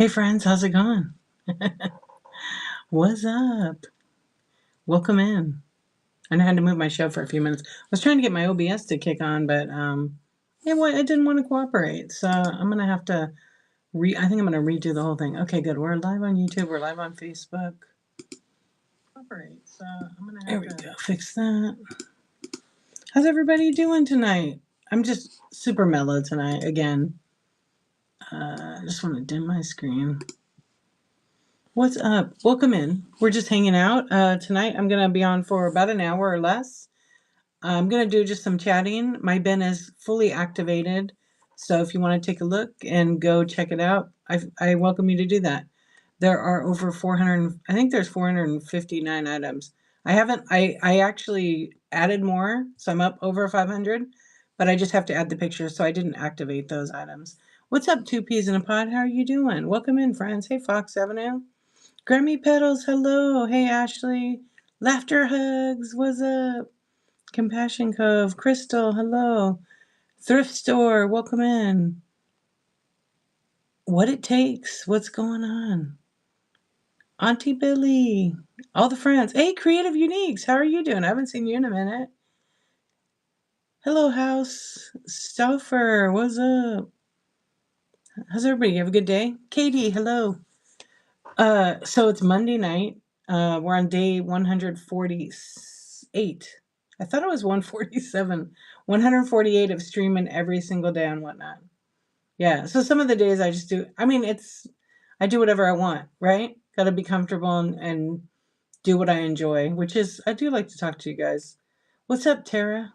Hey friends, how's it going? What's up? Welcome in. I had to move my show for a few minutes. I was trying to get my OBS to kick on, but it didn't want to cooperate. So I'm gonna have to I think I'm gonna redo the whole thing. Okay, good. We're live on YouTube. We're live on Facebook. Cooperate. So I'm gonna have to go. Fix that. How's everybody doing tonight? I'm just super mellow tonight. Again, I just want to dim my screen. What's up? Welcome in. We're just hanging out. Tonight I'm going to be on for about an hour or less. I'm going to do just some chatting. My bin is fully activated. So if you want to take a look and go check it out, I welcome you to do that. There are over 400, I think there's 459 items. I actually added more, so I'm up over 500, but I just have to add the pictures, so I didn't activate those items. What's up, Two Peas in a Pod? How are you doing? Welcome in, friends. Hey, Fox Avenue. Grammy Petals, hello. Hey, Ashley. Laughter Hugs, what's up? Compassion Cove, Crystal, hello. Thrift Store, welcome in. What It Takes, what's going on? Auntie Billy, all the friends. Hey, Creative Uniques, how are you doing? I haven't seen you in a minute. Hello, House. Stoffer, what's up? How's everybody? You have a good day? Katie, hello. So it's Monday night. We're on day 148. I thought it was 147. 148 of streaming every single day on Whatnot. Yeah. So some of the days I just do, I do whatever I want, right? Got to be comfortable and do what I enjoy, which is, I do like to talk to you guys. What's up, Tara?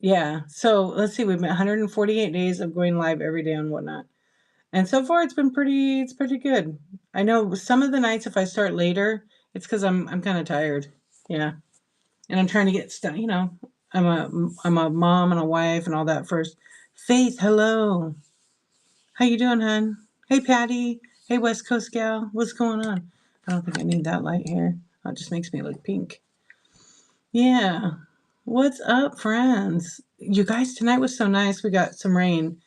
Yeah. So let's see. We've been 148 days of going live every day on Whatnot. And so far it's pretty good. I know some of the nights if I start later, it's because I'm kind of tired. Yeah. And I'm trying to get stuff, I'm a mom and a wife and all that first. Faith, hello. How you doing, hon? Hey, Patty. Hey, West Coast gal. What's going on? I don't think I need that light here. It just makes me look pink. Yeah. What's up, friends? You guys, tonight was so nice. We got some rain.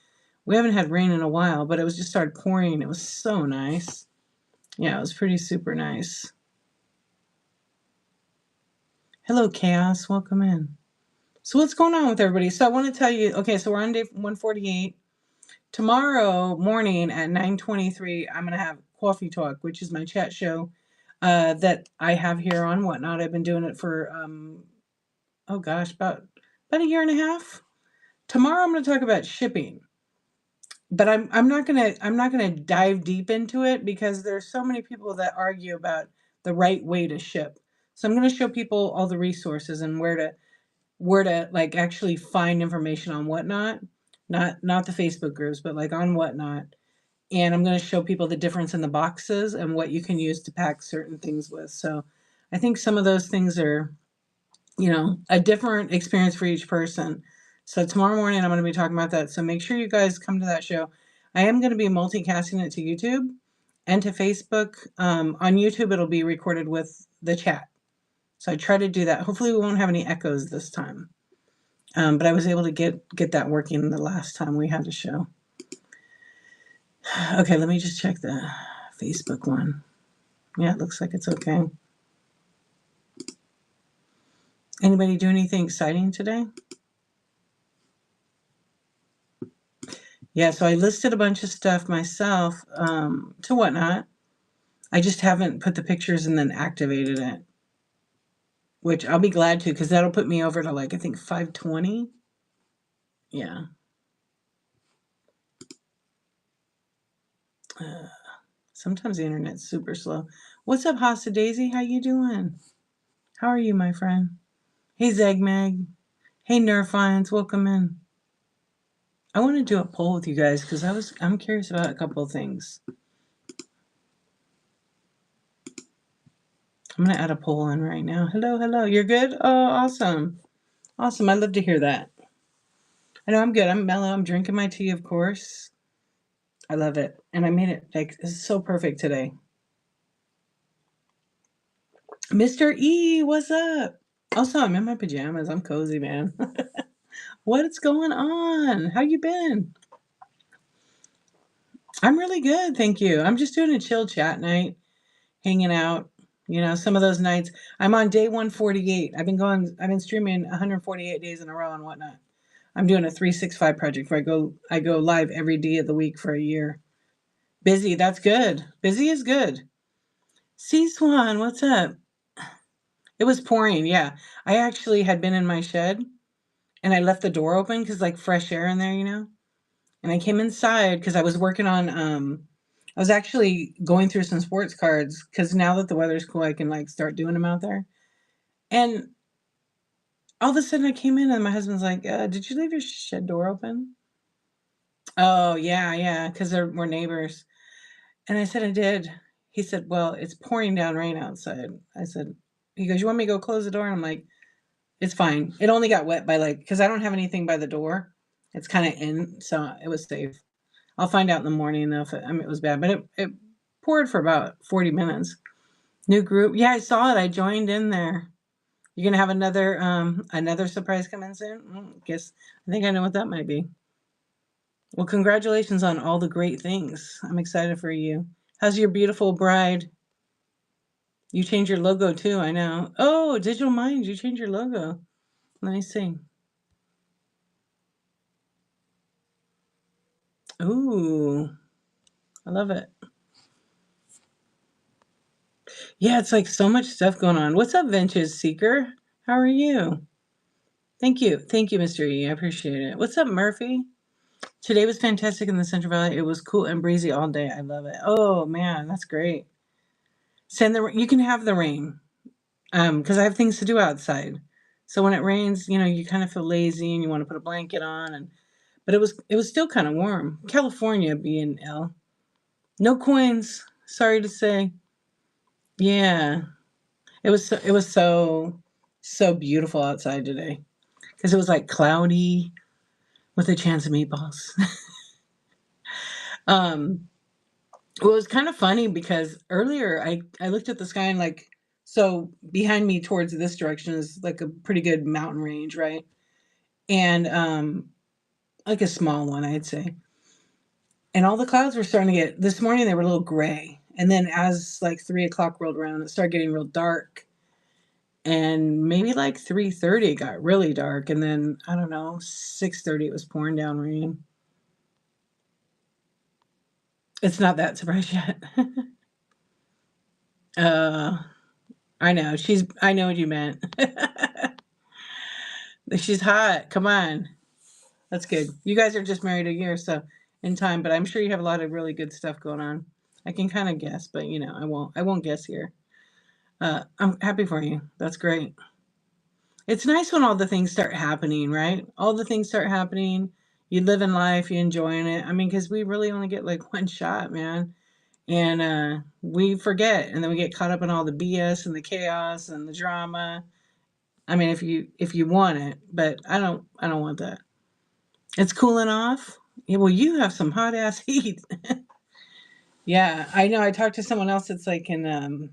We haven't had rain in a while, but it was just started pouring. It was so nice. Yeah, it was pretty super nice. Hello, Chaos. Welcome in. So what's going on with everybody? So I want to tell you, okay, so we're on day 148. Tomorrow morning at 9:23, I'm going to have Coffee Talk, which is my chat show that I have here on Whatnot. I've been doing it for, about a year and a half. Tomorrow I'm going to talk about shipping. But I'm not gonna dive deep into it because there's so many people that argue about the right way to ship. So I'm gonna show people all the resources and where to like actually find information on Whatnot, not the Facebook groups, but like on Whatnot. And I'm gonna show people the difference in the boxes and what you can use to pack certain things with. So I think some of those things are, a different experience for each person. So tomorrow morning I'm going to be talking about that. So make sure you guys come to that show. I am going to be multicasting it to YouTube and to Facebook. On YouTube, it'll be recorded with the chat. So I try to do that. Hopefully we won't have any echoes this time. But I was able to get that working the last time we had a show. Okay, let me just check the Facebook one. Yeah, it looks like it's okay. Anybody do anything exciting today? Yeah, so I listed a bunch of stuff myself to Whatnot. I just haven't put the pictures and then activated it, which I'll be glad to because that'll put me over to I think 520. Yeah. Sometimes the internet's super slow. What's up, Hosta Daisy? How you doing? How are you, my friend? Hey, Zegmag. Hey, Nerfines. Welcome in. I want to do a poll with you guys because I'm curious about a couple of things. I'm going to add a poll in right now. Hello. You're good? Oh, awesome. Awesome. I love to hear that. I know I'm good. I'm mellow. I'm drinking my tea, of course. I love it. And I made it it's so perfect today. Mr. E, what's up? Also, I'm in my pajamas. I'm cozy, man. What's going on? How you been? I'm really good, thank you. I'm just doing a chill chat night, hanging out. Some of those nights. I'm on day 148. I've been streaming 148 days in a row and whatnot. I'm doing a 365 project where I go live every day of the week for a year. Busy, that's good. Busy is good. C Swan, what's up? It was pouring, yeah. I actually had been in my shed and I left the door open because like fresh air in there. And I came inside because I was working on I was actually going through some sports cards because now that the weather's cool, I can like start doing them out there. And all of a sudden I came in and my husband's like, did you leave your shed door open? Oh yeah, yeah, because we're neighbors. And I said I did. He said, well, it's pouring down rain outside. I said, he goes, you want me to go close the door? And I'm like, it's fine. It only got wet by like, because I don't have anything by the door. It's kind of in, so it was safe. I'll find out in the morning though if it was bad, but it poured for about 40 minutes. New group. Yeah, I saw it. I joined in there. You're gonna have another surprise come in soon? Guess I think I know what that might be. Well, congratulations on all the great things. I'm excited for you. How's your beautiful bride? You changed your logo too, I know. Oh, Digital Minds, you changed your logo. Let me see. Ooh, I love it. Yeah, it's like so much stuff going on. What's up, Vintage Seeker? How are you? Thank you. Thank you, Mr. E. I appreciate it. What's up, Murphy? Today was fantastic in the Central Valley. It was cool and breezy all day. I love it. Oh man, that's great. You can have the rain. Because I have things to do outside. So when it rains, you kind of feel lazy and you want to put a blanket on but it was still kind of warm. California being ill. No coins, sorry to say. Yeah. It was so beautiful outside today because it was like cloudy with a chance of meatballs. um well, it was kind of funny because earlier I looked at the sky and like so behind me towards this direction is like a pretty good mountain range, right? And like a small one, I'd say. And all the clouds were starting to get this morning they were a little gray. And then as like 3 o'clock rolled around, it started getting real dark. And maybe like 3:30 it got really dark. And then I don't know, 6:30 it was pouring down rain. It's not that surprised yet. uh I know. I know what you meant. She's hot. Come on. That's good. You guys are just married a year, so in time, but I'm sure you have a lot of really good stuff going on. I can kind of guess, but I won't guess here. I'm happy for you. That's great. It's nice when all the things start happening, right? All the things start happening. You live in life, you enjoying it. I mean, because we really only get like one shot, man. And we forget, and then we get caught up in all the BS and the chaos and the drama. I mean, if you want it, but I don't want that. It's cooling off. Yeah, well, you have some hot ass heat. Yeah, I know. I talked to someone else that's like in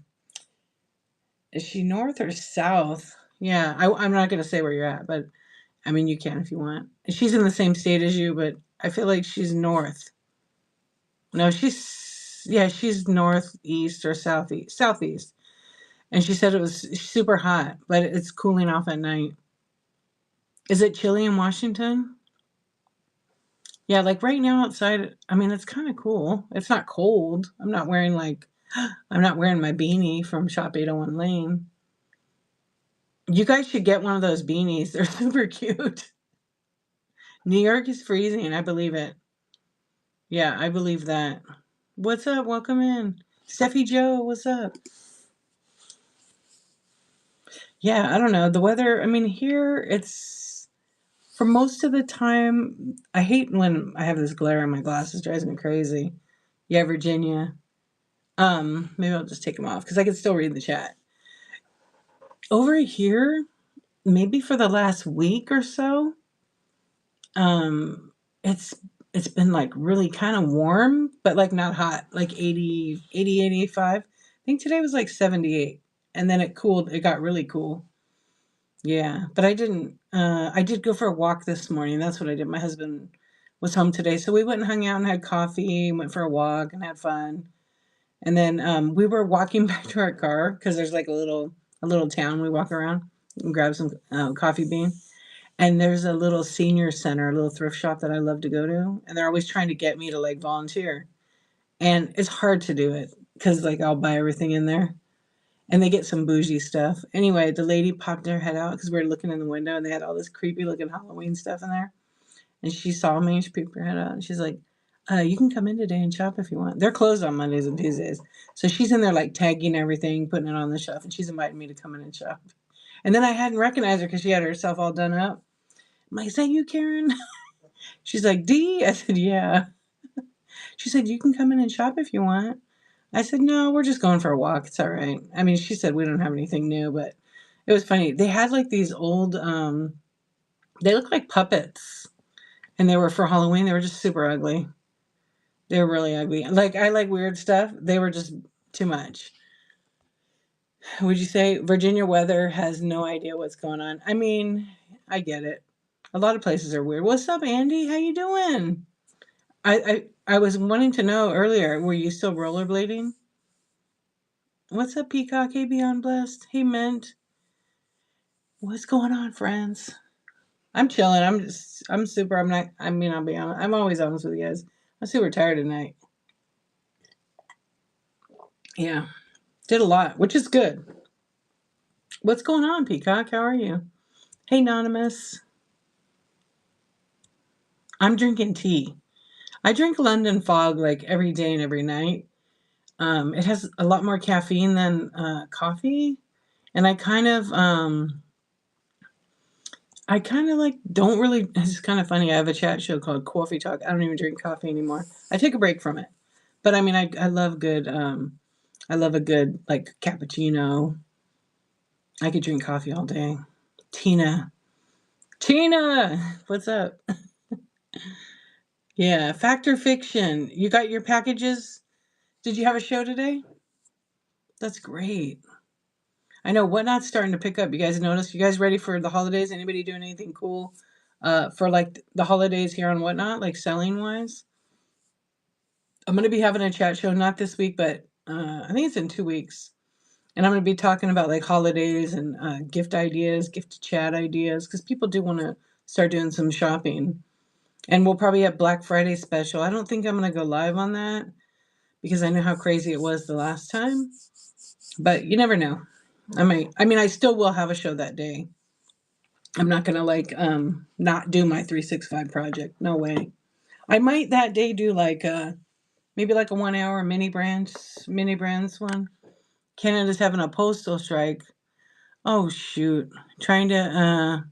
is she north or south? Yeah, I'm not gonna say where you're at, but I mean you can if you want. She's in the same state as you, but I feel like she's north. No, she's northeast or southeast. Southeast. And she said it was super hot, but it's cooling off at night. Is it chilly in Washington? Yeah, like right now outside, I mean it's kind of cool. It's not cold. I'm not wearing my beanie from Shop 801 Lane. You guys should get one of those beanies. They're super cute. New York is freezing. I believe it. Yeah, I believe that. What's up? Welcome in. Steffi Joe, what's up? Yeah, I don't know. The weather, I mean, here it's for most of the time. I hate when I have this glare on my glasses, drives me crazy. Yeah, Virginia. Maybe I'll just take them off because I can still read the chat. Over here, maybe for the last week or so, um, it's it's been like really kind of warm, but like not hot, like 85. I think today was like 78. And then it got really cool. Yeah, but I didn't I did go for a walk this morning. That's what I did. My husband was home today. So we went and hung out and had coffee, went for a walk and had fun. And then we were walking back to our car because there's like a little town we walk around and grab some coffee bean. And there's a little senior center, a little thrift shop that I love to go to. And they're always trying to get me to like volunteer. And it's hard to do it because like I'll buy everything in there. And they get some bougie stuff. Anyway, the lady popped her head out because we were looking in the window and they had all this creepy looking Halloween stuff in there. And she saw me and she peeked her head out and she's like, you can come in today and shop if you want. They're closed on Mondays and Tuesdays. So she's in there like tagging everything, putting it on the shelf, and she's inviting me to come in and shop. And then I hadn't recognized her because she had herself all done up. I'm like, is that you, Karen? She's like, Dee? I said, yeah. She said, you can come in and shop if you want. I said, no, we're just going for a walk. It's all right. I mean, she said we don't have anything new, but it was funny. They had like these old, they look like puppets. And they were for Halloween. They were just super ugly. They were really ugly. Like, I like weird stuff. They were just too much. Would you say Virginia weather has no idea what's going on? I mean, I get it. A lot of places are weird. What's up, Andy? How you doing? I was wanting to know earlier, were you still rollerblading? What's up, Peacock? Hey, Beyond Blessed. Hey, Mint. What's going on, friends? I'm chilling. I'm super. I'm not, I mean, I'll be honest. I'm always honest with you guys. I'm super tired tonight. Yeah. Did a lot, which is good. What's going on, Peacock? How are you? Hey, Anonymous. I'm drinking tea. I drink London Fog like every day and every night. It has a lot more caffeine than coffee, and I kind of like don't really. It's kind of funny. I have a chat show called Coffee Talk. I don't even drink coffee anymore. I take a break from it, but I mean, I love good. I love a good like cappuccino. I could drink coffee all day. Tina, what's up? Yeah, fact or fiction. You got your packages? Did you have a show today? That's great. I know Whatnot's starting to pick up. You guys notice? You guys ready for the holidays? Anybody doing anything cool for like the holidays here on Whatnot, like selling wise? I'm going to be having a chat show, not this week, but I think it's in 2 weeks. And I'm going to be talking about like holidays and gift ideas, gift to chat ideas, because people do want to start doing some shopping. And we'll probably have Black Friday special. I don't think I'm going to go live on that because I know how crazy it was the last time. But you never know. I might. I mean, I still will have a show that day. I'm not gonna like not do my 365 project. No way. I might that day do like maybe like a 1 hour mini brands one. Canada's having a postal strike. Oh shoot. Trying to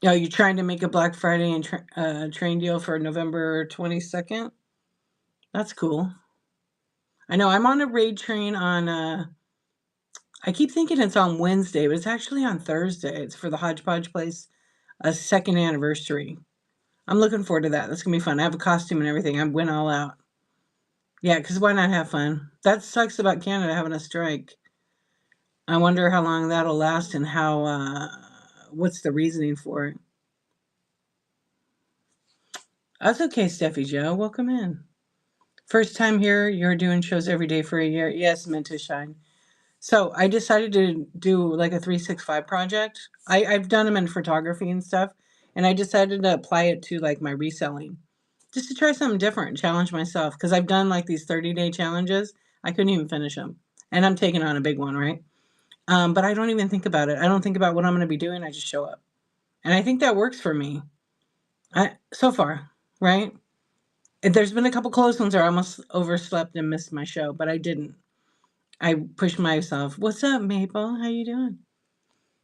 oh, you're trying to make a Black Friday and train deal for November 22nd. That's cool. I know I'm on a raid train on I keep thinking it's on Wednesday, but it's actually on Thursday. It's for the Hodgepodge Place, a second anniversary. I'm looking forward to that. That's gonna be fun. I have a costume and everything. I went all out. Yeah, because why not have fun? That sucks about Canada having a strike. I wonder how long that'll last and how what's the reasoning for it. That's okay, Steffi Joe. Welcome in. First time here, you're doing shows every day for a year. Yes, meant to shine. So I decided to do like a 365 project. I've done them in photography and stuff, and I decided to apply it to like my reselling, just to try something different, challenge myself. Because I've done like these 30-day challenges. I couldn't even finish them, and I'm taking on a big one, right? But I don't even think about it. I don't think about what I'm going to be doing. I just show up, and I think that works for me. So far, right? There's been a couple close ones where I almost overslept and missed my show, but I didn't. I pushed myself. What's up, Maple? How you doing?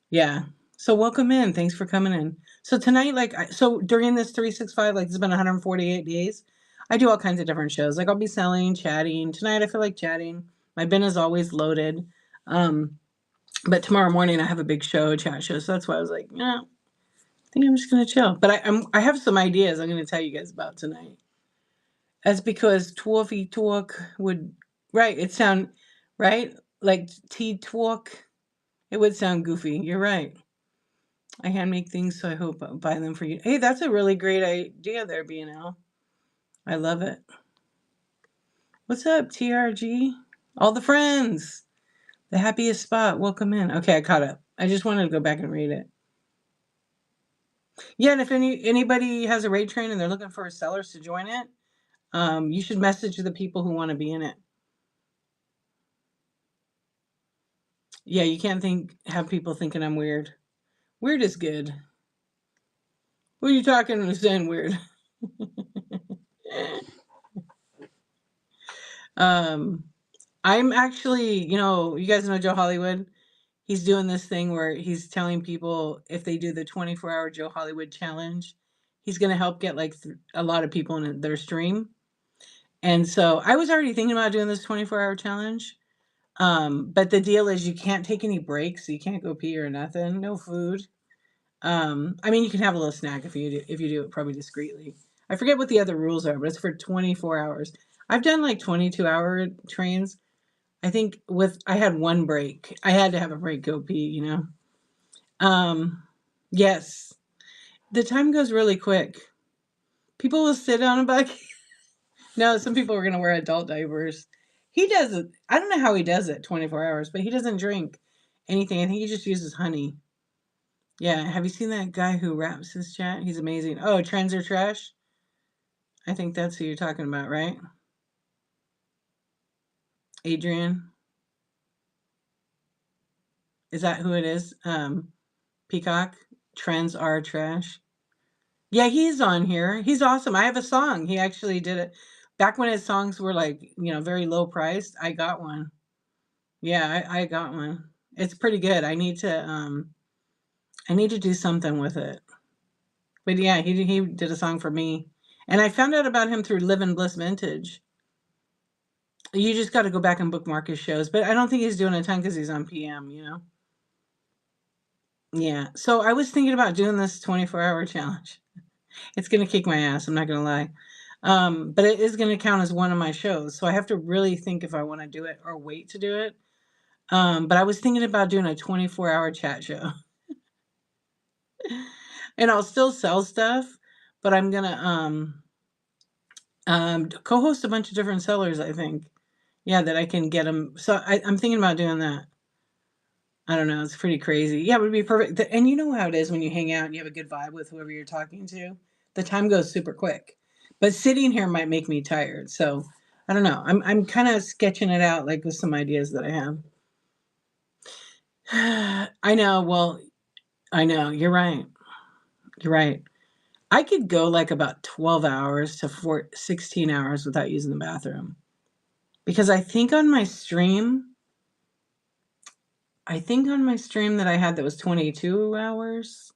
Yeah. So welcome in. Thanks for coming in. So tonight, like, so during this 365, like, it's been 148 days. I do all kinds of different shows. Like, I'll be selling, chatting. Tonight, I feel like chatting. My bin is always loaded. But tomorrow morning, I have a big show, chat show. So that's why I was like, yeah, I think I'm just gonna chill. But I have some ideas I'm gonna tell you guys about tonight. That's because Twoffy talk would right. It sound right like tea talk. It would sound goofy. You're right. I hand make things, so I hope I'll buy them for you. Hey, that's a really great idea there, B&L. I love it. What's up, TRG? All the friends. The happiest spot. Welcome in. Okay, I caught up. I just wanted to go back and read it. Yeah, and if anybody has a raid train and they're looking for sellers to join it, you should message the people who want to be in it. Yeah, you can't have people thinking I'm weird. Weird is good. Who are you talking to saying weird? I'm actually, you guys know Joe Hollywood. He's doing this thing where he's telling people if they do the 24-hour Joe Hollywood challenge, he's going to help get like a lot of people in their stream. And so I was already thinking about doing this 24-hour challenge. But the deal is you can't take any breaks. So you can't go pee or nothing. No food. I mean, you can have a little snack if you do it probably discreetly. I forget what the other rules are, but it's for 24 hours. I've done like 22-hour trains. I think I had one break. I had to have a break, go pee, Yes. The time goes really quick. People will sit on a bucket. No, some people are going to wear adult diapers. He does it. I don't know how he does it 24 hours, but he doesn't drink anything. I think he just uses honey. Yeah. Have you seen that guy who raps his chat? He's amazing. Oh, trends are trash. I think that's who you're talking about, right? Adrian. Is that who it is? Peacock. Trends are trash. Yeah, he's on here. He's awesome. I have a song. He actually did it back when his songs were like, very low priced. I got one. Yeah, I got one. It's pretty good. I need to do something with it. But yeah, he did a song for me. And I found out about him through Live in Bliss Vintage. You just got to go back and bookmark his shows, but I don't think he's doing a ton because he's on PM. Yeah. So I was thinking about doing this 24-hour challenge. It's going to kick my ass. I'm not going to lie. But it is going to count as one of my shows. So I have to really think if I want to do it or wait to do it. But I was thinking about doing a 24-hour chat show. And I'll still sell stuff, but I'm going to co-host a bunch of different sellers, I think. Yeah, that I can get them. So I'm thinking about doing that. I don't know. It's pretty crazy. Yeah, it would be perfect. And you know how it is when you hang out and you have a good vibe with whoever you're talking to. The time goes super quick. But sitting here might make me tired. So I don't know. I'm kind of sketching it out, like with some ideas that I have. I know. Well, I know. You're right. You're right. I could go like about 12 hours to 16 hours without using the bathroom. Because I think on my stream that I had that was 22 hours,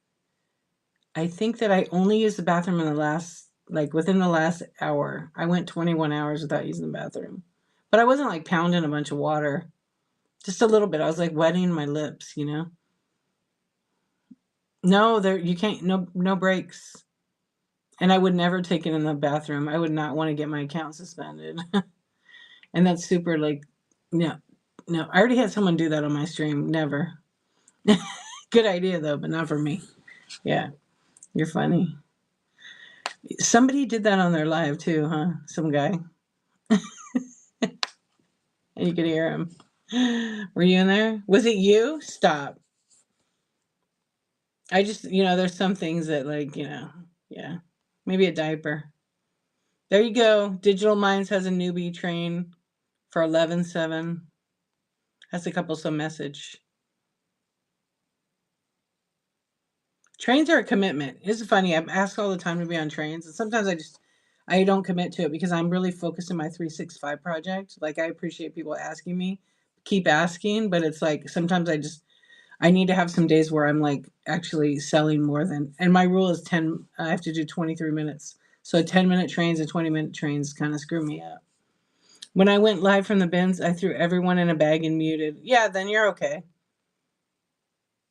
I think that I only used the bathroom within the last hour. I went 21 hours without using the bathroom. But I wasn't like pounding a bunch of water. Just a little bit. I was like wetting my lips. No, you can't, no breaks. And I would never take it in the bathroom. I would not want to get my account suspended. And that's super like, no, no. I already had someone do that on my stream. Never. Good idea though, but not for me. Yeah, you're funny. Somebody did that on their live too, huh? Some guy. And you could hear him. Were you in there? Was it you? Stop. I just, there's some things that yeah. Maybe a diaper. There you go. Digital Minds has a newbie train for 11/7. Has a couple some message. Trains are a commitment. It's funny. I'm asked all the time to be on trains, and sometimes I don't commit to it because I'm really focused in my 365 project. Like I appreciate people asking me, keep asking, but it's like sometimes I need to have some days where I'm like actually selling more than, and my rule is 10. I have to do 23 minutes. So 10-minute trains and 20-minute trains kind of screw me up. When I went live from the bins, I threw everyone in a bag and muted. Yeah, then you're okay.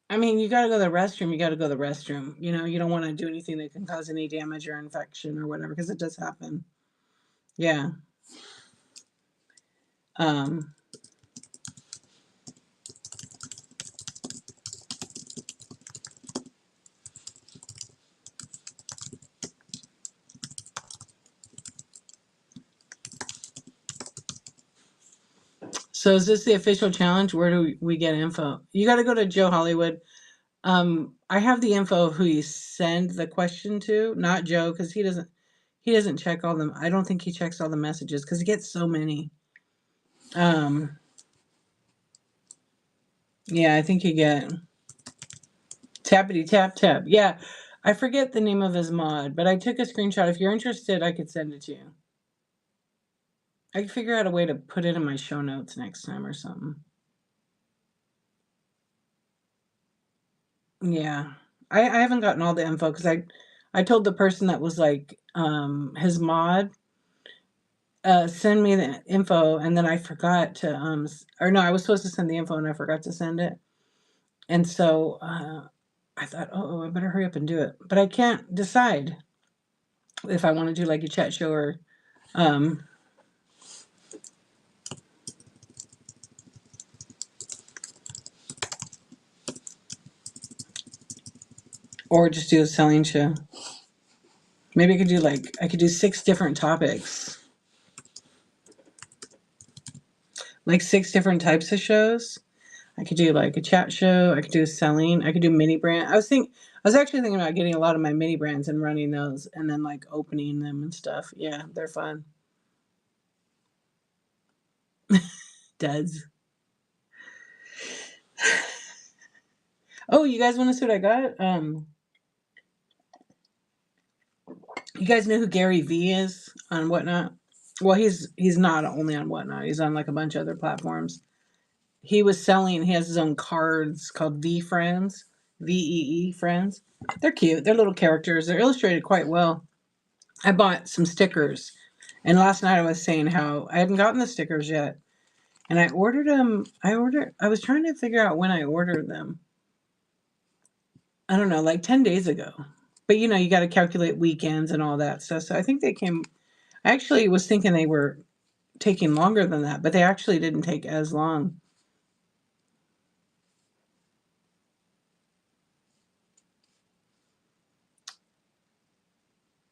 I mean, you got to go to the restroom. You got to go to the restroom. You don't want to do anything that can cause any damage or infection or whatever, because it does happen. Yeah. Um, So is this the official challenge? Where do we get info? You got to go to Joe Hollywood. I have the info of who you send the question to, not Joe, because he doesn't check all them. I don't think he checks all the messages because he gets so many. Yeah, I think you get tappity tap tap. Yeah, I forget the name of his mod, but I took a screenshot. If you're interested, I could send it to you. I could figure out a way to put it in my show notes next time or something. Yeah. I haven't gotten all the info because I told the person that was like his mod, send me the info, and then I forgot to or no, I was supposed to send the info and I forgot to send it. And so I thought, oh, I better hurry up and do it. But I can't decide if I want to do like a chat show um or just do a selling show. Maybe I could do 6 different topics. Like 6 different types of shows. I could do like a chat show. I could do selling. I could do mini brand. I was actually thinking about getting a lot of my mini brands and running those, and then like opening them and stuff. Yeah, they're fun. Duds. Oh, you guys want to see what I got? You guys know who Gary V is on Whatnot? Well, he's not only on Whatnot. He's on like a bunch of other platforms. He was selling. He has his own cards called V Friends, VEE Friends. They're cute. They're little characters. They're illustrated quite well. I bought some stickers, and last night I was saying how I hadn't gotten the stickers yet, and I ordered them. I was trying to figure out when I ordered them. I don't know, like 10 days ago. But you got to calculate weekends and all that stuff. So I think they came. I actually was thinking they were taking longer than that, but they actually didn't take as long.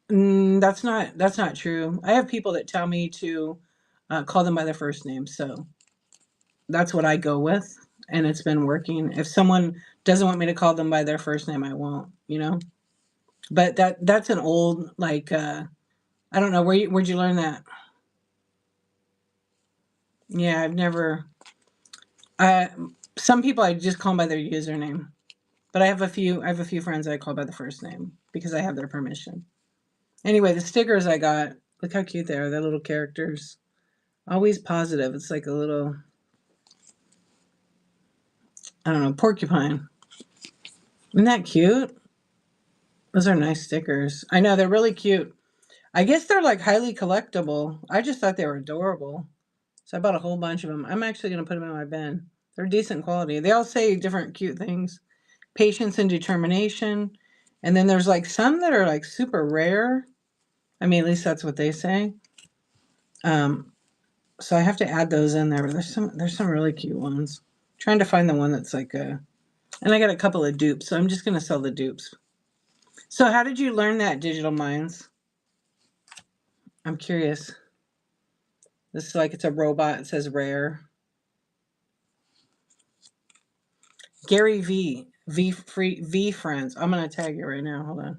That's not true. I have people that tell me to call them by their first name, so that's what I go with, and it's been working. If someone doesn't want me to call them by their first name, I won't. But that's an old like I don't know where'd you learn that? Yeah, I've never. I Some people I just call them by their username, but I have a few friends I call by the first name because I have their permission. Anyway, the stickers I got, look how cute they are. They're little characters. Always positive. It's like a little, I don't know, porcupine. Isn't that cute? Those are nice stickers. I know they're really cute. I guess they're like highly collectible. I just thought they were adorable. So I bought a whole bunch of them. I'm actually going to put them in my bin. They're decent quality. They all say different cute things. Patience and determination. And then there's like some that are like super rare. I mean, at least that's what they say. Um, so I have to add those in there. But there's some really cute ones. Trying to find the one that's like a, and I got a couple of dupes, so I'm just gonna sell the dupes. So how did you learn that, Digital Minds? I'm curious. This is like it's a robot. It says rare. Gary V. V free V friends. I'm gonna tag it right now. Hold on.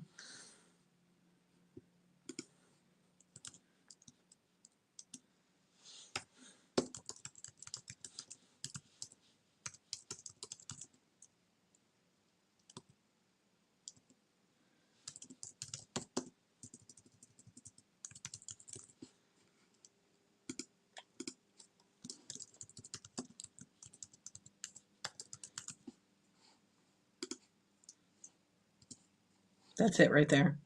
That's it right there.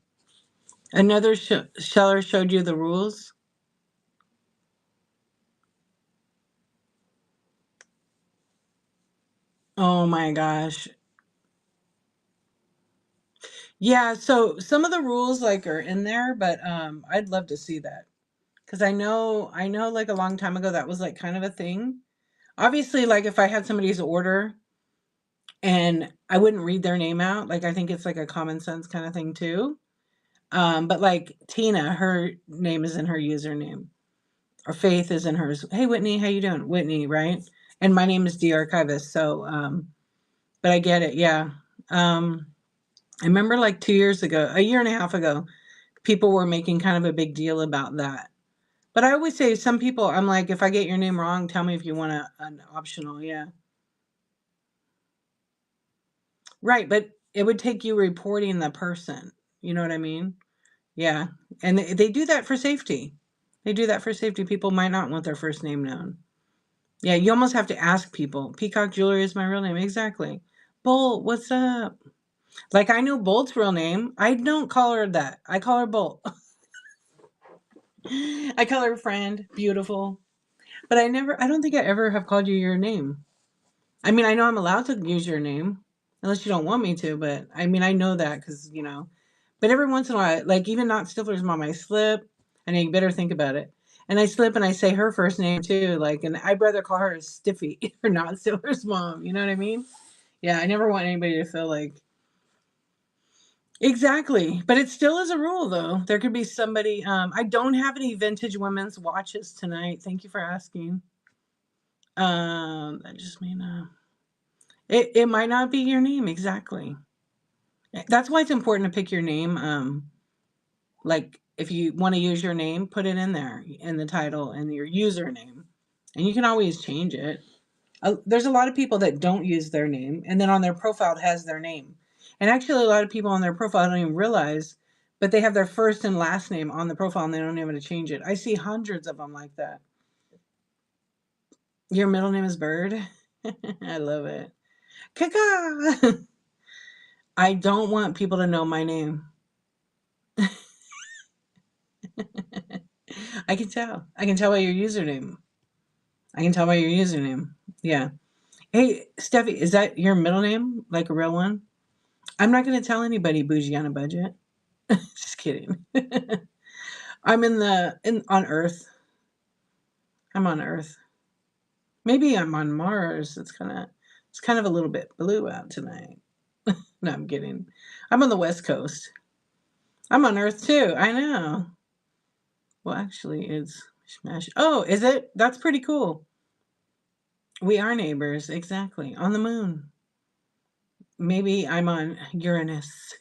Another seller showed you the rules. Oh my gosh. Yeah, so some of the rules like are in there, but I'd love to see that. Cuz I know like a long time ago that was like kind of a thing. Obviously like if I had somebody's order and I wouldn't read their name out, like I think it's like a common sense kind of thing too. But like Tina, her name is in her username. Or Faith is in hers. Hey, Whitney, how you doing? Whitney, right? And my name is D Archivist. So, but I get it. Yeah. I remember like 2 years ago, a year and a half ago, people were making kind of a big deal about that. But I always say some people, I'm like, if I get your name wrong, tell me if you want an optional. Yeah. Right. But it would take you reporting the person. You know what I mean? Yeah. And they do that for safety. They do that for safety. People might not want their first name known. Yeah. You almost have to ask people. Peacock Jewelry is my real name. Exactly. Bolt, what's up? Like I know Bolt's real name. I don't call her that. I call her Bolt. I call her friend. Beautiful. But I don't think I ever have called you your name. I mean, I know I'm allowed to use your name unless you don't want me to, but I mean, I know that because, but every once in a while, like even not Stifler's mom, I slip. I know you better think about it. And I slip and I say her first name too. Like, and I'd rather call her Stiffy or not Stifler's mom. You know what I mean? Yeah, I never want anybody to feel like. Exactly. But it still is a rule though. There could be somebody, I don't have any vintage women's watches tonight. Thank you for asking. That just may not. It might not be your name exactly. That's why it's important to pick your name. Like if you want to use your name, put it in there in the title and your username, and you can always change it. There's a lot of people that don't use their name, and then on their profile it has their name. And actually, a lot of people on their profile don't even realize, but they have their first and last name on the profile, and they don't know how to change it. I see hundreds of them like that. Your middle name is Bird. I love it. Kaka. I don't want people to know my name. I can tell. I can tell by your username. I can tell by your username. Yeah. Hey, Steffi, is that your middle name? Like a real one? I'm not going to tell anybody bougie on a budget. Just kidding. I'm on Earth. I'm on Earth. Maybe I'm on Mars. It's kind of a little bit blue out tonight. No, I'm kidding. I'm on the West Coast. I'm on Earth too. I know. Well, actually, it's smash. Oh, is it? That's pretty cool. We are neighbors, exactly. On the moon. Maybe I'm on Uranus.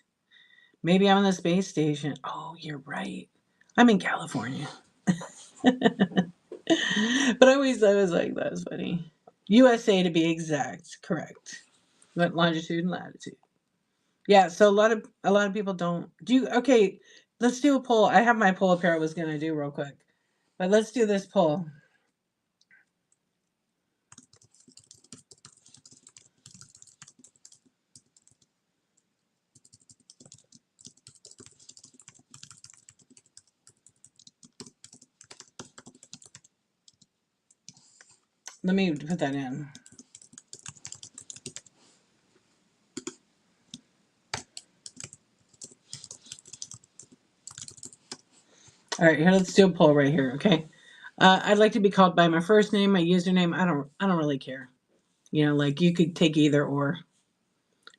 Maybe I'm on the space station. Oh, you're right. I'm in California. But I was like, that was funny. USA to be exact, correct. But longitude and latitude. Yeah, so a lot of people don't do. Okay, let's do a poll. I have my poll up here I was gonna do real quick. But let's do this poll. Let me put that in. All right, here, let's do a poll right here, okay? I'd like to be called by my first name, my username. I don't really care. Like you could take either or.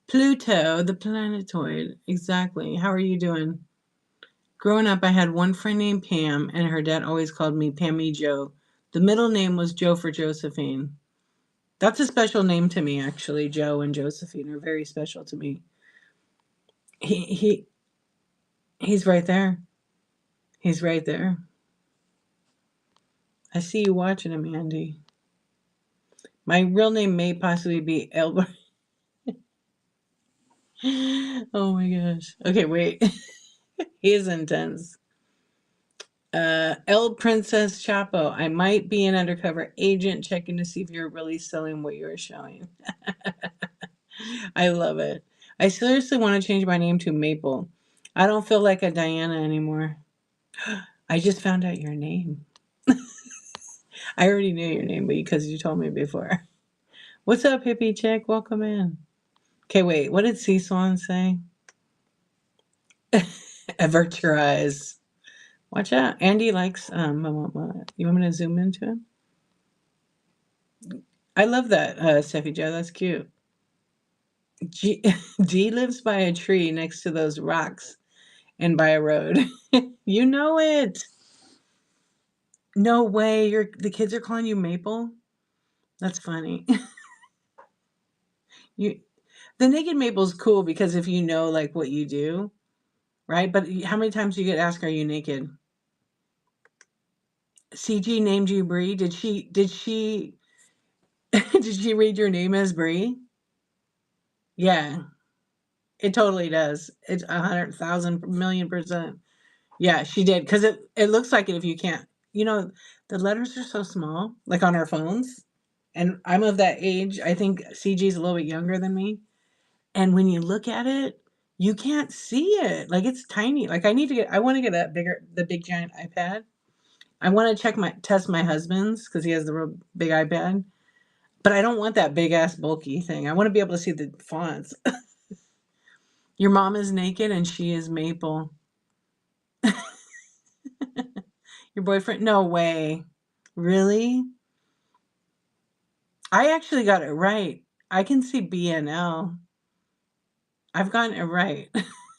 Pluto, the planetoid. Exactly. How are you doing? Growing up, I had one friend named Pam, and her dad always called me Pammy Joe. The middle name was Joe for Josephine. That's a special name to me, actually. Joe and Josephine are very special to me. He he he's right there. He's right there. I see you watching him, Andy. My real name may possibly be Albert. Oh my gosh. Okay, wait. He is intense. El Princess Chapo. I might be an undercover agent checking to see if you're really selling what you're showing. I love it. I seriously want to change my name to Maple. I don't feel like a Diana anymore. I just found out your name. I already knew your name because you told me before. What's up, hippie chick? Welcome in. Okay, wait. What did C Swan say? Avert your eyes. Watch out. Andy likes you want me to zoom into him? I love that, Steffi Joe. That's cute. G G lives by a tree next to those rocks and by a road. You know it. No way, the kids are calling you Maple? That's funny. You the naked Maple's cool because if you know, like, what you do, right? But how many times do you get asked, "Are you naked?" CG named you Bree. Did she did she read your name as Bree? Yeah, it totally does. It's 100,000 million%. Yeah, she did because it looks like it if you can't. You know, the letters are so small, like on our phones. And I'm of that age. I think CG's a little bit younger than me. And when you look at it, you can't see it. Like it's tiny. Like I want to get the big giant iPad. I want to test my husband's because he has the real big iPad. But I don't want that big ass bulky thing. I want to be able to see the fonts. Your mom is naked and she is Maple. Your boyfriend? No way. Really? I actually got it right. I can see BNL. I've gotten it right.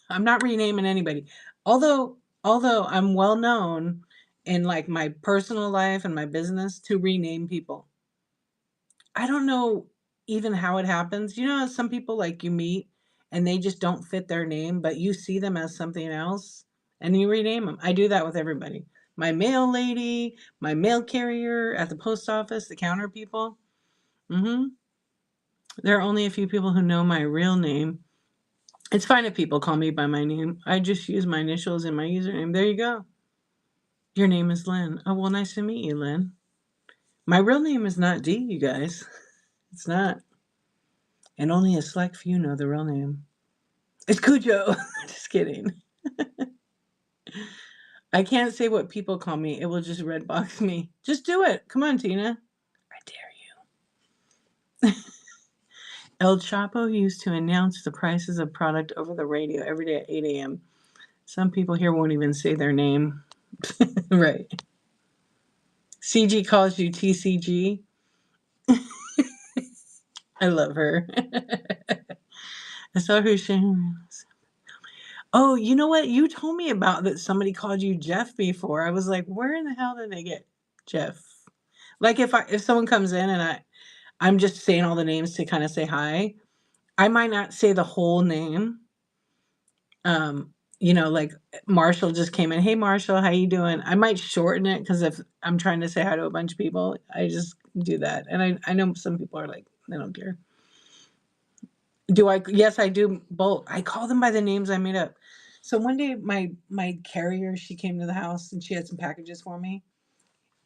I'm not renaming anybody. Although I'm well known in like my personal life and my business to rename people. I don't know even how it happens. You know how some people like you meet and they just don't fit their name, but you see them as something else and you rename them. I do that with everybody. My mail lady, my mail carrier at the post office, the counter people. Mhm. There are only a few people who know my real name. It's fine if people call me by my name. I just use my initials in my username. There you go. Your name is Lynn. Oh, well, nice to meet you, Lynn. My real name is not D, you guys. It's not. And only a select few know the real name. It's Cujo. Just kidding. I can't say what people call me. It will just red box me. Just do it. Come on, Tina. I dare you. El Chapo used to announce the prices of product over the radio every day at 8 a.m. Some people here won't even say their name. Right. CG calls you TCG. I love her. I saw her sharing. Oh, you know what? You told me about that somebody called you Jeff before. I was like, where in the hell did they get Jeff? Like if someone comes in and I'm just saying all the names to kind of say hi, I might not say the whole name. Like Marshall just came in. Hey Marshall, how you doing? I might shorten it because if I'm trying to say hi to a bunch of people, I just do that. And I know some people are like, they don't care. Do I? Yes, I do both. I call them by the names I made up. So one day, my carrier, she came to the house and she had some packages for me,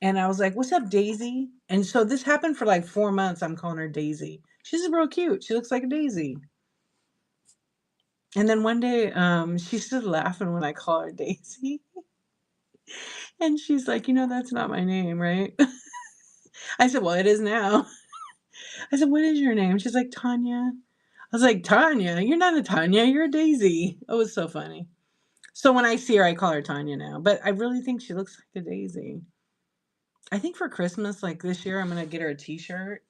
and I was like, "What's up, Daisy?" And so this happened for like 4 months. I'm calling her Daisy. She's real cute. She looks like a daisy. And then one day, she started laughing when I call her Daisy, and she's like, "That's not my name, right?" I said, "Well, it is now." I said, "What is your name?" She's like, "Tanya." I was like, "Tanya? You're not a Tanya. You're a Daisy." It was so funny. So when I see her, I call her Tanya now, but I really think she looks like a daisy. I think for Christmas, like this year, I'm gonna get her a T-shirt,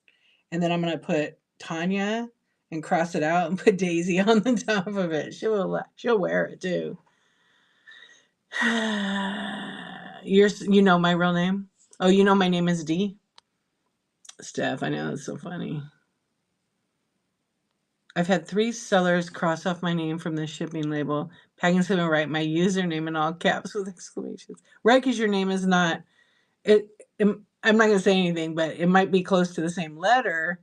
and then I'm gonna put Tanya and cross it out and put Daisy on the top of it. She'll wear it too. You know my real name? Oh, you know my name is D? Steph, I know, that's so funny. I've had 3 sellers cross off my name from the shipping label. Packing someone write my username in all caps with exclamations. Right, because your name is not it, I'm not gonna say anything, but it might be close to the same letter,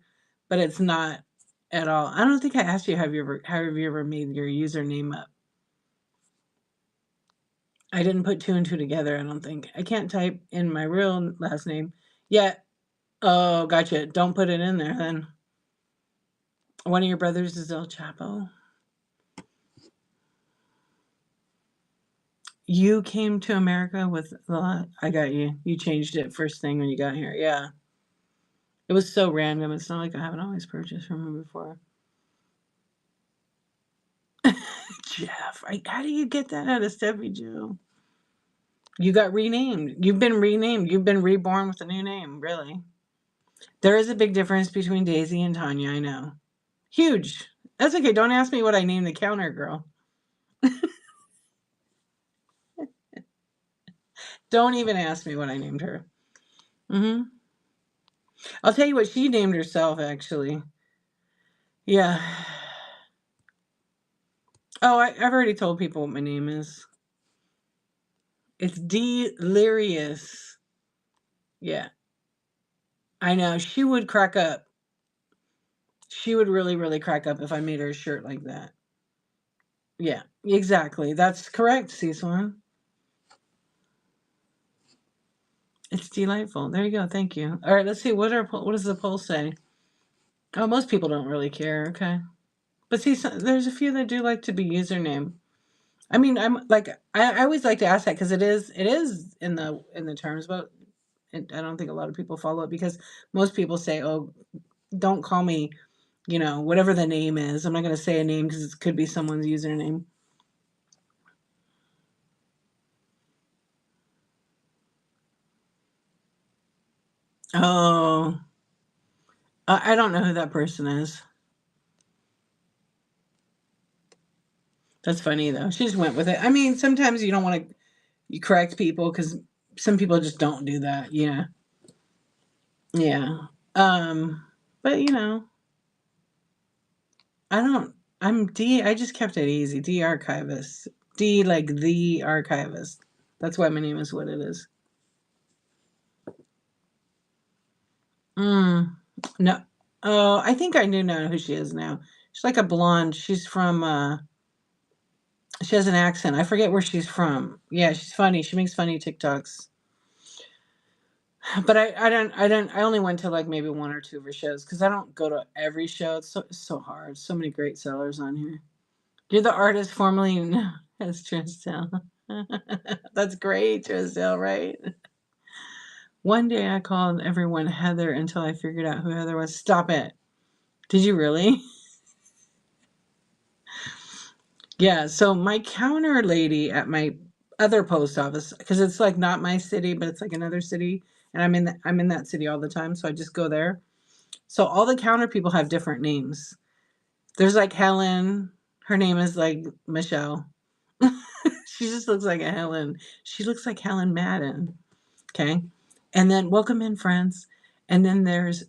but it's not at all. I don't think I asked you, have you ever made your username up? I didn't put 2 and 2 together, I don't think. I can't type in my real last name. Yeah. Oh, gotcha. Don't put it in there then. One of your brothers is El Chapo. You came to America with I got you. You changed it first thing when you got here. Yeah. It was so random. It's not like I haven't always purchased from him before. Jeff, how do you get that out of Steffi Joe? You got renamed. You've been renamed. You've been reborn with a new name, really. There is a big difference between Daisy and Tanya, I know. Huge. That's okay. Don't ask me what I named the counter girl. Don't even ask me what I named her. Mm-hmm. I'll tell you what she named herself, actually. Yeah. Oh, I've already told people what my name is. It's Delirious. Yeah. I know. She would crack up. She would really, really crack up if I made her a shirt like that. Yeah, exactly. That's correct, Cecil. It's delightful. There you go. Thank you. All right, let's see. What does the poll say? Oh, most people don't really care. Okay. But see, there's a few that do like to be username. I mean, I'm like, I always like to ask that because it is in the terms, but I don't think a lot of people follow it because most people say, "Oh, don't call me, whatever the name is." I'm not going to say a name because it could be someone's username. Oh, I don't know who that person is. That's funny though. She just went with it. I mean, sometimes you don't want to you correct people because some people just don't do that. Yeah, yeah. Um, but I don't. I'm D. I just kept it easy. D archivist. D like the archivist. That's why my name is what it is. Mm, no. Oh, I think I do know who she is now. She's like a blonde. She's from. She has an accent. I forget where she's from. Yeah, she's funny. She makes funny TikToks. But I only went to like maybe one or two of her shows because I don't go to every show. It's so hard. So many great sellers on here. You're the artist formerly known as Tristel. That's great, Tristel, right? One day I called everyone Heather until I figured out who Heather was. Stop it. Did you really? Yeah, so my counter lady at my other post office, because it's like not my city, but it's like another city, and I'm in that city all the time, so I just go there. So all the counter people have different names. There's like Helen. Her name is like Michelle. She just looks like a Helen. She looks like Helen Madden. Okay. And then welcome in, friends. And then there's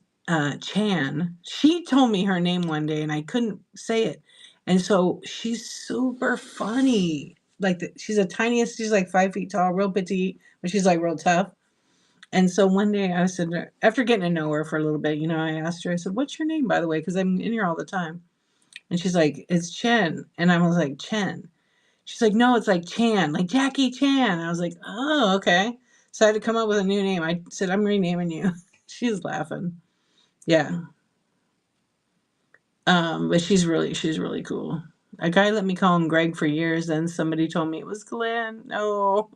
Chan. She told me her name one day and I couldn't say it. And so she's super funny. Like she's the tiniest, she's like 5 feet tall, real petite, but she's like real tough. And so one day I said, after getting to know her for a little bit, I asked her, I said, "What's your name, by the way? Because I'm in here all the time." And she's like, "It's Chen." And I was like, "Chen." She's like, "No, it's like Chan, like Jackie Chan." And I was like, "Oh, okay." So I had to come up with a new name. I said, "I'm renaming you." She's laughing. Yeah. But she's really cool. A guy let me call him Greg for years, then somebody told me it was Glenn. No.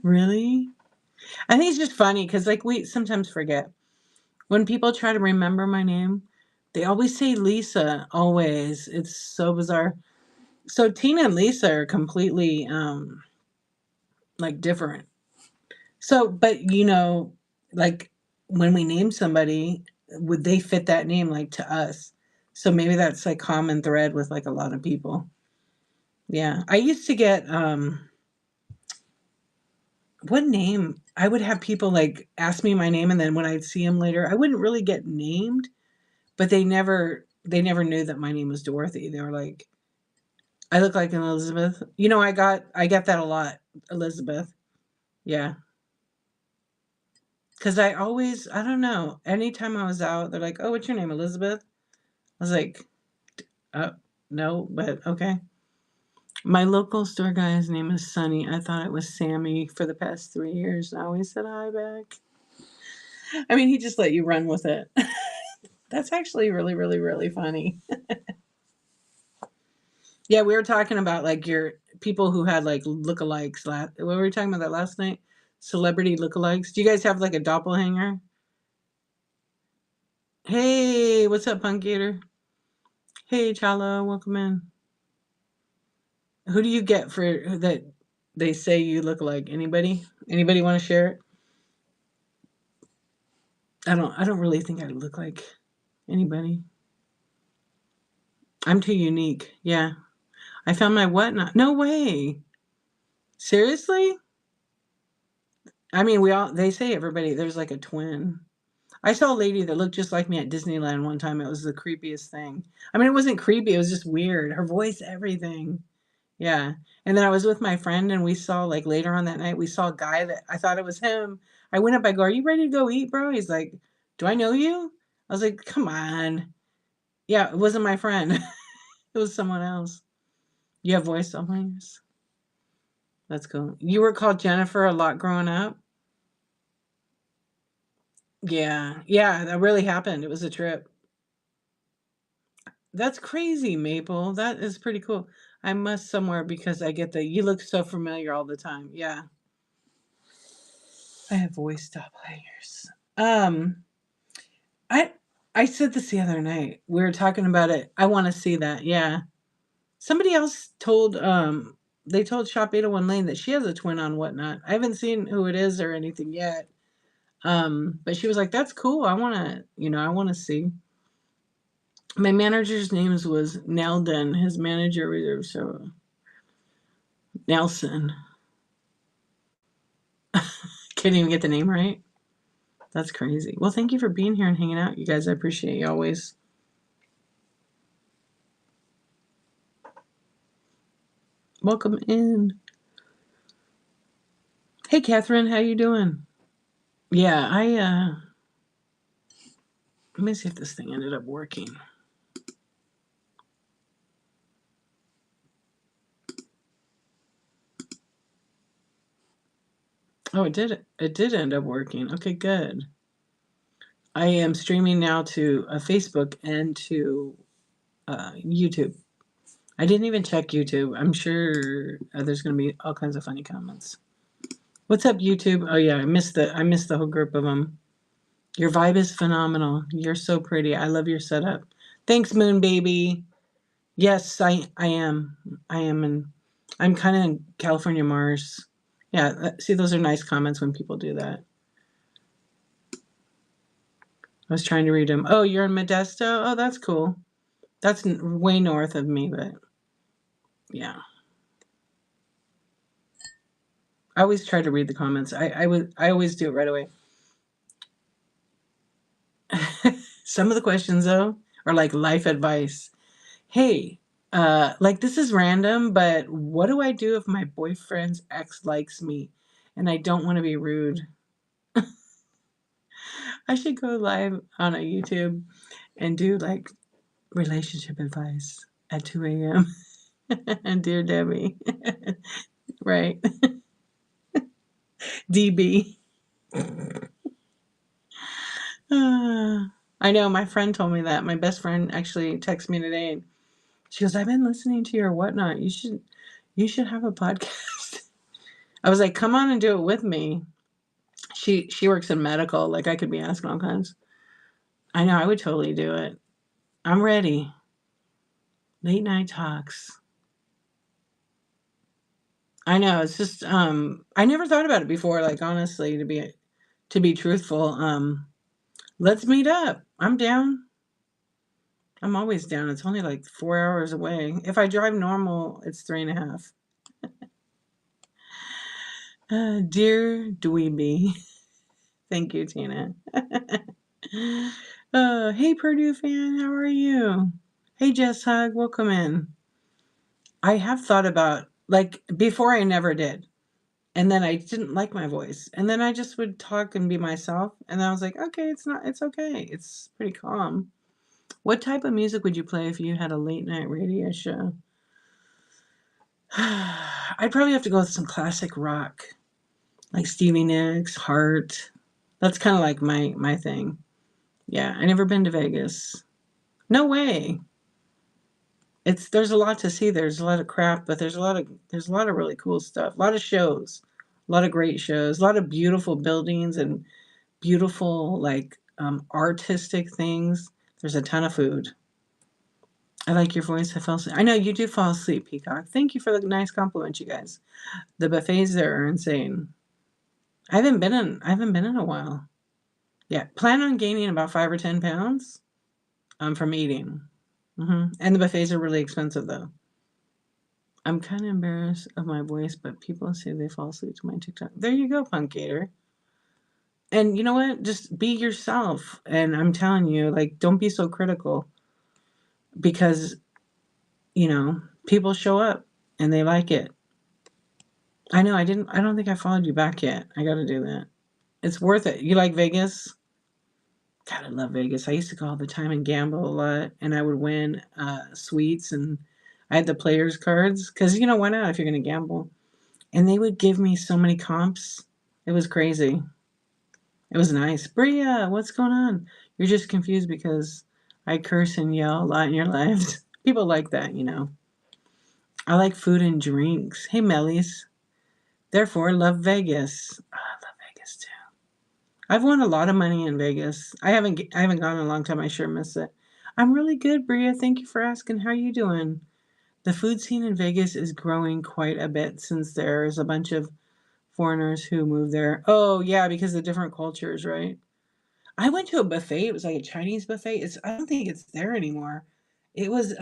Really? I think it's just funny because like we sometimes forget. When people try to remember my name, they always say Lisa, always. It's so bizarre. So Tina and Lisa are completely like different. So, but like when we name somebody, would they fit that name like to us? So maybe that's like common thread with like a lot of people. Yeah. I used to get what name? I would have people like ask me my name and then when I'd see them later, I wouldn't really get named, but they never knew that my name was Dorothy. They were like, "I look like an Elizabeth." I get that a lot, Elizabeth. Yeah. Cause I don't know, anytime I was out, they're like, "Oh, what's your name, Elizabeth?" I was like, no, but okay. My local store guy's name is Sonny. I thought it was Sammy for the past 3 years. I always said hi back. I mean, he just let you run with it. That's actually really, really, really funny. Yeah, we were talking about like your people who had like lookalikes. What were we talking about that last night? Celebrity lookalikes. Do you guys have like a doppelganger? Hey, what's up, Punk Gator? Hey, Chala, welcome in. Who do you get for that? They say you look like anybody. Anybody want to share it? I don't really think I look like anybody. I'm too unique. Yeah. I found my whatnot. No way. Seriously? I mean, they say everybody there's like a twin. I saw a lady that looked just like me at Disneyland one time. It was the creepiest thing. I mean, it wasn't creepy, it was just weird. Her voice, everything. Yeah. And then I was with my friend and we saw like later on that night, we saw a guy that I thought it was him. I went up, I go, "Are you ready to go eat, bro?" He's like, "Do I know you?" I was like, "Come on." Yeah, it wasn't my friend. It was someone else. You have voice doppelgangers? That's cool. You were called Jennifer a lot growing up? Yeah. Yeah, that really happened. It was a trip. That's crazy, Maple. That is pretty cool. I must somewhere because I get the you look so familiar all the time. Yeah. I have voice doppelgangers. Um, I I said this the other night. We were talking about it. I want to see that. Yeah. Somebody else told they told Shop 801 Lane that she has a twin on Whatnot. I haven't seen who it is or anything yet. But she was like, "That's cool. I want to, I want to see." My manager's name was Nelden. His manager was Nelson. Can't even get the name right. That's crazy. Well, thank you for being here and hanging out, you guys. I appreciate you always. Welcome in. Hey, Catherine, how you doing? Yeah, let me see if this thing ended up working. Oh, it did. It did end up working. Okay, good. I am streaming now to Facebook and to YouTube. I didn't even check YouTube. I'm sure there's going to be all kinds of funny comments. What's up, YouTube? Oh yeah, I missed the whole group of them. Your vibe is phenomenal. You're so pretty. I love your setup. Thanks, Moon Baby. Yes, I am. I am, and I'm kind of in California Mars. Yeah, see, those are nice comments when people do that. I was trying to read them. Oh, you're in Modesto? Oh, that's cool. That's way north of me, but yeah. I always try to read the comments. I always do it right away. Some of the questions though are like life advice. Hey, like this is random, but what do I do if my boyfriend's ex likes me and I don't want to be rude? I should go live on a YouTube and do like relationship advice at 2 a.m. And Dear Debbie. Right. DB. I know my friend told me that. My best friend actually texted me today and she goes, "I've been listening to your Whatnot. You should have a podcast." I was like, "Come on and do it with me." She works in medical, like I could be asking all kinds. I know, I would totally do it. I'm ready. Late night talks. I know, it's just I never thought about it before, like honestly, to be truthful. Let's meet up. I'm down. I'm always down. It's only like 4 hours away. If I drive normal, it's 3.5. Dear Dweeby. Thank you, Tina. Hey, Purdue fan, how are you? Hey, Jess Hug, welcome in. I have thought about, like, before I never did. And then I didn't like my voice. And then I just would talk and be myself. And I was like, okay, it's okay. It's pretty calm. What type of music would you play if you had a late night radio show? I'd probably have to go with some classic rock, like Stevie Nicks, Heart. That's kind of like my thing. Yeah, I never been to Vegas. No way. There's a lot to see. There's a lot of crap, but there's a lot of really cool stuff. A lot of shows, a lot of great shows, a lot of beautiful buildings and beautiful like artistic things. There's a ton of food. I like your voice. I fell asleep. I know you do fall asleep, Peacock. Thank you for the nice compliment, you guys. The buffets there are insane. I haven't been in a while. Yeah, plan on gaining about 5 or 10 pounds. From eating. And the buffets are really expensive though. I'm kind of embarrassed of my voice, but people say they fall asleep to my TikTok. There you go, Punk Gator. And you know what? Just be yourself. And I'm telling you, like, don't be so critical because, people show up and they like it. I know I don't think I followed you back yet. I got to do that. It's worth it. You like Vegas? God, I love Vegas. I used to go all the time and gamble a lot, and I would win suites, and I had the players cards because why not if you're going to gamble? And they would give me so many comps. It was crazy. It was nice. Bria, what's going on? You're just confused because I curse and yell a lot in your lives. People like that. I like food and drinks. Hey, Mellies. Therefore, love Vegas. Oh, I love Vegas too. I've won a lot of money in Vegas. I haven't gone in a long time. I sure miss it. I'm really good, Bria. Thank you for asking. How are you doing? The food scene in Vegas is growing quite a bit since there's a bunch of foreigners who move there. Oh, yeah, because of different cultures, right? I went to a buffet. It was like a Chinese buffet. I don't think it's there anymore. It was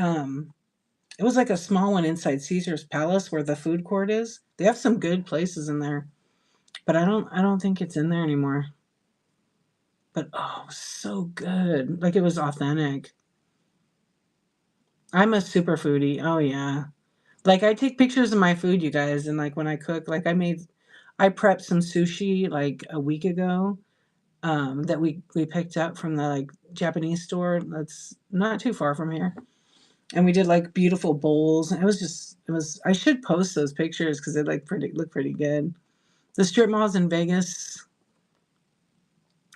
it was like a small one inside Caesar's Palace where the food court is. They have some good places in there, but I don't think it's in there anymore. But oh, it was so good. Like it was authentic. I'm a super foodie. Oh yeah. Like I take pictures of my food, you guys, and like when I cook, like I prepped some sushi like a week ago that we picked up from the like Japanese store that's not too far from here. And we did like beautiful bowls. And it was I should post those pictures because they like pretty look pretty good. The strip malls in Vegas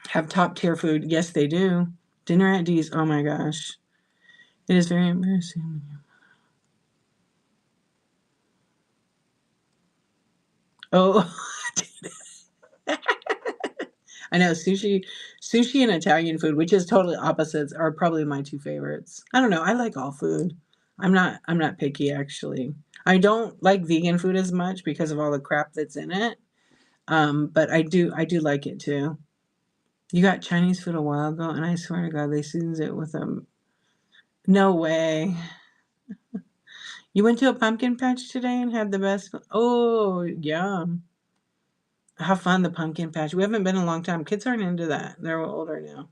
have top tier food. Yes, they do. Dinner at D's. Oh my gosh. It is very embarrassing. Oh, I know sushi and Italian food, which is totally opposites, are probably my two favorites. I don't know. I like all food. I'm not picky actually. I don't like vegan food as much because of all the crap that's in it. But I do like it too. You got Chinese food a while ago, and I swear to God, they seasoned it with No way. You went to a pumpkin patch today and had the best. Oh, yum. How fun the pumpkin patch. We haven't been in a long time. Kids aren't into that. They're older now.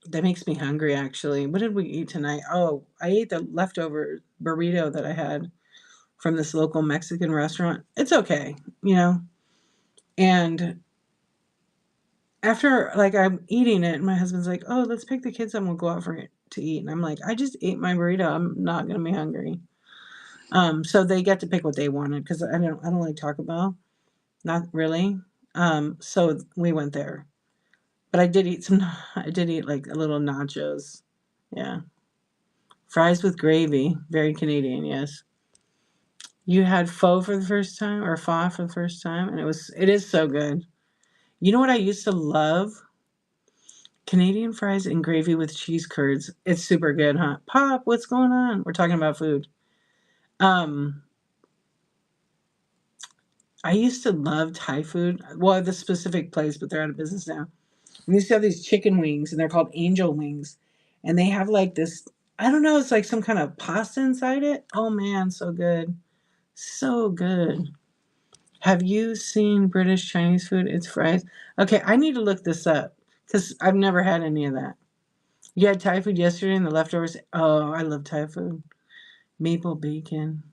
That makes me hungry, actually. What did we eat tonight? Oh, I ate the leftover burrito that I had from this local Mexican restaurant. It's okay, you know? And after, like, I'm eating it, my husband's like, oh, let's pick the kids up and we'll go out for it to eat. And I'm like, I just ate my burrito. I'm not going to be hungry. So they get to pick what they wanted because I don't like Taco Bell. Not really. So we went there. But I did eat like a little nachos. Yeah. Fries with gravy. Very Canadian, yes. You had pho for the first time or pho for the first time, and it is so good. You know what I used to love? Canadian fries and gravy with cheese curds. It's super good, huh? Pop, what's going on? We're talking about food. Um, I used to love Thai food. Well, the specific place, but they're out of business now. We used to have these chicken wings, and they're called angel wings. And they have like this, I don't know, it's like some kind of pasta inside it. Oh man, so good. So good. Have you seen British Chinese food? It's fries. Okay, I need to look this up because I've never had any of that. You had Thai food yesterday and the leftovers. Oh, I love Thai food. Maple bacon.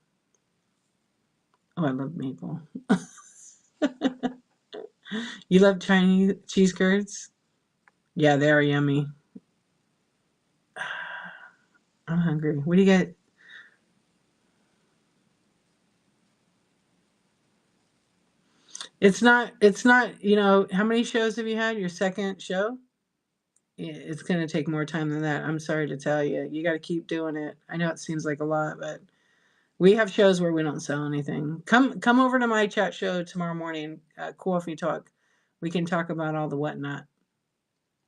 Oh, I love maple. You love Chinese cheese curds? Yeah, they are yummy. I'm hungry. What do you get? It's not, how many shows have you had? Your second show? It's going to take more time than that. I'm sorry to tell you. You got to keep doing it. I know it seems like a lot, but we have shows where we don't sell anything. Come over to my chat show tomorrow morning, Coffee Talk. We can talk about all the whatnot.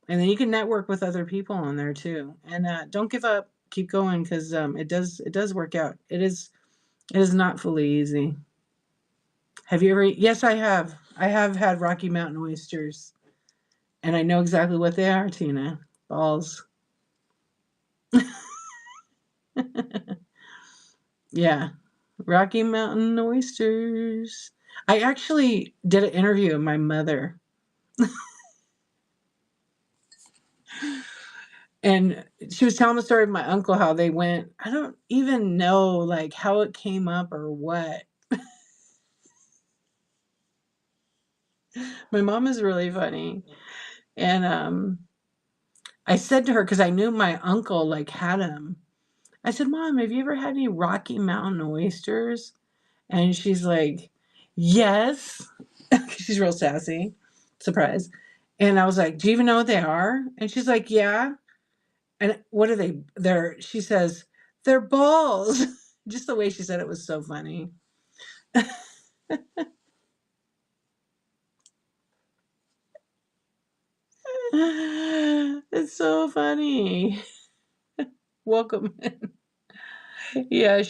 And then you can network with other people on there too. And don't give up. Keep going because it does work out. It is not fully easy. Have you ever? Yes, I have. I have had Rocky Mountain oysters, and I know exactly what they are, Tina. Balls. Yeah. Rocky Mountain oysters. I actually did an interview with my mother, and she was telling the story of my uncle, how they went. I don't even know like how it came up or what. My mom is really funny. And I said to her, because I knew my uncle like had them. I said, "Mom, have you ever had any Rocky Mountain oysters?" And she's like, "Yes." She's real sassy. Surprise. And I was like, "Do you even know what they are?" And she's like, "Yeah." And what are they? She says, "They're balls." Just the way she said it was so funny. It's so funny. Welcome. Yeah,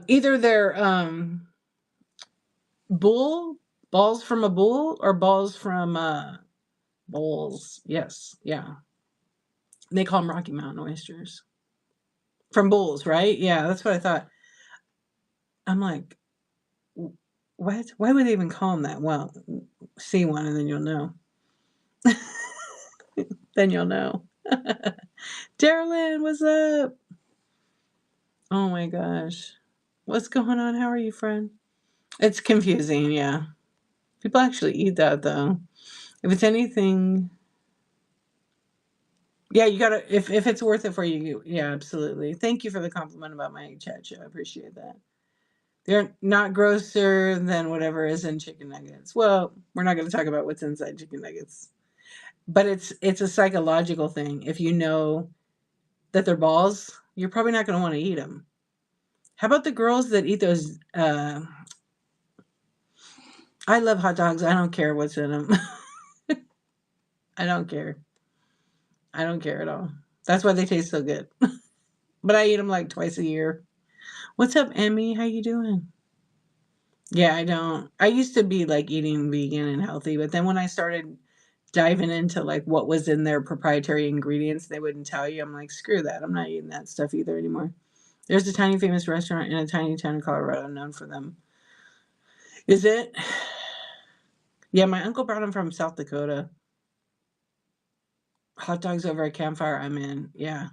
either they're bull balls from a bull or balls from bulls. Yes, yeah. They call them Rocky Mountain oysters from bulls, right? Yeah, that's what I thought. I'm like, what? Why would they even call them that? Well, see one and then you'll know. Then you'll know. Darylyn, what's up? Oh my gosh. What's going on? How are you, friend? It's confusing, yeah. People actually eat that though. If it's anything, yeah, you gotta if it's worth it for you, yeah, absolutely. Thank you for the compliment about my chat show. I appreciate that. They're not grosser than whatever is in chicken nuggets. Well, we're not going to talk about what's inside chicken nuggets, but it's a psychological thing. If you know that they're balls, you're probably not going to want to eat them. How about the girls that eat those? I love hot dogs. I don't care what's in them. I don't care. I don't care at all. That's why they taste so good. But I eat them like twice a year. What's up, Emmy? How you doing? Yeah, I don't. I used to be like eating vegan and healthy, but then when I started diving into like what was in their proprietary ingredients, they wouldn't tell you. I'm like, screw that. I'm not eating that stuff either anymore. There's a tiny famous restaurant in a tiny town in Colorado known for them. Is it? Yeah, my uncle brought them from South Dakota. Hot dogs over a campfire, I'm in. Yeah.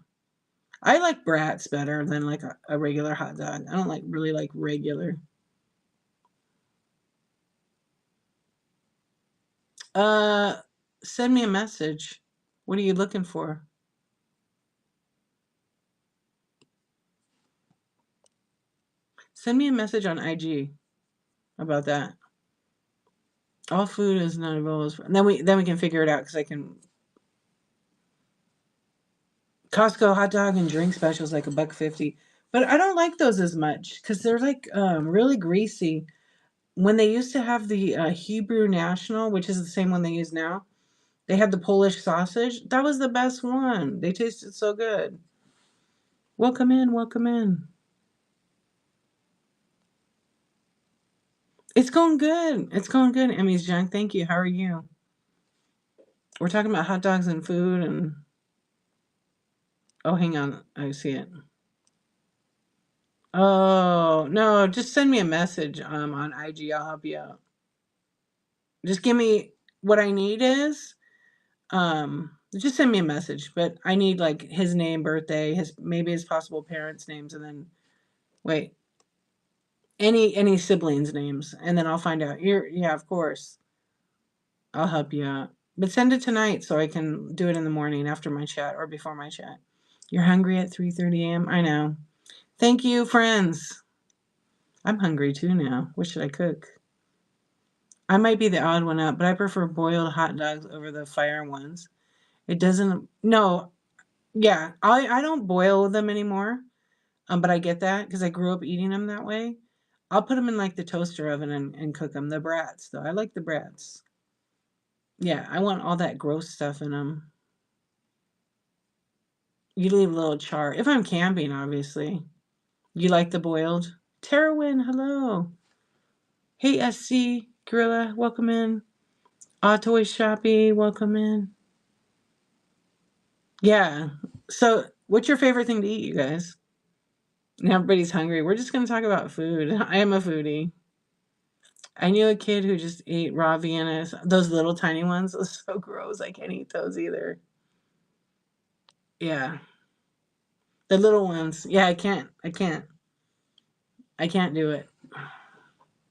I like brats better than like a regular hot dog. I don't like really like regular. Uh Send me a message. What are you looking for? Send me a message on IG about that. All food is not available. And then we can figure it out because I can. Costco hot dog and drink specials like $1.50, but I don't like those as much because they're like really greasy. When they used to have the Hebrew National, which is the same one they use now, they had the Polish sausage. That was the best one. They tasted so good. Welcome in, welcome in. It's going good. It's going good, Emmy's junk. Thank you. How are you? We're talking about hot dogs and food and oh, hang on. I see it. Oh, no, just send me a message on IG. I'll help you out. Just give me what I need is just send me a message, but I need like his name, birthday, his maybe his possible parents' names, and then wait, any siblings' names, and then I'll find out. Yeah, of course. I'll help you out. But send it tonight so I can do it in the morning after my chat or before my chat. You're hungry at 3:30 a.m.? I know. Thank you, friends. I'm hungry too now. What should I cook? I might be the odd one out, but I prefer boiled hot dogs over the fire ones. It doesn't. No, yeah, I don't boil them anymore. But I get that because I grew up eating them that way. I'll put them in like the toaster oven and cook them. The brats, though, I like the brats. Yeah, I want all that gross stuff in them. You leave a little char if I'm camping, obviously. You like the boiled? Terwin, hello. Hey, SC Gorilla, welcome in. Toy Shoppy, welcome in. Yeah. So What's your favorite thing to eat, you guys? Now everybody's hungry. We're just going to talk about food. I am a foodie. I knew a kid who just ate raw Viennas, those little tiny ones. Those are so gross. I can't eat those either. Yeah. The little ones. Yeah, I can't. I can't. I can't do it.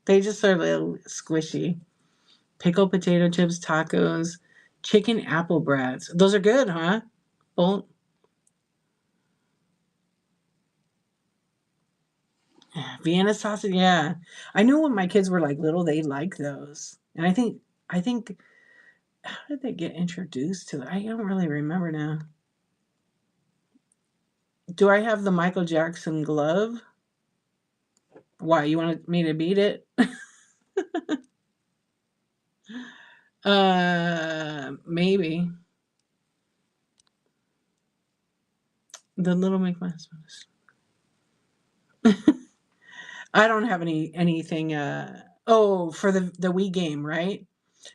They just are a little squishy. Pickled potato chips, tacos, chicken apple brats. Those are good, huh? Well, Vienna sausage, yeah. I know when my kids were like little, they liked those. And I think how did they get introduced to it? I don't really remember now. Do I have the Michael Jackson glove? Why, you wanted me to beat it? Maybe. The Little McMaster. I don't have anything oh, for the Wii game, right?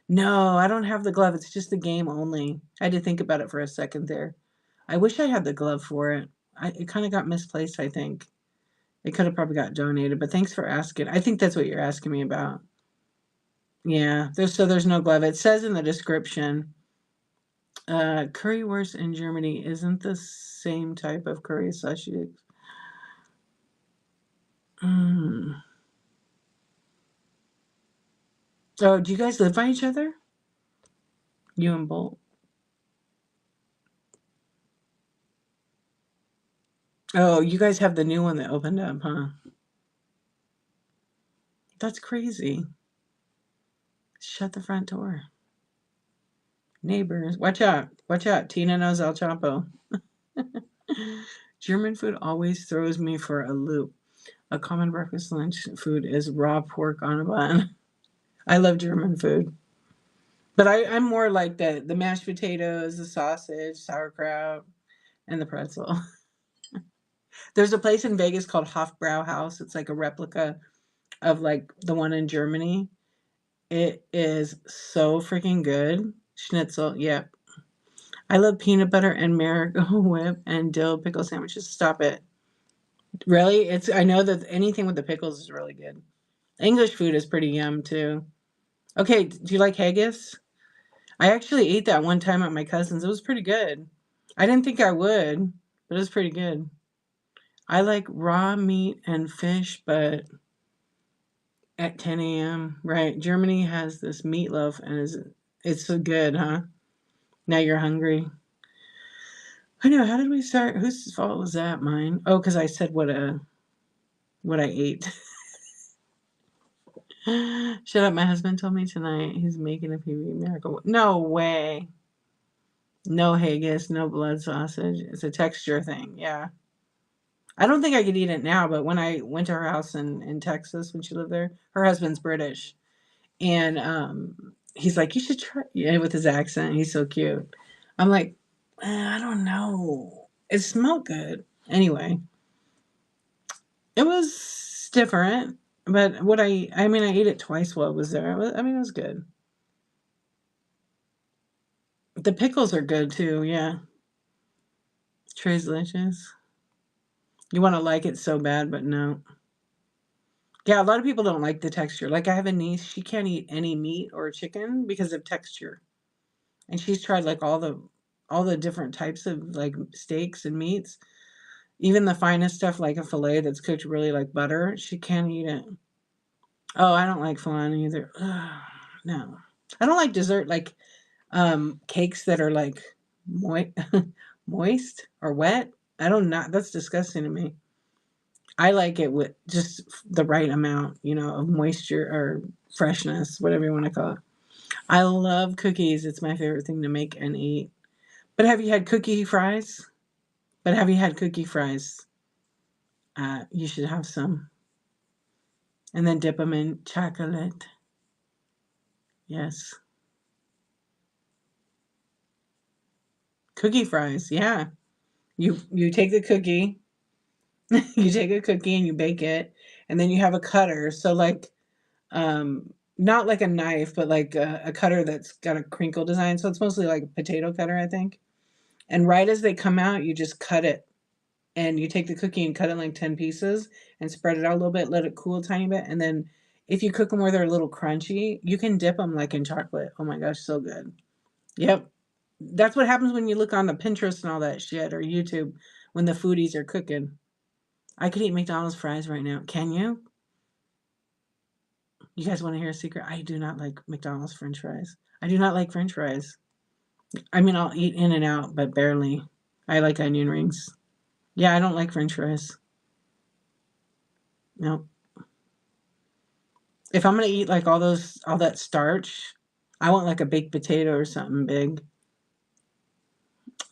No, I don't have the glove. It's just the game only. I had to think about it for a second there. I wish I had the glove for it. It kind of got misplaced, I think. It could have probably got donated, but thanks for asking. I think that's what you're asking me about. Yeah, there's no glove. It says in the description, currywurst in Germany isn't the same type of curry sausage. Mm. Oh, do you guys live by each other? You and Bolt? Oh, you guys have the new one that opened up, huh? That's crazy. Shut the front door. Neighbors, watch out. Watch out. Tina knows El Chapo. German food always throws me for a loop. A common breakfast lunch food is raw pork on a bun. I love German food. But I'm more like the mashed potatoes, the sausage, sauerkraut, and the pretzel. There's a place in Vegas called Hofbrauhaus. It's like a replica of like the one in Germany. It is so freaking good. Schnitzel, yep. I love peanut butter and Miracle Whip and dill pickle sandwiches. Stop it. Really? It's I know that anything with the pickles is really good. English food is pretty yum too. Okay, do you like haggis? I actually ate that one time at my cousin's. It was pretty good. I didn't think I would, but it was pretty good. I like raw meat and fish, but at 10 a.m. Right. Germany has this meatloaf and it's so good, huh? Now you're hungry. I know. How did we start? Whose fault was that? Mine. Oh, because I said what I ate. Shut up. My husband told me tonight he's making a PB miracle. No way. No haggis, no blood sausage. It's a texture thing. Yeah. I don't think I could eat it now, but when I went to her house in Texas when she lived there, her husband's British. And he's like, you should try, yeah, with his accent. He's so cute. I'm like, I don't know. It smelled good. Anyway, it was different. But I mean, I ate it twice while I was there. I mean, it was good. The pickles are good too. Yeah. Tres leches. You want to like it so bad, but no. Yeah, a lot of people don't like the texture. Like I have a niece, she can't eat any meat or chicken because of texture. And she's tried like all the different types of like steaks and meats. Even the finest stuff like a fillet that's cooked really like butter, she can't eat it. Oh, I don't like flan either. Ugh, no. I don't like dessert like cakes that are like moist moist or wet. I don't not that's disgusting to me. I like it with just the right amount, of moisture or freshness, whatever you want to call it. I love cookies. It's my favorite thing to make and eat. But have you had cookie fries? But have you had cookie fries? You should have some. And then dip them in chocolate. Yes. Cookie fries. Yeah. You take the cookie, you take a cookie and you bake it, and then you have a cutter. So like not like a knife, but like a cutter that's got a crinkle design. So it's mostly like a potato cutter, I think. And right as they come out, you just cut it. and you take the cookie and cut it in like 10 pieces and spread it out a little bit, let it cool a tiny bit, and then if you cook them where they're a little crunchy, you can dip them like in chocolate. Oh my gosh, so good. Yep. That's what happens when you look on the Pinterest and all that shit or YouTube when the foodies are cooking. I could eat McDonald's fries right now. Can you? You guys want to hear a secret? I do not like McDonald's French fries. I do not like French fries. I mean, I'll eat In and Out, but barely. I like onion rings. Yeah, I don't like French fries. No. If I'm gonna eat like all that starch, I want like a baked potato or something big.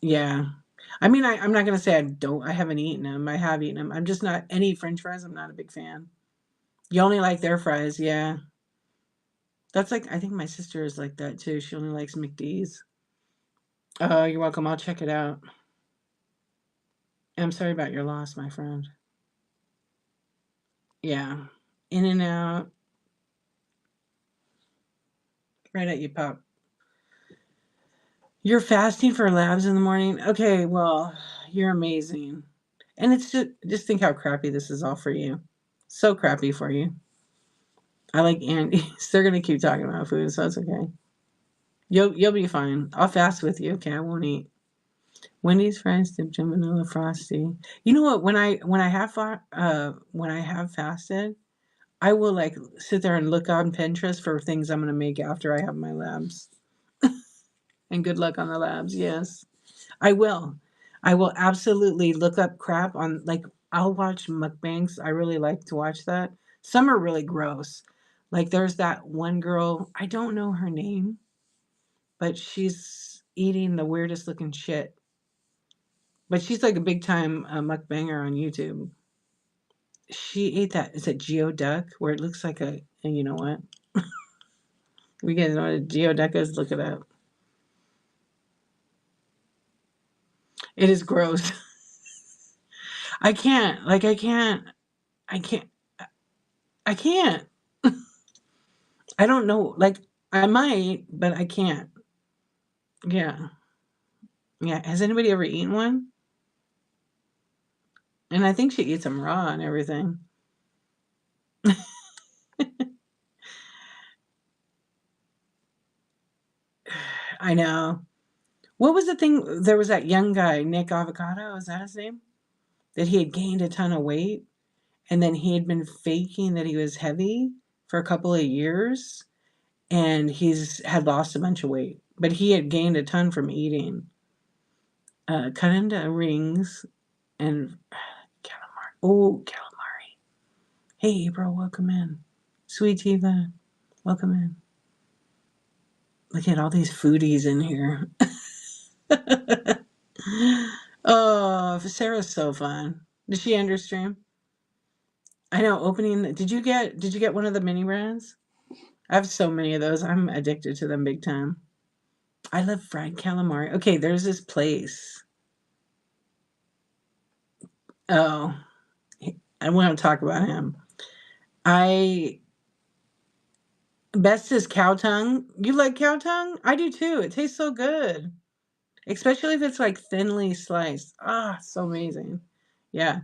Yeah. I mean, I'm not gonna say I haven't eaten them. I have eaten them. I'm just not any French fries. I'm not a big fan. You only like their fries, yeah. That's like I think my sister is like that too. She only likes McD's. Oh, you're welcome. I'll check it out. I'm sorry about your loss, my friend. Yeah. In and Out, right at you, Pop. You're fasting for labs in the morning? Okay, well, you're amazing. And it's just think how crappy this is all for you. So crappy for you. I like Andy's. They're gonna keep talking about food, so it's okay. You'll be fine. I'll fast with you. Okay, I won't eat. Wendy's fries dipped in vanilla frosty. You know what? When I have fasted, I will like sit there and look on Pinterest for things I'm gonna make after I have my labs. And good luck on the labs. Yes, I will. I will absolutely look up crap on like I'll watch mukbangs. I really like to watch that. Some are really gross. Like there's that one girl, I don't know her name, but she's eating the weirdest looking shit. But she's like a big time mukbanger on YouTube. She ate that. Is it geoduck? Where it looks like a. And you know what? We guys know what a geoduck is. Look it up. It is gross. I can't. Like I can't. I can't. I can't. I don't know. Like I might, but I can't. Yeah. Yeah. Has anybody ever eaten one? And I think she eats them raw and everything. I know. What was the thing? There was that young guy, Nick Avocado. Is that his name? That he had gained a ton of weight, and then he had been faking that he was heavy for a couple of years, and he's had lost a bunch of weight, but he had gained a ton from eating. Cut into rings and calamari. Oh, calamari. Hey, April, welcome in. Sweet Eva, welcome in. Look at all these foodies in here. Oh, Sarah's so fun. Did she end her stream? I know. Opening. Did you get one of the mini brands? I have so many of those. I'm addicted to them big time. I love fried calamari. Okay, there's this place. Oh, I want to talk about him. I best is cow tongue. You like cow tongue? I do too. It tastes so good, especially if it's like thinly sliced. Ah, so amazing. Yeah,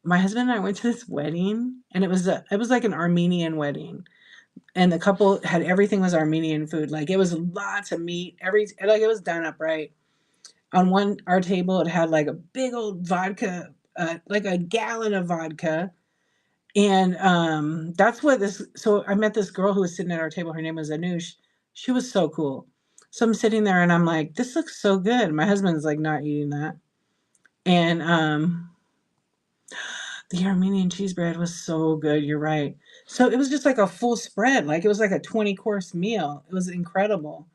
my husband and I went to this wedding, and it was like an Armenian wedding, and the couple had everything was Armenian food. Like it was lots of meat. Like it was done up right. On our table, it had like a big old vodka, like a gallon of vodka. And that's what this. So I met this girl who was sitting at our table. Her name was Anush. She was so cool. So I'm sitting there and I'm like, this looks so good. My husband's like not eating that. And the Armenian cheese bread was so good. You're right. So it was just like a full spread. Like it was like a 20-course meal. It was incredible.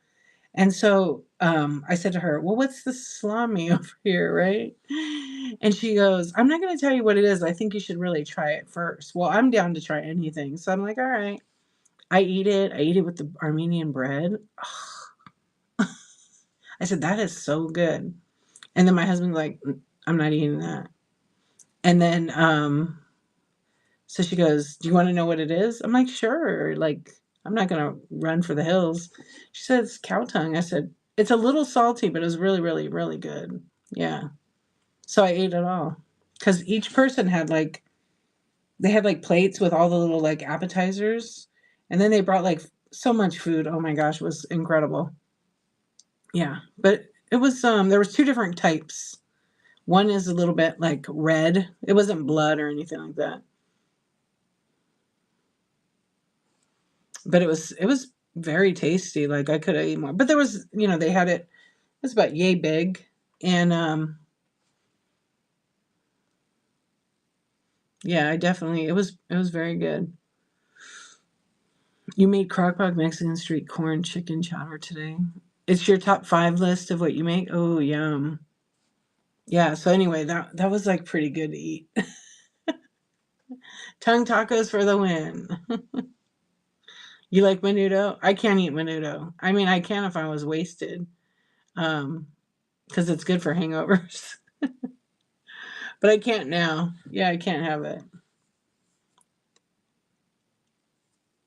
And so I said to her, well, what's the salami over here, right? And she goes, I'm not going to tell you what it is. I think you should really try it first. Well, I'm down to try anything. So I'm like, all right. I eat it. I eat it with the Armenian bread. I said, that is so good. And then my husband's like, I'm not eating that. And then so she goes, do you want to know what it is? I'm like, sure. Like, I'm not going to run for the hills. She says, cow tongue. I said, it's a little salty, but it was really, really, really good. Yeah. So I ate it all. because each person had like they had like plates with all the little like appetizers, and then they brought like so much food. Oh my gosh, it was incredible. Yeah, but it was there was two different types. One is a little bit like red. It wasn't blood or anything like that. But it was very tasty. Like I could have eaten more. But there was, they had it was about yay big. And yeah, I definitely it was very good. You made crockpot Mexican street corn chicken chowder today. It's your top 5 list of what you make? Oh, yum. Yeah, so anyway, that was like pretty good to eat. Tongue tacos for the win. You like menudo? I can't eat menudo. I mean, I can if I was wasted. Um, because it's good for hangovers. But I can't now. Yeah, I can't have it.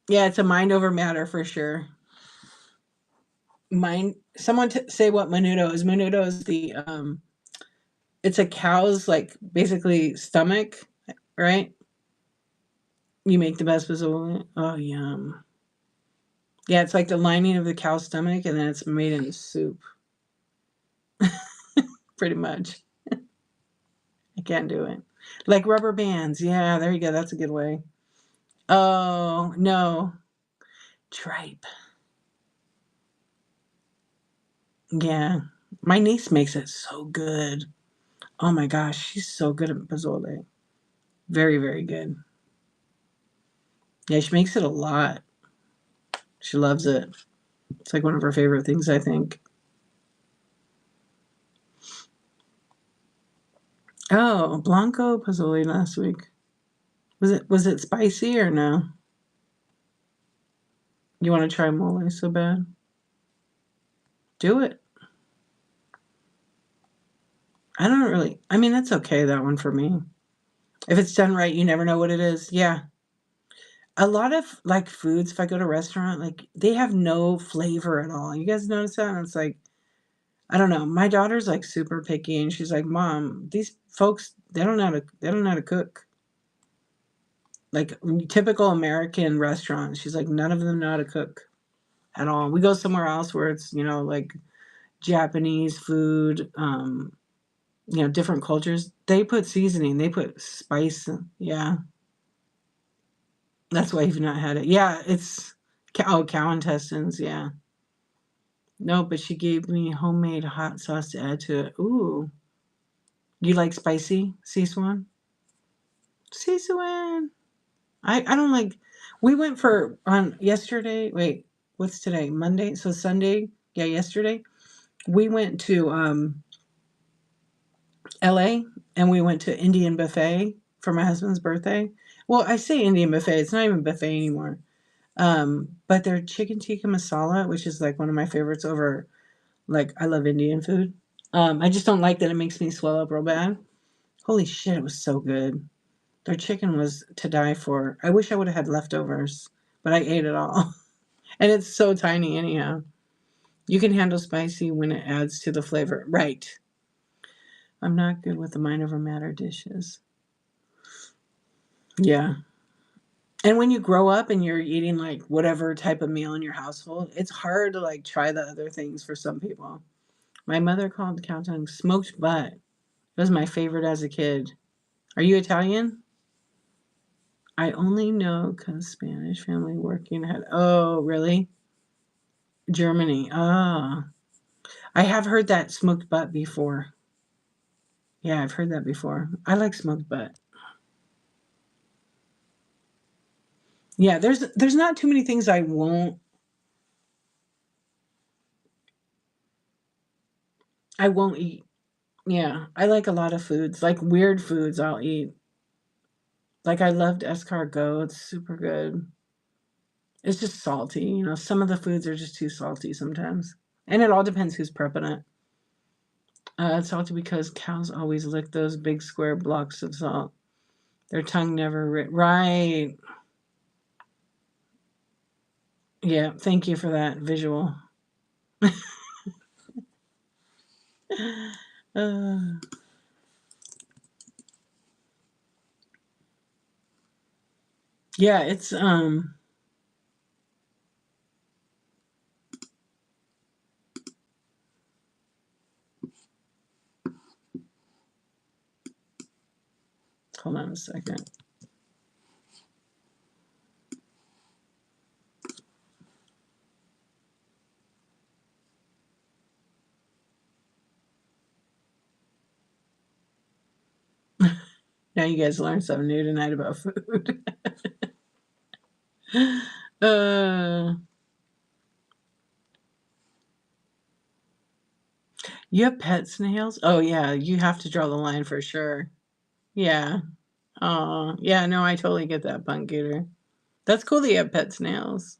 Yeah, it's a mind over matter for sure. Mind. Someone say what menudo is. Menudo is it's a cow's like basically stomach, right? You make the best pozole. Oh, yum. Yeah, it's like the lining of the cow's stomach, and then it's made in soup, pretty much. I can't do it. Like rubber bands. Yeah, there you go. That's a good way. Oh no, tripe. Yeah, my niece makes it so good. Oh my gosh, she's so good at pozole. Very, very good. Yeah, she makes it a lot. She loves it. It's like one of her favorite things, I think. Oh, Blanco pozole last week. Was it spicy or no? You want to try mole so bad? Do it. I don't really. I mean, that's okay. That one for me. If it's done right, you never know what it is. Yeah. A lot of like foods, if I go to a restaurant, like they have no flavor at all. You guys notice that? And it's like, I don't know. My daughter's like super picky and she's like, "Mom, these folks, they don't know how to cook." Like typical American restaurants. She's like, "None of them know how to cook at all." We go somewhere else where it's, like Japanese food, different cultures. They put seasoning, they put spice. Yeah. That's why you've not had it. Yeah, it's cow intestines, yeah. No, but she gave me homemade hot sauce to add to it. Ooh. You like spicy, Siswan? Siswan. I don't like we went for on yesterday. Wait, what's today? Monday. So Sunday. Yeah, yesterday. We went to LA and we went to Indian buffet for my husband's birthday. Well, I say Indian buffet, it's not even buffet anymore. But their chicken tikka masala, which is like one of my favorites over like I love Indian food. I just don't like that it makes me swell up real bad. Holy shit, it was so good. Their chicken was to die for. I wish I would have had leftovers, but I ate it all. And it's so tiny anyhow. You can handle spicy when it adds to the flavor. Right. I'm not good with the mind over matter dishes. Yeah. And when you grow up and you're eating like whatever type of meal in your household, it's hard to like try the other things for some people. My mother called cow tongue smoked butt. It was my favorite as a kid. Are you Italian? I only know because Spanish family working had. Oh, really? Germany. Ah, I have heard that smoked butt before. Yeah, I've heard that before. I like smoked butt. Yeah, there's not too many things I won't eat. Yeah, I like a lot of foods, like weird foods I'll eat. Like I loved escargot. It's super good. It's just salty. Some of the foods are just too salty sometimes. And it all depends who's prepping it. It's salty because cows always lick those big square blocks of salt. Their tongue never right. Yeah, thank you for that visual. Uh, Yeah, it's hold on a second. Now you guys learned something new tonight about food. uh, you have pet snails? Oh yeah, you have to draw the line for sure. Yeah. Oh, yeah, no, I totally get that, Punk Gator. That's cool that you have pet snails.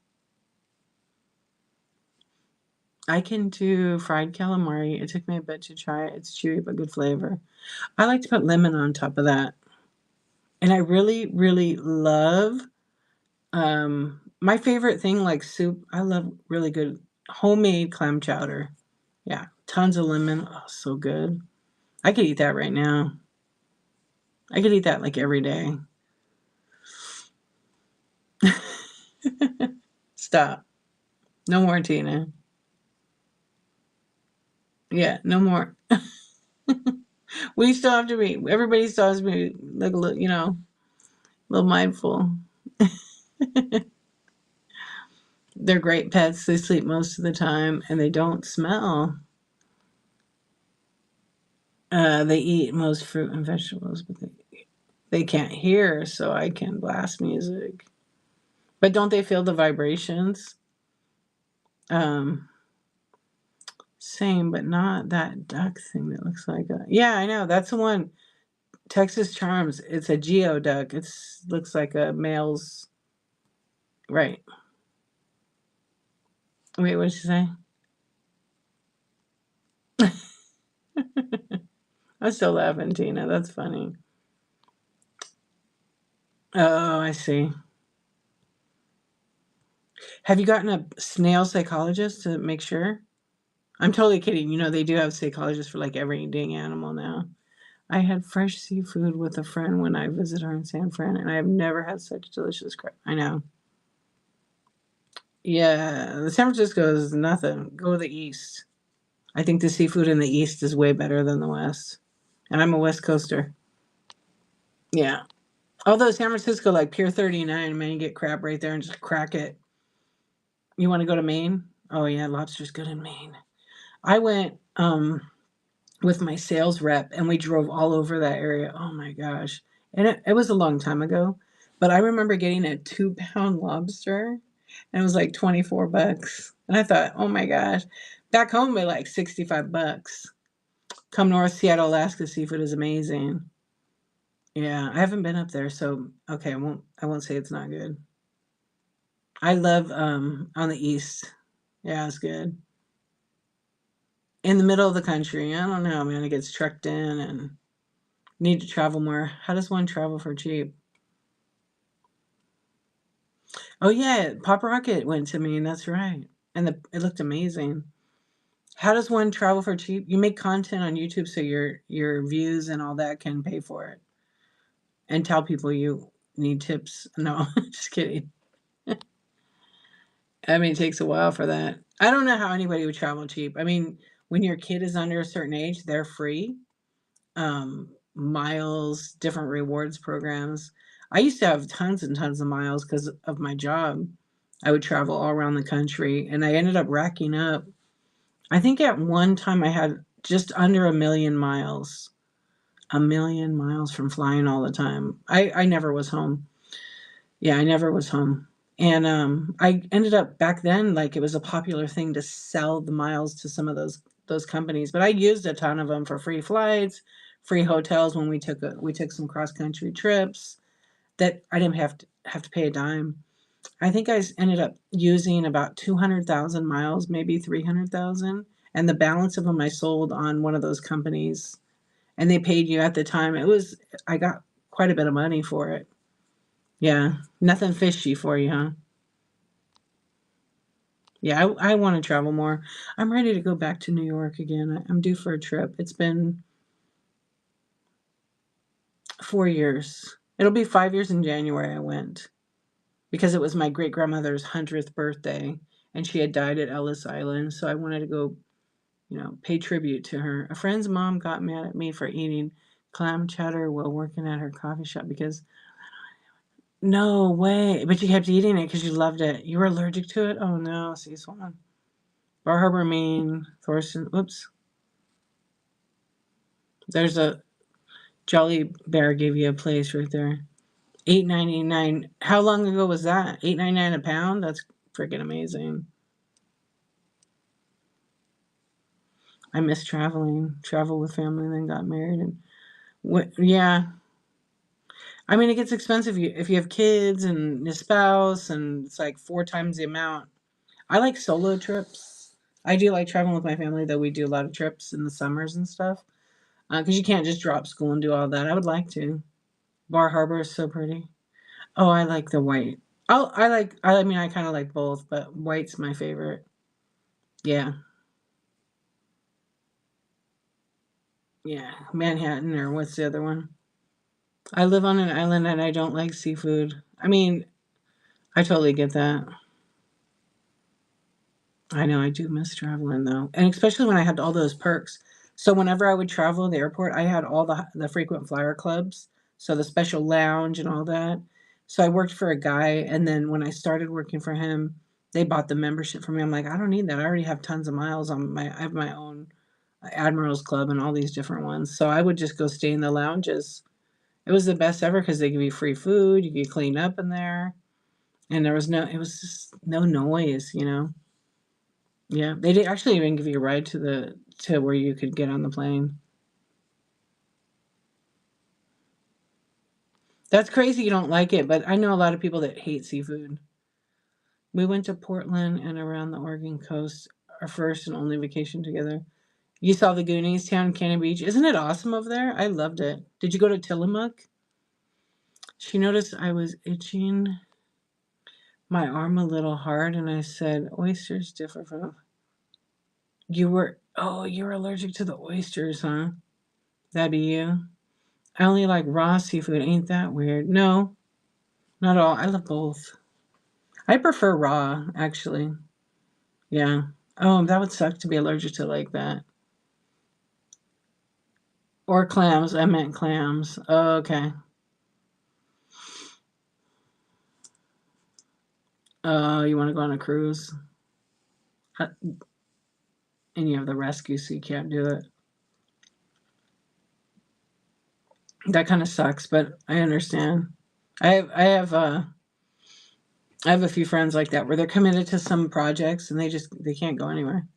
I can do fried calamari. It took me a bit to try it. It's chewy but good flavor. I like to put lemon on top of that. And I really, really love my favorite thing like soup. I love really good homemade clam chowder. Yeah, tons of lemon. Oh, so good. I could eat that right now. I could eat that like every day. Stop. No more, Tina. Yeah, no more. We still have to be. Everybody still has to be like a little, a little mindful. They're great pets. They sleep most of the time, and they don't smell. They eat most fruit and vegetables, but they can't hear, so I can blast music. But don't they feel the vibrations? Um, Same, but not that duck thing that looks like a. Yeah, I know. That's the one. Texas Charms. It's a geoduck. It's looks like a male's. Right. Wait, what did you say? I'm still laughing, Tina. That's funny. Oh, I see. Have you gotten a snail psychologist to make sure? I'm totally kidding. They do have psychologists for like every dang animal now. I had fresh seafood with a friend when I visited her in San Fran, and I have never had such delicious crab. I know. Yeah, the San Francisco is nothing. Go to the east. I think the seafood in the east is way better than the west. And I'm a West Coaster. Yeah. Although San Francisco, like Pier 39, man, you get crab right there and just crack it. You want to go to Maine? Oh yeah, lobster's good in Maine. I went with my sales rep and we drove all over that area. Oh my gosh. And it was a long time ago, but I remember getting a 2-pound lobster and it was like 24 bucks. And I thought, oh my gosh, back home we're like 65 bucks. Come north, Seattle, Alaska, seafood is amazing. Yeah, I haven't been up there, so okay, I won't say it's not good. I love on the east. Yeah, it's good. In the middle of the country, I don't know, man. It gets trucked in and need to travel more. How does one travel for cheap? Oh yeah, Pop Rocket went to me, and that's right. And it looked amazing. How does one travel for cheap? You make content on YouTube so your views and all that can pay for it. And tell people you need tips. No, just kidding. I mean, it takes a while for that. I don't know how anybody would travel cheap. I mean, when your kid is under a certain age, they're free. Miles, different rewards programs. I used to have tons and tons of miles because of my job. I would travel all around the country and I ended up racking up. I think at one time I had just under 1 million miles. 1 million miles from flying all the time. I never was home. Yeah, I never was home. And I ended up back then like it was a popular thing to sell the miles to some of those companies, but I used a ton of them for free flights, free hotels when we took some cross country trips that I didn't have to pay a dime. I think ended up using about 200,000 miles, maybe 300,000, and the balance of them I sold on one of those companies, and they paid you at the time. I got quite a bit of money for it. Yeah, nothing fishy for you, huh? Yeah, I want to travel more. I'm ready to go back to New York again. I'm due for a trip. It's been 4 years. It'll be 5 years in January I went. because it was my great grandmother's 100th birthday, and she had died at Ellis Island. So I wanted to go, pay tribute to her. A friend's mom got mad at me for eating clam chowder while working at her coffee shop because no way, but you kept eating it because you loved it. You were allergic to it? Oh no, sees one. Bar Harbor, Maine, Thorson. Oops. There's a Jolly Bear gave you a place right there. $8.99. How long ago was that? $8.99 a pound? That's freaking amazing. I miss traveling. Travel with family, then got married, and what? Yeah. I mean, it gets expensive if you have kids and a spouse, and it's like 4 times the amount. I like solo trips. I do like traveling with my family, though we do a lot of trips in the summers and stuff. Because you can't just drop school and do all that. I would like to. Bar Harbor is so pretty. Oh, I like the white. I mean, I kind of like both, but white's my favorite. Yeah. Yeah. Manhattan, or what's the other one? I live on an island and I don't like seafood. I mean, I totally get that. I know I do miss traveling though, and especially when I had all those perks. So whenever I would travel to the airport, I had all the frequent flyer clubs, so the special lounge and all that. So I worked for a guy, and then when I started working for him, they bought the membership for me. I'm like, I don't need that. I already have tons of miles on I have my own Admirals Club and all these different ones. So I would just go stay in the lounges. It was the best ever because they give you free food, you could clean up in there, and it was just no noise. Yeah, they did actually even give you a ride to where you could get on the plane. That's crazy you don't like it, but I know a lot of people that hate seafood. We went to Portland and around the Oregon coast, our first and only vacation together. You saw the Goonies, Town Cannon Beach. Isn't it awesome over there? I loved it. Did you go to Tillamook? She noticed I was itching my arm a little hard, and I said, "Oysters differ from." You were allergic to the oysters, huh? That'd be you. I only like raw seafood. Ain't that weird? No, not at all. I love both. I prefer raw, actually. Yeah. Oh, that would suck to be allergic to like that. Or clams. I meant clams. Oh, okay. You want to go on a cruise? Uh, And you have the rescue, so you can't do it. That kind of sucks, but I understand. I have a few friends like that where they're committed to some projects and they can't go anywhere.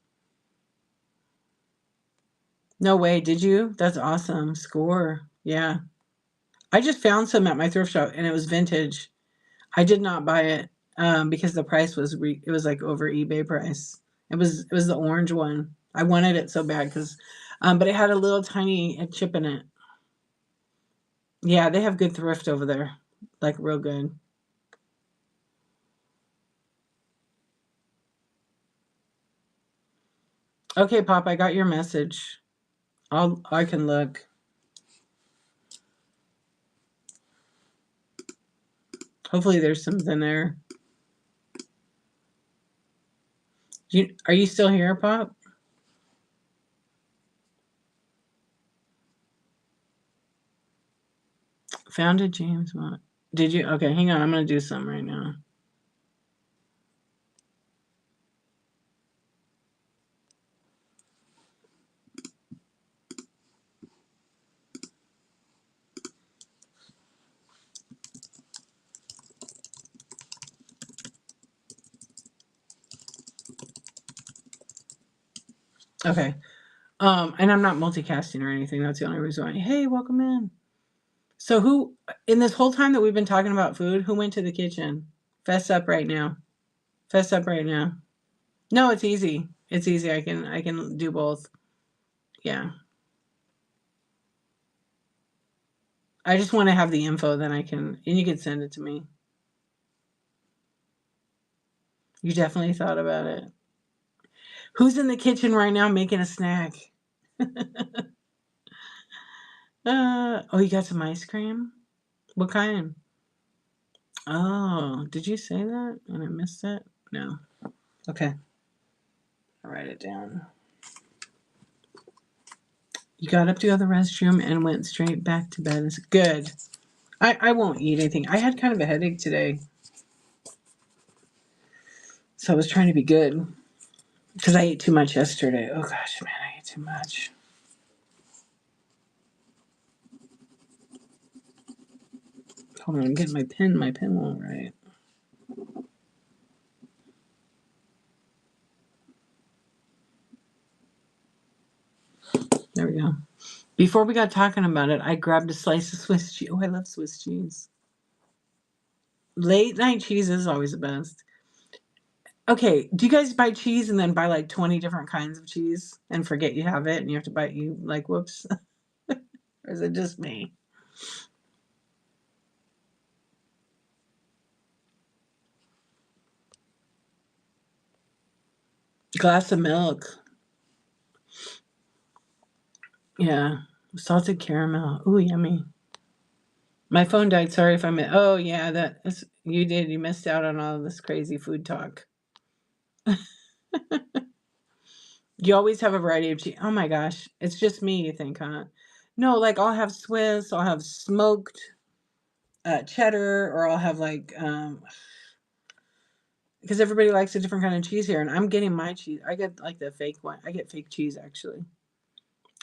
No way, did you? That's awesome. Score. Yeah. I just found some at my thrift shop and it was vintage. I did not buy it because the price it was like over eBay price. It was the orange one. I wanted it so bad but it had a little tiny chip in it. Yeah, they have good thrift over there, like real good. Okay, Pop, I got your message. I can look. Hopefully, there's something there. Are you still here, Pop? Founded James Bond. Did you? Okay, hang on. I'm gonna do something right now. Okay. And I'm not multicasting or anything. That's the only reason why. Hey, welcome in. So who in this whole time that we've been talking about food, who went to the kitchen? Fess up right now. Fess up right now. No, it's easy. It's easy. I can do both. Yeah. I just want to have the info, then and you can send it to me. You definitely thought about it. Who's in the kitchen right now making a snack? Oh, you got some ice cream? What kind? Oh, did you say that and I missed it? No. Okay. I'll write it down. You got up to go to the restroom and went straight back to bed. It's good. I won't eat anything. I had kind of a headache today, so I was trying to be good because I ate too much yesterday. Oh gosh, man, I ate too much. Hold on, I'm getting my pen. My pen won't write. There we go. Before we got talking about it, I grabbed a slice of Swiss cheese. Oh, I love Swiss cheese. Late night cheese is always the best. Okay, do you guys buy cheese and then buy like 20 different kinds of cheese and forget you have it and you have to buy you like whoops? Or is it just me? Glass of milk. Yeah. Salted caramel. Ooh, yummy. My phone died. Sorry if I'm. Oh, yeah, that is, you did. You missed out on all this crazy food talk. You always have a variety of cheese. Oh my gosh. It's just me, you think, huh? No, like I'll have Swiss, I'll have smoked cheddar, or I'll have like, because everybody likes a different kind of cheese here. And I'm getting my cheese. I get like the fake one. I get fake cheese actually.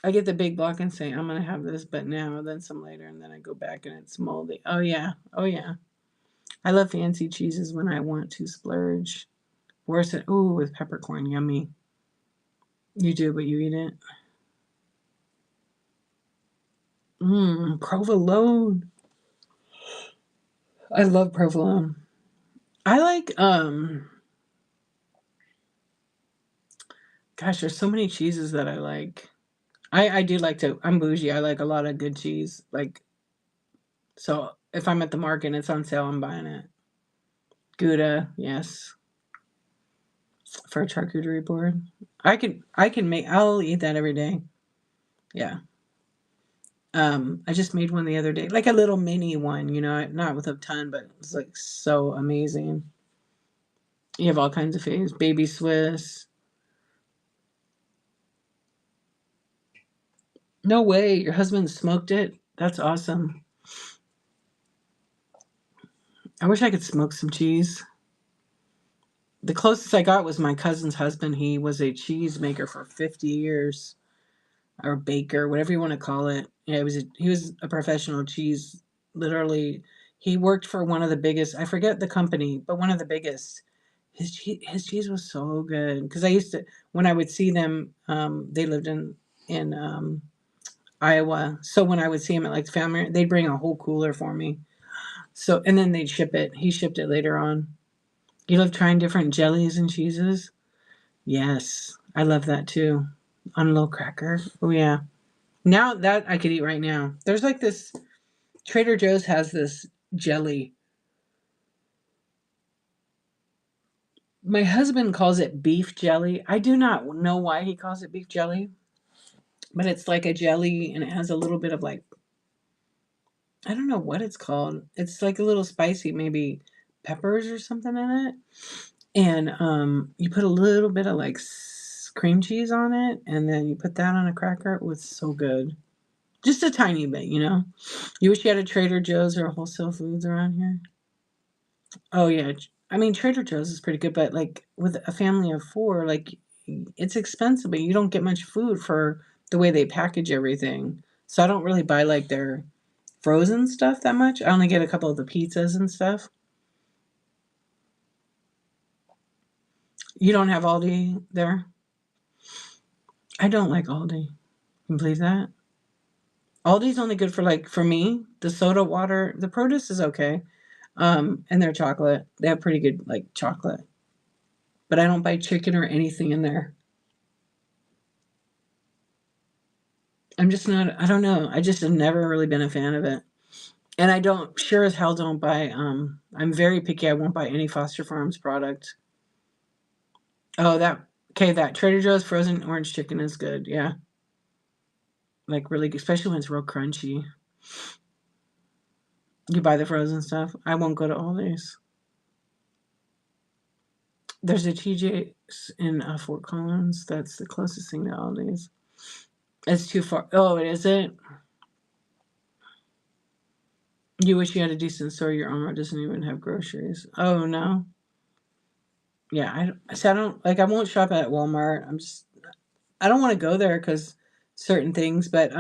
I get the big block and say, I'm going to have this, but now, then some later. And then I go back and it's moldy. Oh, yeah. Oh, yeah. I love fancy cheeses when I want to splurge. Where's it? Ooh, with peppercorn. Yummy. You do, but you eat it. Provolone. I love provolone. I like, gosh, there's so many cheeses that I like. I do like to, I'm bougie. I like a lot of good cheese. Like, so if I'm at the market and it's on sale, I'm buying it. Gouda, yes, for a charcuterie board. I'll eat that every day. Yeah. I just made one the other day, like a little mini one, not with a ton, but it's like so amazing. You have all kinds of things. Baby Swiss. No way. Your husband smoked it? That's awesome. I wish I could smoke some cheese. The closest I got was my cousin's husband. He was a cheese maker for 50 years, or baker, whatever you want to call it. Yeah, he was a professional cheese. Literally, he worked for one of the biggest. I forget the company, but one of the biggest. His cheese was so good because I used to when I would see them. They lived in Iowa, so when I would see him at like the family, they'd bring a whole cooler for me. So and then they'd ship it. He shipped it later on. You love trying different jellies and cheeses? Yes, I love that too. On a little cracker. Oh yeah. Now that I could eat right now. There's like this Trader Joe's has this jelly. My husband calls it beef jelly. I do not know why he calls it beef jelly, but it's like a jelly and it has a little bit of like I don't know what it's called. It's like a little spicy, maybe peppers or something in it. And you put a little bit of like cream cheese on it and then you put that on a cracker. It was so good. Just a tiny bit, you know. You wish you had a Trader Joe's or a Wholesale Foods around here. Oh yeah, I mean Trader Joe's is pretty good, but like with a family of four, like it's expensive, but you don't get much food for the way they package everything. So I don't really buy like their frozen stuff that much. I only get a couple of the pizzas and stuff. You don't have Aldi there? I don't like Aldi. Can you believe that? Aldi's only good for like for me, the soda water, the produce is okay. And their chocolate. They have pretty good like chocolate. But I don't buy chicken or anything in there. I'm just not I don't know. I just have never really been a fan of it. And I don't sure as hell don't buy I'm very picky. I won't buy any Foster Farms product. Oh, that Trader Joe's frozen orange chicken is good. Yeah. Like really good, especially when it's real crunchy. You buy the frozen stuff? I won't go to Aldi's. There's a TJ's in Fort Collins. That's the closest thing to Aldi's. It's too far. Oh, it isn't? You wish you had a decent store. Your Walmart doesn't even have groceries. Oh, no? Yeah, I don't, like, I won't shop at Walmart. I don't want to go there because certain things, but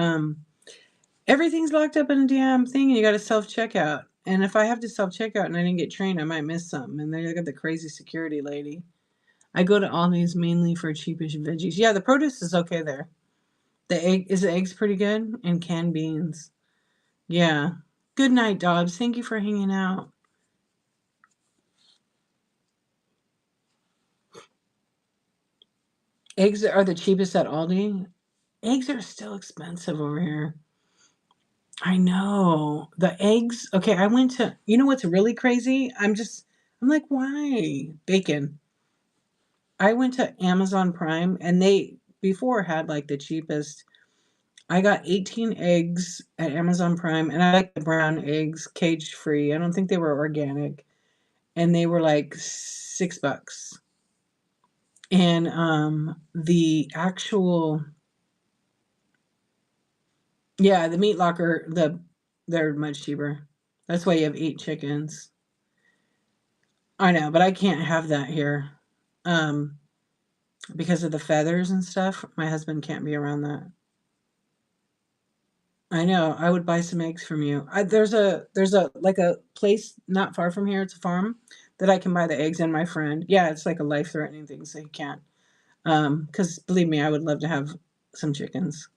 everything's locked up in a damn thing and you got to self checkout. And if I have to self checkout and I didn't get trained, I might miss something. And they got the crazy security lady. I go to Aldi's mainly for cheapish veggies. Yeah, the produce is okay there. The eggs pretty good? And canned beans. Yeah. Good night, Dobbs. Thank you for hanging out. Eggs are the cheapest at Aldi. Eggs are still expensive over here. I know. The eggs. Okay, I went to, you know what's really crazy? I'm like, why? Bacon. I went to Amazon Prime and they before had like the cheapest. I got 18 eggs at Amazon Prime and I like the brown eggs, cage free. I don't think they were organic. And they were like $6. And the actual, yeah, the meat locker, they're much cheaper. That's why you have 8 chickens. I know, but I can't have that here. Um, because of the feathers and stuff. My husband can't be around that. I know. I would buy some eggs from you. There's a like a place not far from here. It's a farm that I can buy the eggs and my friend. Yeah, it's like a life threatening thing, so he can't. Because believe me, I would love to have some chickens.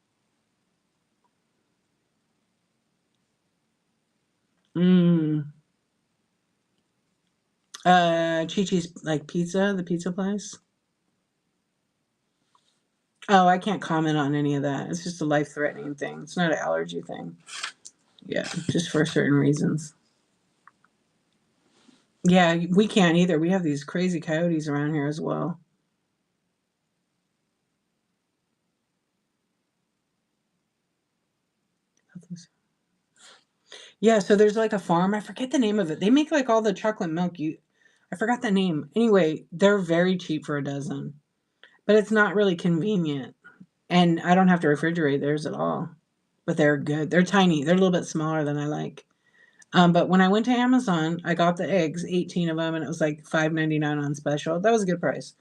Mm. Chi-Chi's like pizza, the pizza place. Oh, I can't comment on any of that. It's just a life threatening thing. It's not an allergy thing. Yeah, just for certain reasons. Yeah, we can't either. We have these crazy coyotes around here as well. Yeah, so there's like a farm. I forget the name of it. They make like all the chocolate milk. I forgot the name. Anyway, they're very cheap for a dozen, but it's not really convenient. And I don't have to refrigerate theirs at all. But they're good. They're tiny. They're a little bit smaller than I like. But when I went to Amazon, I got the eggs, 18 of them, and it was like $5.99 on special. That was a good price.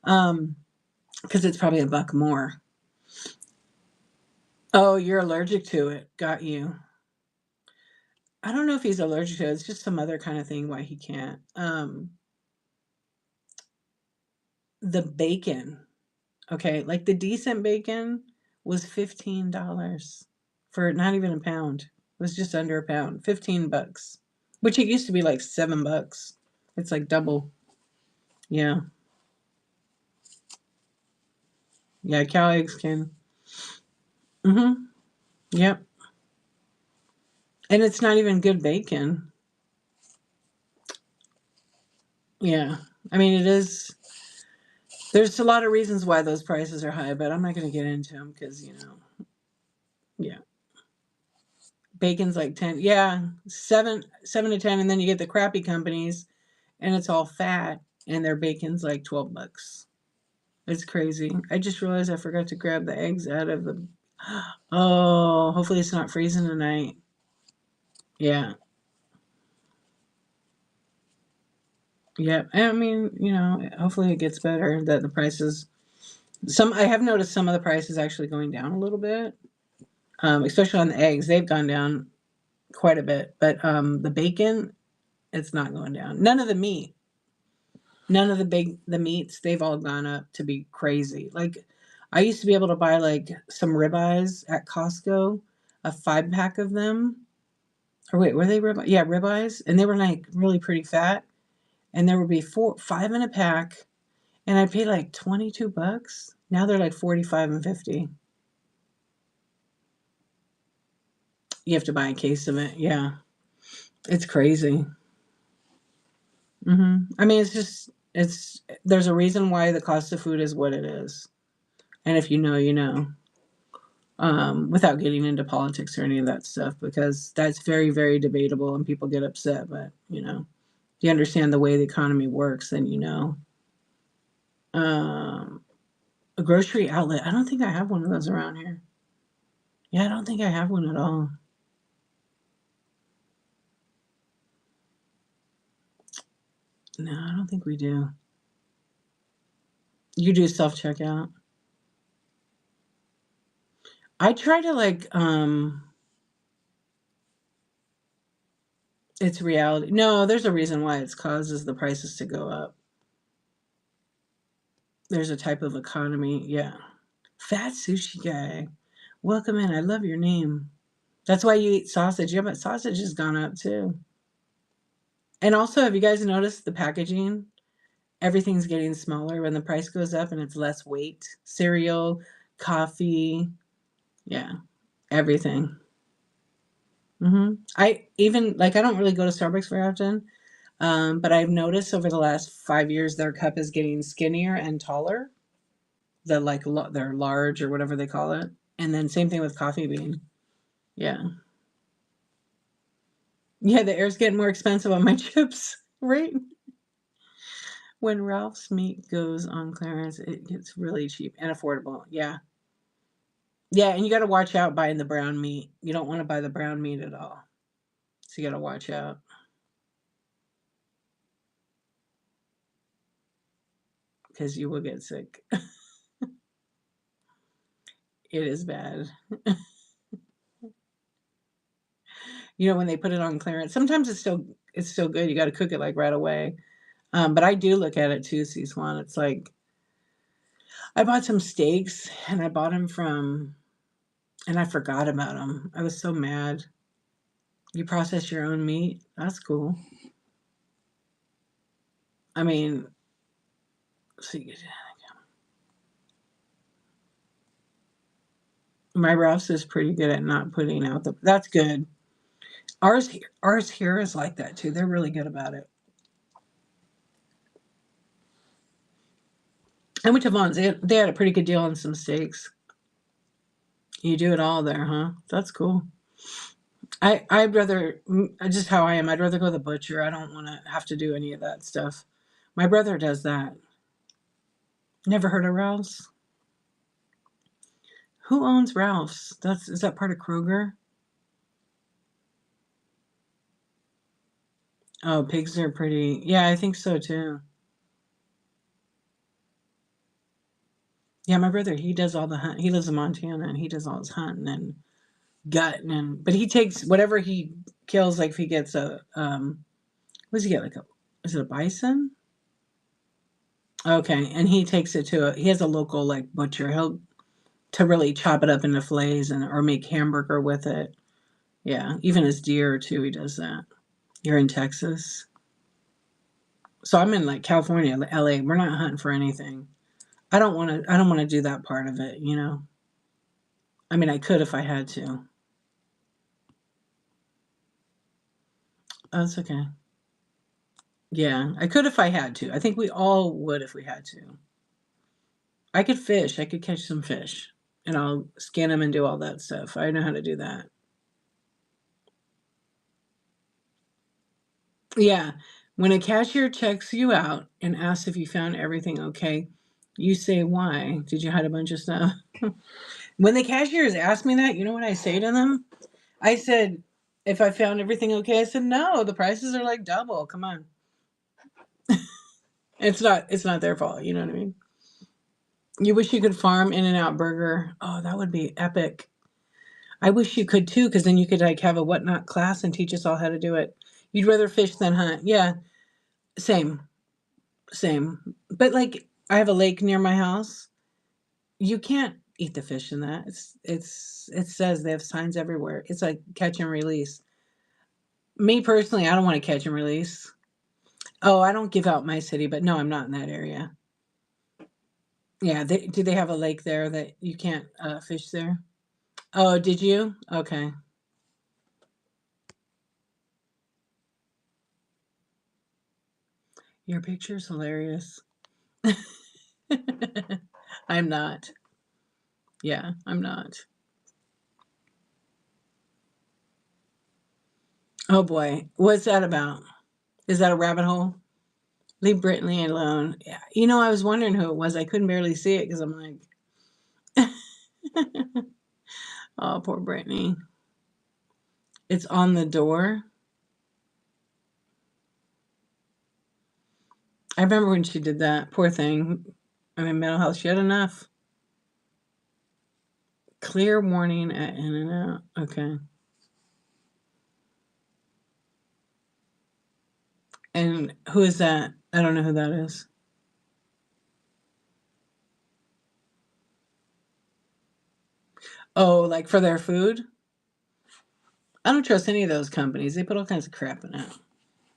Because it's probably $1 more. Oh, you're allergic to it. Got you. I don't know if he's allergic to it. It's just some other kind of thing why he can't. The bacon, okay, like the decent bacon was $15 for not even a pound. It was just under a pound, $15, which it used to be like $7. It's like double. Yeah, yeah. Cow eggs can. Mm-hmm. Yep. And it's not even good bacon. Yeah. I mean, it is. There's a lot of reasons why those prices are high, but I'm not going to get into them because yeah. Bacon's like 10. Yeah, 7 to 10, and then you get the crappy companies, and it's all fat, and their bacon's like $12. It's crazy. I just realized I forgot to grab the eggs out of the. Oh, hopefully it's not freezing tonight. Yeah, yeah. I mean, hopefully it gets better. That the prices. I have noticed some of the prices actually going down a little bit, especially on the eggs. They've gone down quite a bit, but the bacon, it's not going down. None of the meat. None of the meats, they've all gone up to be crazy. Like I used to be able to buy like some ribeyes at Costco, a 5 pack of them. Or wait, were they ribeye? Yeah, ribeyes, and they were like really pretty fat. And there would be 5 in a pack, and I paid like $22. Now they're like 45 and 50. You have to buy a case of it. Yeah, it's crazy. I mean, it's there's a reason why the cost of food is what it is, and if you know, you know. without getting into politics or any of that stuff, because that's very, very debatable and people get upset. But, if you understand the way the economy works, then you know. Um, a grocery outlet. I don't think I have one of those around here. Yeah, I don't think I have one at all. No, I don't think we do. You do self checkout. I try to it's reality. No, there's a reason why it's causes the prices to go up. There's a type of economy. Yeah. Fat sushi guy. Welcome in. I love your name. That's why you eat sausage. Yeah, but sausage has gone up too. And also, have you guys noticed the packaging? Everything's getting smaller when the price goes up and it's less weight. Cereal, coffee, yeah, everything. I even I don't really go to Starbucks very often, but I've noticed over the last 5 years their cup is getting skinnier and taller. They're large or whatever they call it, and then same thing with coffee bean. Yeah, yeah, the air's getting more expensive on my chips, right? When Ralph's meat goes on clearance, it gets really cheap and affordable. Yeah, yeah, and you got to watch out buying the brown meat. You don't want to buy the brown meat at all, so you got to watch out because you will get sick. It is bad. When they put it on clearance, sometimes it's still good. You got to cook it right away. But I do look at it too, C-Swan. It's like I bought some steaks and I bought them from, and I forgot about them. I was so mad. You process your own meat? That's cool. I mean, see, my Ralph's is pretty good at not putting out the. That's good. Ours here is like that too. They're really good about it. I went to Vaughn's. They had a pretty good deal on some steaks. You do it all there, huh? That's cool. I'd rather just how I am. I'd rather go to the butcher. I don't want to have to do any of that stuff. My brother does that. Never heard of Ralph's? Who owns Ralph's? Is that part of Kroger? Oh, pigs are pretty. Yeah, I think so too. Yeah, my brother, he does all the hunt. He lives in Montana and he does all his hunting and gutting but he takes whatever he kills. Like if he gets what does he get? Is it a bison? Okay, and he takes it he has a local butcher. He'll to really chop it up into fillets or make hamburger with it. Yeah, even his deer too. He does that. You're in Texas, so I'm in California, LA. We're not hunting for anything. I don't want to. I don't want to do that part of it. I mean, I could if I had to. Oh, that's okay. Yeah, I could if I had to. I think we all would if we had to. I could fish. I could catch some fish, and I'll skin them and do all that stuff. I know how to do that. Yeah. When a cashier checks you out and asks if you found everything okay, you say why? Did you hide a bunch of stuff? When the cashiers ask me that, you know what I say to them? I said, if I found everything okay, I said, no, the prices are double. Come on. It's not their fault, you know what I mean? You wish you could farm In-N-Out burger. Oh, that would be epic. I wish you could too, because then you could have a whatnot class and teach us all how to do it. You'd rather fish than hunt. Yeah, same. Same. But I have a lake near my house. You can't eat the fish in that. It says they have signs everywhere. It's like catch and release. Me personally, I don't want to catch and release. Oh, I don't give out my city, but no, I'm not in that area. Yeah, do they have a lake there that you can't fish there? Oh, did you? Okay. Your picture's hilarious. I'm not. Yeah, I'm not. Oh boy, what's that about? Is that a rabbit hole? Leave Brittany alone. Yeah. You know, I was wondering who it was. I couldn't barely see it because I'm like, oh, poor Brittany. It's on the door. I remember when she did that. Poor thing. I mean, mental health. She had enough. Clear warning at In and Out. Okay. And who is that? I don't know who that is. Oh, like for their food? I don't trust any of those companies. They put all kinds of crap in it.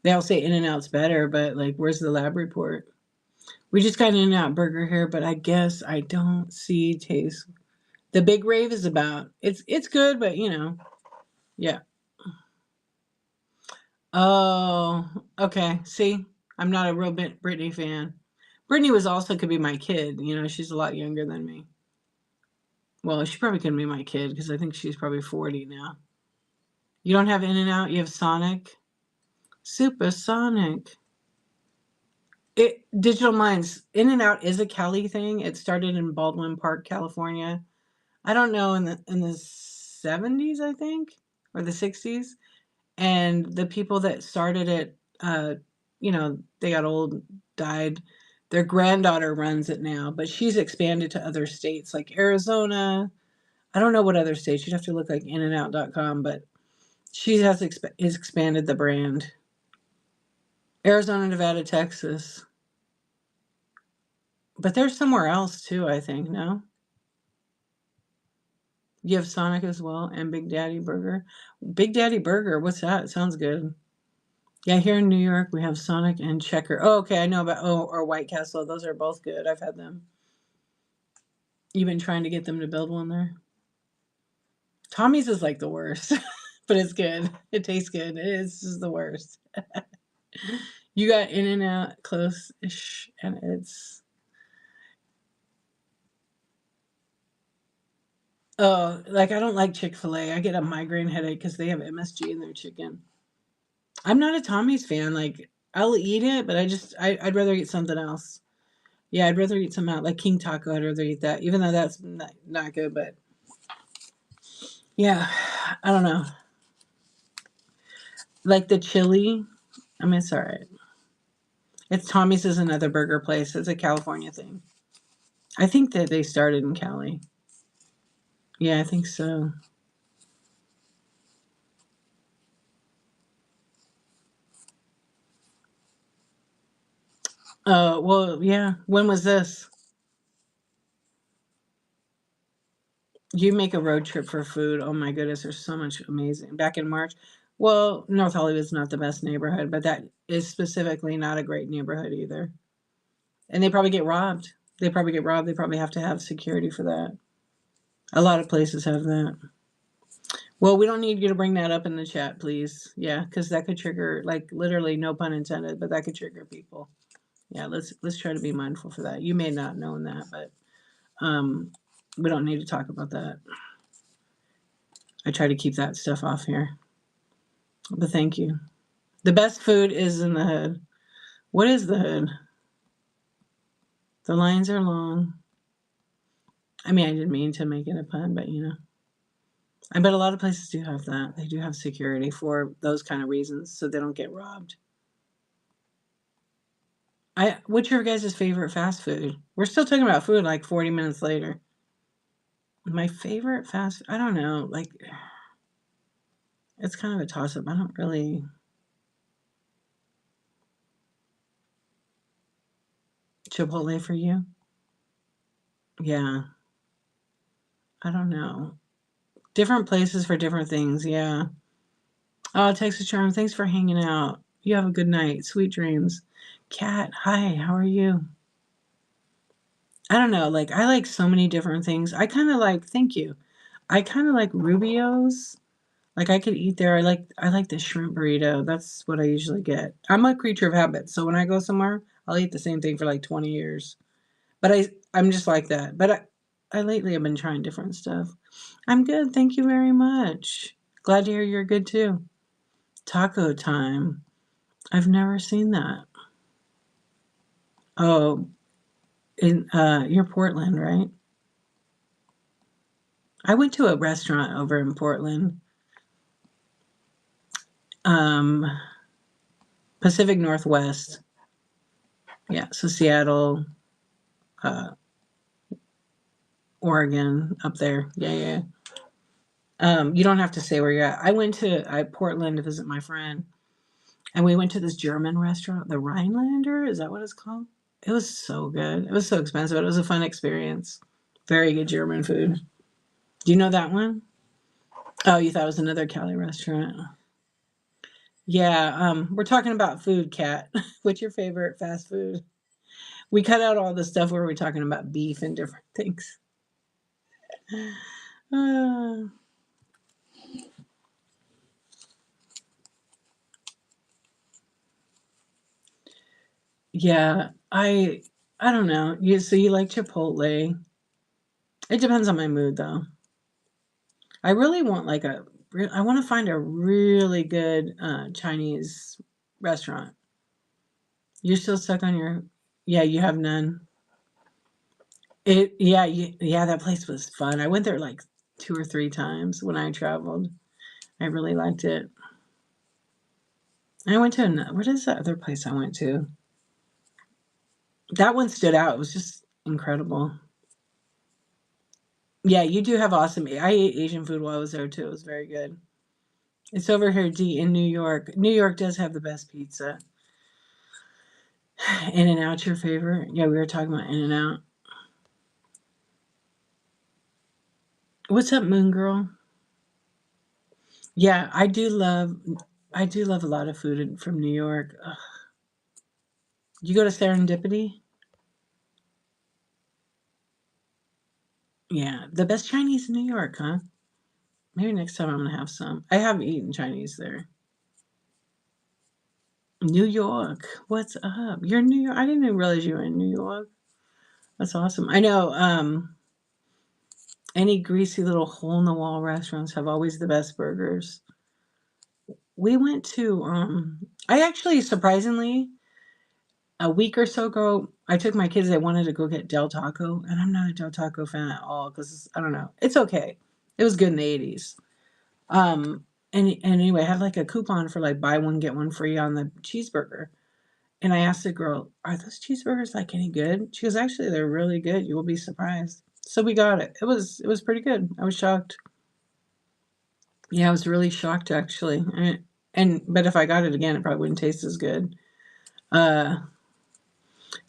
They all say In and Out's better, but like, where's the lab report? We just got an In and Out burger here, but I guess I don't see taste. The big rave is about it's good, but you know, yeah. Oh, okay. See, I'm not a real Britney fan. Brittany was also could be my kid. You know, she's a lot younger than me. Well, she probably couldn't be my kid because I think she's probably 40 now. You don't have In and Out. You have Sonic. Supersonic. It Digital Minds. In and Out is a Cali thing. It started in Baldwin Park, California. I don't know in the 70s, I think, or the 60s. And the people that started it, you know, they got old, died. Their granddaughter runs it now, but she's expanded to other states like Arizona. I don't know what other states. You'd have to look like inandout.com, but she has expanded the brand. Arizona, Nevada, Texas. But there's somewhere else too, I think, no? You have Sonic as well and Big Daddy Burger. Big Daddy Burger, what's that? It sounds good. Yeah, here in New York we have Sonic and Checker. Oh, okay, I know about or White Castle. Those are both good. I've had them. You've been trying to get them to build one there. Tommy's is like the worst, but it's good. It tastes good. It is just the worst. You got In and Out close-ish, and it's oh, like I don't like Chick-fil-A. I get a migraine headache because they have MSG in their chicken. I'm not a Tommy's fan. Like I'll eat it, but I'd rather eat something else. Yeah, I'd rather eat some out like King Taco. I'd rather eat that, even though that's not good. But yeah, I don't know. Like the chili. I mean, it's all right. It's Tommy's is another burger place. It's a California thing. I think that they started in Cali. Yeah, I think so. Oh, well, yeah. When was this? You make a road trip for food. Oh my goodness, there's so much amazing. Back in March. Well, North Hollywood's not the best neighborhood, but that is specifically not a great neighborhood either. And they probably get robbed. They probably get robbed. They probably have to have security for that. A lot of places have that. Well, we don't need you to bring that up in the chat, please. Yeah, because that could trigger, like, literally, no pun intended, but that could trigger people. Yeah, let's try to be mindful for that. You may not know that, but um, we don't need to talk about that. I try to keep that stuff off here. But thank you. The best food is in the hood. What is the hood? The lines are long. I mean, I didn't mean to make it a pun, but you know. I bet a lot of places do have that. They do have security for those kind of reasons so they don't get robbed. What's your guys' favorite fast food? We're still talking about food like 40 minutes later. My favorite I don't know. Like, it's kind of a toss up. I don't really. Chipotle for you? Yeah. I don't know. Different places for different things. Yeah. Oh, Texas Charm, thanks for hanging out. You have a good night. Sweet dreams. Kat, hi, how are you? I don't know. Like, I like so many different things. I kind of like, thank you. I kind of like Rubio's. Like, I could eat there. I like the shrimp burrito. That's what I usually get. I'm a creature of habit. So when I go somewhere, I'll eat the same thing for like 20 years. But I'm just like that. But I lately have been trying different stuff. I'm good. Thank you very much. Glad to hear you're good too. Taco Time. I've never seen that. Oh, in you're Portland, right? I went to a restaurant over in Portland, um, Pacific Northwest. Yeah, so Seattle, uh, Oregon, up there. Yeah, yeah. You don't have to say where you're at. I went to Portland to visit my friend, and we went to this German restaurant, the Rhinelander. Is that what it's called? It was so good. It was so expensive, but it was a fun experience. Very good German food. Do you know that one? Oh, you thought it was another Cali restaurant. Yeah, we're talking about food, Kat. What's your favorite fast food? We cut out all the stuff where we're talking about beef and different things. Uh, yeah, I don't know. You like Chipotle. It depends on my mood though. I really want like I want to find a really good Chinese restaurant. You're still stuck on your yeah, you have none. Yeah, that place was fun. I went there like 2 or 3 times when I traveled. I really liked it. I went to what is that other place I went to? That one stood out. It was just incredible. Yeah, you do have awesome. I ate Asian food while I was there too. It was very good. It's over here, D, in New York. New York does have the best pizza. In and Out, your favorite? Yeah, we were talking about In and Out. What's up, Moon Girl? Yeah, I do love a lot of food from New York. Ugh. You go to Serendipity? Yeah, the best Chinese in New York, huh? Maybe next time I'm gonna have some. I have eaten Chinese there. New York, what's up? You're in New York. I didn't even realize you were in New York. That's awesome. I know. Any greasy little hole in the wall restaurants have always the best burgers. We went to. I actually surprisingly a week or so ago, I took my kids. They wanted to go get Del Taco, and I'm not a Del Taco fan at all because I don't know. It's okay. It was good in the '80s. Um, and anyway, I had like a coupon for like buy one get one free on the cheeseburger. And I asked the girl, "Are those cheeseburgers like any good?" She goes, "Actually, they're really good. You will be surprised." So we got it. It was pretty good. I was shocked. Yeah, I was really shocked actually. And but if I got it again, it probably wouldn't taste as good. Uh,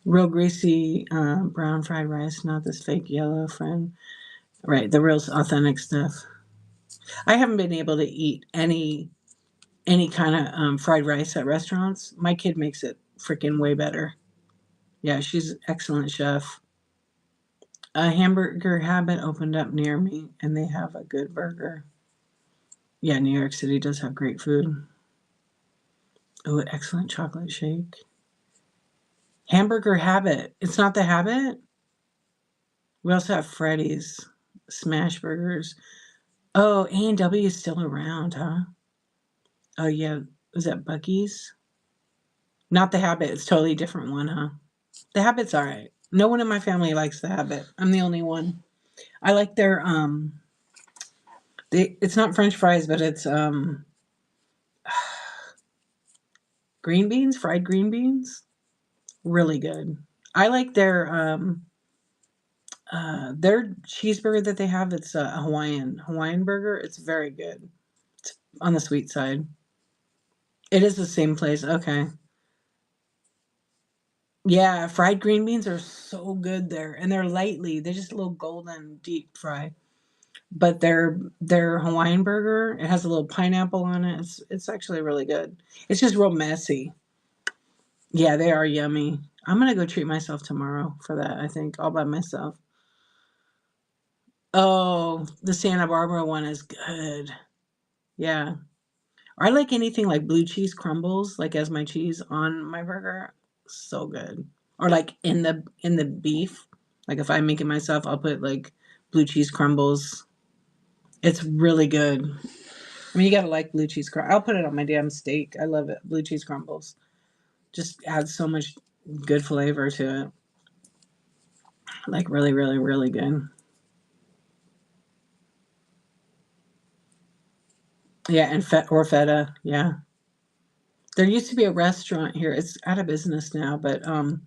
Real greasy brown fried rice, not this fake yellow friend. Right, the real authentic stuff. I haven't been able to eat any kind of fried rice at restaurants. My kid makes it freaking way better. Yeah, she's an excellent chef. A hamburger habit opened up near me, and they have a good burger. Yeah, New York City does have great food. Oh, excellent chocolate shake. Hamburger habit. It's not the habit. We also have Freddy's, smash burgers. Oh, A&W is still around, huh? Oh yeah, was that Bucky's? Not the habit. It's totally different one, huh? The habit's all right. No one in my family likes the habit. I'm the only one. I like their it's not French fries, but it's green beans, fried green beans. Really good. I like their cheeseburger that they have. It's a Hawaiian burger. It's very good. It's on the sweet side. It is the same place. Okay. Yeah, fried green beans are so good there, and they're just a little golden deep fry. But their Hawaiian burger, it has a little pineapple on it. It's actually really good. It's just real messy. Yeah, they are yummy. I'm gonna go treat myself tomorrow for that. I think all by myself. Oh, the Santa Barbara one is good. Yeah. I like anything like blue cheese crumbles, like as my cheese on my burger. So good. Or like in the beef. Like if I make it myself, I'll put like blue cheese crumbles. It's really good. I mean, you gotta like blue cheese crumbles. I'll put it on my damn steak. I love it. Blue cheese crumbles just adds so much good flavor to it. Like really, really, really good. Yeah, and feta. Yeah, there used to be a restaurant here. It's out of business now, but oh,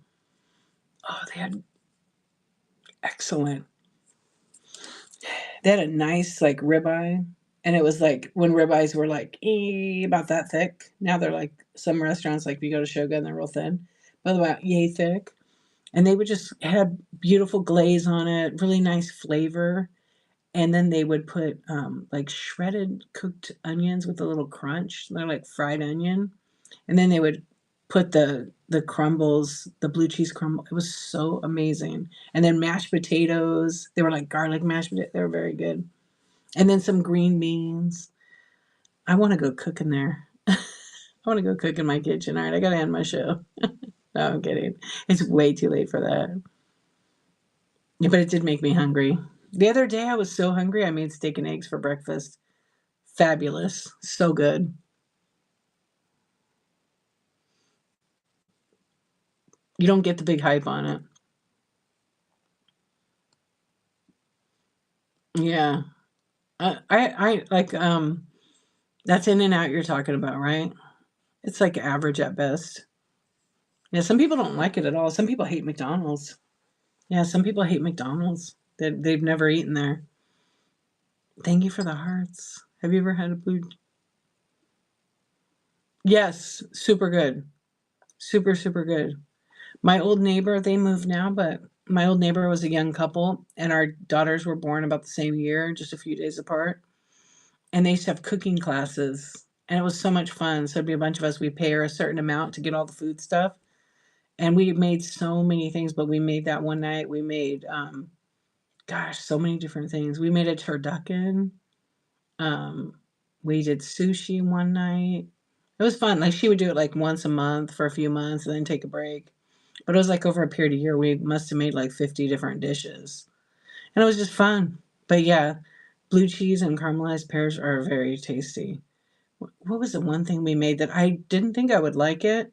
they had excellent. They had a nice like ribeye, and it was like when ribeyes were like about that thick. Now they're like some restaurants like if you go to Shogun, they're real thin, but about yay thick. And they would just have beautiful glaze on it, really nice flavor. And then they would put like shredded cooked onions with a little crunch. They're like fried onion, and then they would put the crumbles, the blue cheese crumble. It was so amazing. And then mashed potatoes. They were like garlic mashed potatoes. They were very good. And then some green beans. I want to go cook in there. I want to go cook in my kitchen. All right, I got to end my show. No, I'm kidding. It's way too late for that. Yeah, but it did make me hungry. The other day I was so hungry I made steak and eggs for breakfast. Fabulous. So good. You don't get the big hype on it. Yeah. I like that's In and Out you're talking about, right? It's like average at best. Yeah, some people don't like it at all. Some people hate McDonald's. Yeah, some people hate McDonald's. They've never eaten there. Thank you for the hearts. Have you ever had a blue? Yes, super good. Super, super good. My old neighbor, they moved now, but my old neighbor was a young couple, and our daughters were born about the same year, just a few days apart. And they used to have cooking classes, and it was so much fun. So it'd be a bunch of us. We pay her a certain amount to get all the food stuff, and we made so many things. But we made that one night. We made, gosh, so many different things. We made a turducken. Um, we did sushi one night. It was fun. Like she would do it like once a month for a few months, and then take a break. But it was like over a period of a year, we must have made like 50 different dishes. And it was just fun. But yeah, blue cheese and caramelized pears are very tasty. What was the one thing we made that I didn't think I would like it?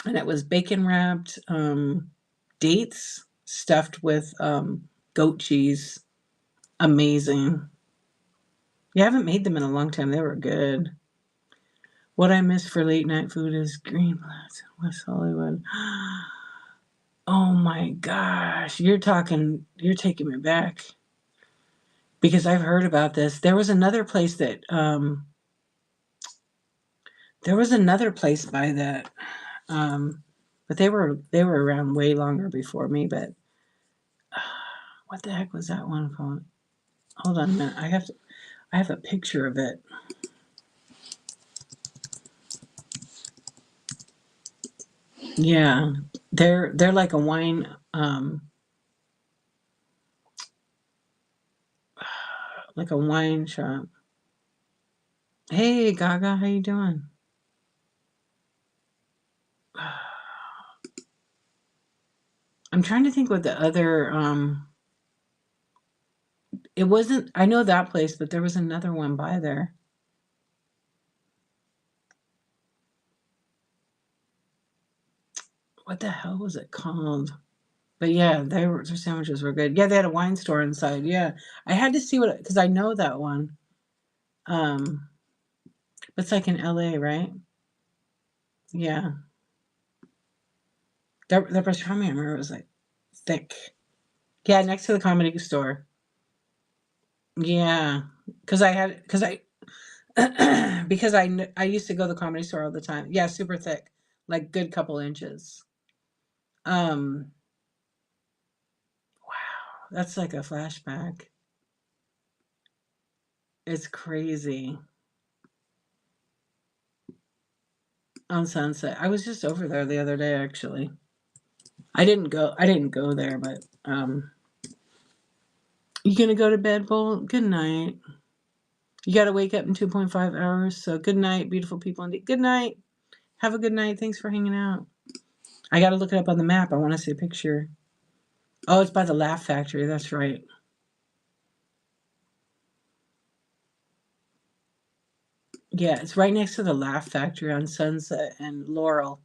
And it was bacon wrapped dates stuffed with goat cheese. Amazing. Yeah, I haven't made them in a long time. They were good. What I miss for late night food is Greenblatt's in West Hollywood. Oh my gosh, you're taking me back because I've heard about this. There was another place by that, but they were around way longer before me. But what the heck was that one called? Hold on a minute. I have a picture of it. Yeah, they're like a wine, like a wine shop. Hey Gaga, how you doing? I'm trying to think what the other it wasn't, I know that place, but there was another one by there. What the hell was it called? But yeah, their sandwiches were good. Yeah, they had a wine store inside. Yeah, I had to see what because I know that one. Um, it's like in LA, right? Yeah, that pastrami I remember was like thick. Yeah, next to the comedy store. Yeah, because I because I used to go to the comedy store all the time. Yeah, super thick, like good couple inches. Um, wow, that's like a flashback. It's crazy. On Sunset. I was just over there the other day actually. I didn't go there, but you gonna go to bed, Bull? Good night. You gotta wake up in 2.5 hours. So good night, beautiful people. And good night. Have a good night. Thanks for hanging out. I gotta look it up on the map. I wanna see a picture. Oh, it's by the Laugh Factory, that's right. Yeah, it's right next to the Laugh Factory on Sunset and Laurel.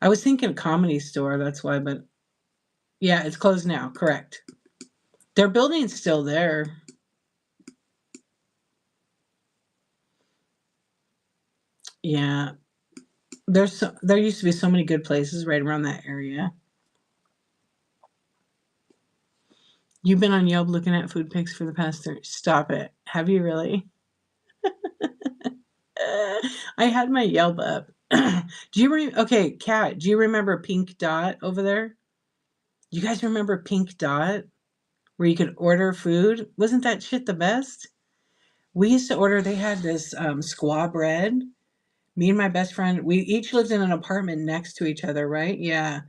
I was thinking Comedy Store, that's why, but yeah, it's closed now, correct. Their building's still there. Yeah. There used to be so many good places right around that area. You've been on Yelp looking at food pics for the past 30. Stop it. Have you really? I had my Yelp up. Okay, Kat, do you remember Pink Dot over there? You guys remember Pink Dot where you could order food? Wasn't that shit the best? We used to order, they had this squaw bread. Me and my best friend, we each lived in an apartment next to each other, right? Yeah.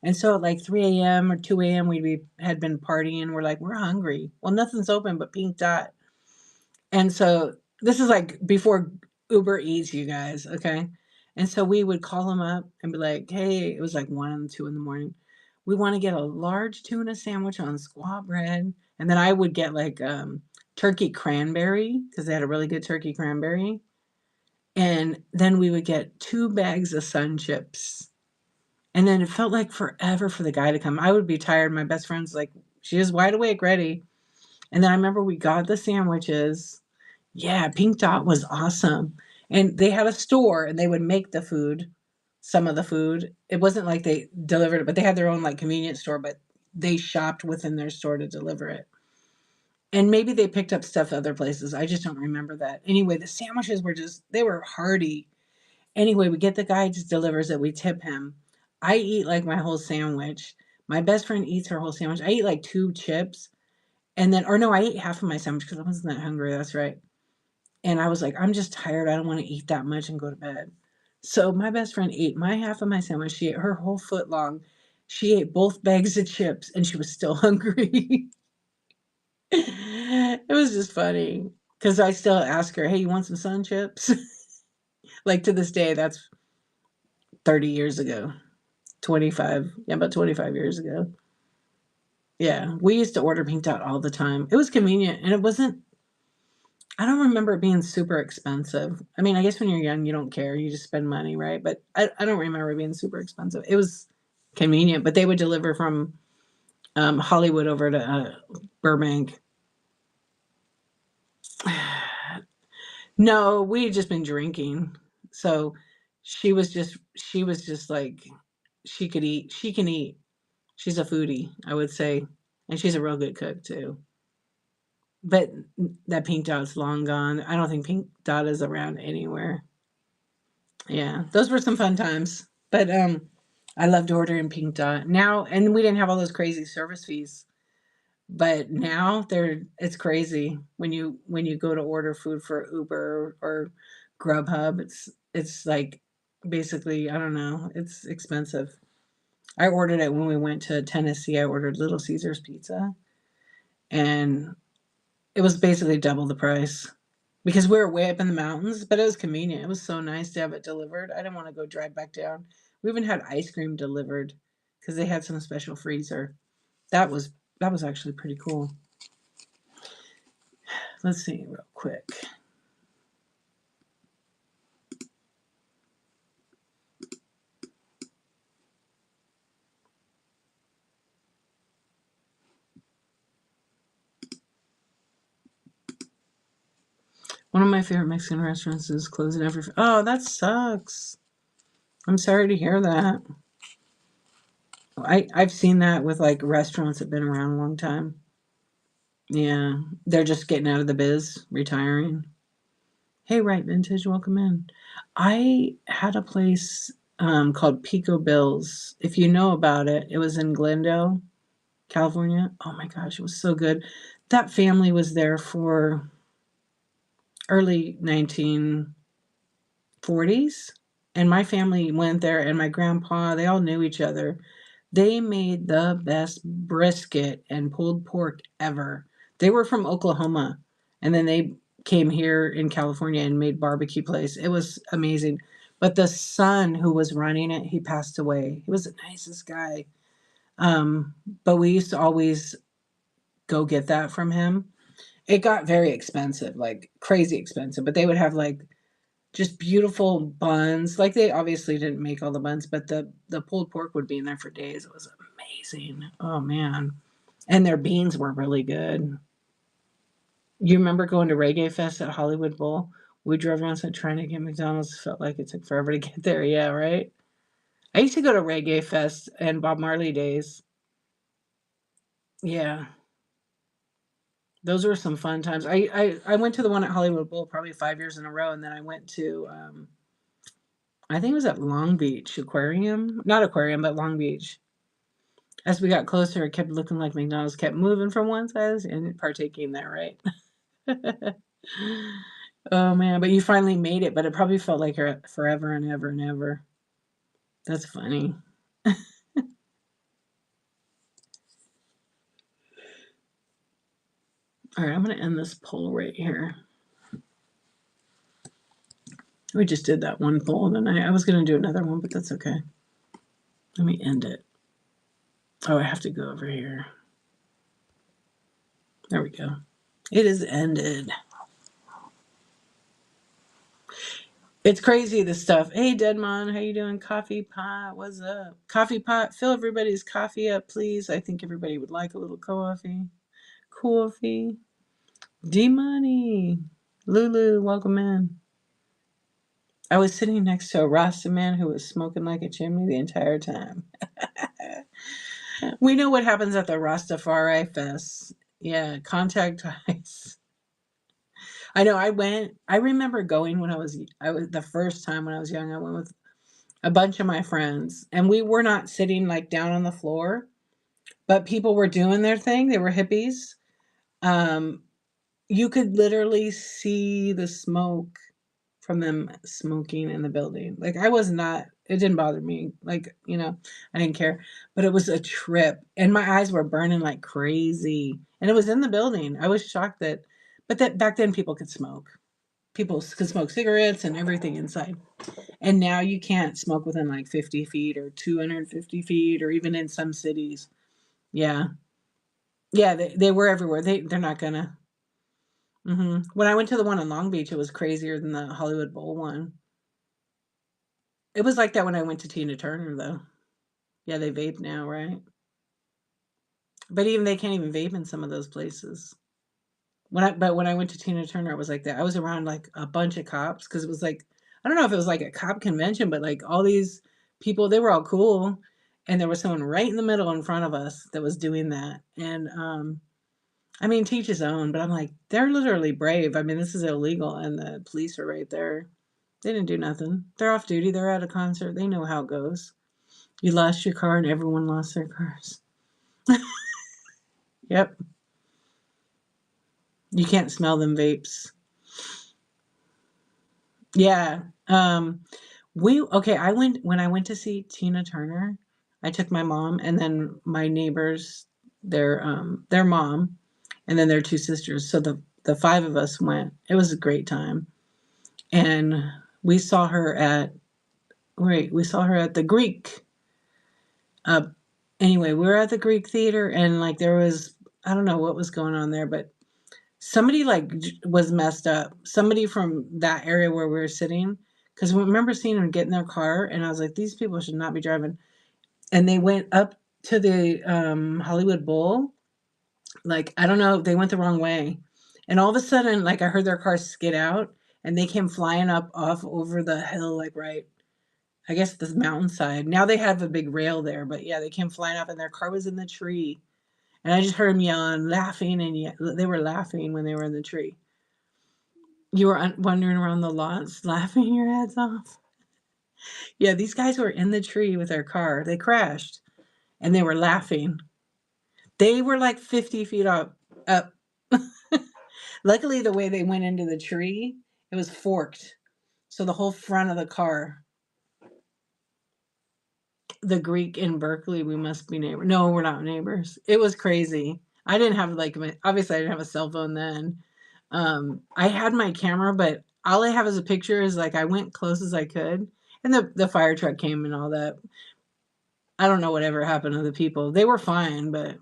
And so at like 3 a.m. or 2 a.m., had been partying. We're like, we're hungry. Well, nothing's open but Pink Dot. And so this is like before Uber Eats, you guys, okay? And so we would call them up and be like, hey, it was like 1 2 in the morning. We want to get a large tuna sandwich on squaw bread. And then I would get like turkey cranberry because they had a really good turkey cranberry. And then we would get 2 bags of Sun Chips. And then it felt like forever for the guy to come. I would be tired. My best friend's like, she is wide awake, ready. And then I remember we got the sandwiches. Yeah, Pink Dot was awesome. And they had a store and they would make the food, some of the food. It wasn't like they delivered it, but they had their own like convenience store, but they shopped within their store to deliver it. And maybe they picked up stuff other places. I just don't remember that. Anyway, the sandwiches were just, they were hearty. Anyway, we get the guy just delivers it. We tip him. I eat like my whole sandwich. My best friend eats her whole sandwich. I eat like 2 chips. And then, or no, I ate half of my sandwich because I wasn't that hungry. That's right. And I was like, I'm just tired. I don't want to eat that much and go to bed. So my best friend ate my half of my sandwich. She ate her whole foot long. She ate both bags of chips and she was still hungry. It was just funny because I still ask her, hey, you want some sun chips? Like to this day, that's 30 years ago, 25, yeah, about 25 years ago. Yeah, we used to order Pink Dot all the time. It was convenient and it wasn't, I don't remember it being super expensive. I mean, I guess when you're young, you don't care. You just spend money, right? But I don't remember it being super expensive. It was convenient, but they would deliver from Hollywood over to Burbank. No, we had just been drinking. So she was just like, she could eat, she can eat. She's a foodie, I would say. And she's a real good cook too. But that Pink Dot's long gone. I don't think Pink Dot is around anywhere. Yeah, those were some fun times. But I loved ordering Pink Dot. Now, and we didn't have all those crazy service fees. But now it's crazy when you go to order food for Uber or Grubhub. It's like basically, I don't know, it's expensive. I ordered it when we went to Tennessee. I ordered Little Caesars pizza and it was basically double the price because we were way up in the mountains, but it was convenient. It was so nice to have it delivered. I didn't want to go drive back down. We even had ice cream delivered because they had some special freezer. That was that was actually pretty cool. Let's see real quick. One of my favorite Mexican restaurants is closing every. Oh, that sucks. I'm sorry to hear that. I've seen that with like restaurants that've been around a long time. Yeah, they're just getting out of the biz, retiring. Hey, right, vintage, welcome in. I had a place called Pico Bills. If you know about it, it was in Glendale, California. Oh my gosh, it was so good. That family was there for early 1940s, and my family went there, and my grandpa, they all knew each other. They made the best brisket and pulled pork ever. They were from Oklahoma, and then they came here in California and made barbecue place. It was amazing. But the son who was running it, he passed away. He was the nicest guy. Um, but we used to always go get that from him. It got very expensive, like crazy expensive, but they would have like just beautiful buns. Like, they obviously didn't make all the buns, but the pulled pork would be in there for days. It was amazing. Oh, man. And their beans were really good. You remember going to Reggae Fest at Hollywood Bowl? We drove around said trying to get McDonald's. Felt like it took forever to get there. Yeah, right? I used to go to Reggae Fest and Bob Marley days. Yeah. Those were some fun times. I went to the one at Hollywood Bowl probably 5 years in a row, and then I went to, I think it was at Long Beach Aquarium. Not aquarium, but Long Beach. As we got closer, it kept looking like McDonald's kept moving from one side and partaking there, right? Oh, man, but you finally made it, but it probably felt like forever and ever and ever. That's funny. Alright, I'm gonna end this poll right here. We just did that one poll, and I was gonna do another one, but that's okay. Let me end it. Oh, I have to go over here. There we go. It is ended. It's crazy, this stuff. Hey, Deadmon, how you doing? Coffee pot, what's up? Coffee pot, fill everybody's coffee up, please. I think everybody would like a little coffee. Coffee. D-Money. Lulu, welcome in. I was sitting next to a Rasta man who was smoking like a chimney the entire time. We know what happens at the Rastafari Fest. Yeah, contact ice. I know. I remember going when I was the first time when I was young. I went with a bunch of my friends, and we were not sitting like down on the floor, but people were doing their thing. They were hippies. Um, you could literally see the smoke from them smoking in the building. Like, I was not. It didn't bother me. Like, I didn't care. But it was a trip, and my eyes were burning like crazy. And it was in the building. I was shocked but that back then people could smoke. People could smoke cigarettes and everything inside. And now you can't smoke within like 50 feet or 250 feet or even in some cities. Yeah. Yeah, they were everywhere. They're not gonna. When I went to the one in Long Beach, it was crazier than the Hollywood Bowl one. It was like that when I went to Tina Turner, though. Yeah, they vape now, right? But even they can't even vape in some of those places. When I went to Tina Turner, it was like that. I was around like a bunch of cops because it was like, I don't know if it was like a cop convention, but like all these people, they were all cool, and there was someone right in the middle in front of us that was doing that. And I mean, teach his own, but I'm like, they're literally brave. I mean, this is illegal, and the police are right there. They didn't do nothing. They're off duty. They're at a concert. They know how it goes. You lost your car, and everyone lost their cars. Yep. You can't smell them vapes. Yeah. I went when I went to see Tina Turner. I took my mom and then my neighbors, their mom, and then their two sisters. So the five of us went. It was a great time. And we saw her at we saw her at the Greek. Uh anyway, we were at the Greek theater, and like there was, I don't know what was going on there, but somebody like was messed up. Somebody from that area where we were sitting, because I remember seeing them get in their car, and I was like, these people should not be driving. And they went up to the Hollywood Bowl. Like, I don't know, they went the wrong way, and all of a sudden, like, I heard their car skid out, and they came flying up off over the hill, like right, I guess the mountainside. Now they have a big rail there, but yeah, they came flying up, and their car was in the tree. And I just heard them yelling, laughing, and they were laughing when they were in the tree. You were wandering around the lots laughing your heads off. Yeah, these guys were in the tree with their car. They crashed and they were laughing. They were like 50 feet up. Luckily, the way they went into the tree, it was forked. So the whole front of the car, the Greek in Berkeley, we must be neighbors. No, we're not neighbors. It was crazy. I didn't have obviously I didn't have a cell phone then. I had my camera, but all I have as a picture is like I went close as I could, and the fire truck came and all that. I don't know whatever happened to the people. They were fine, but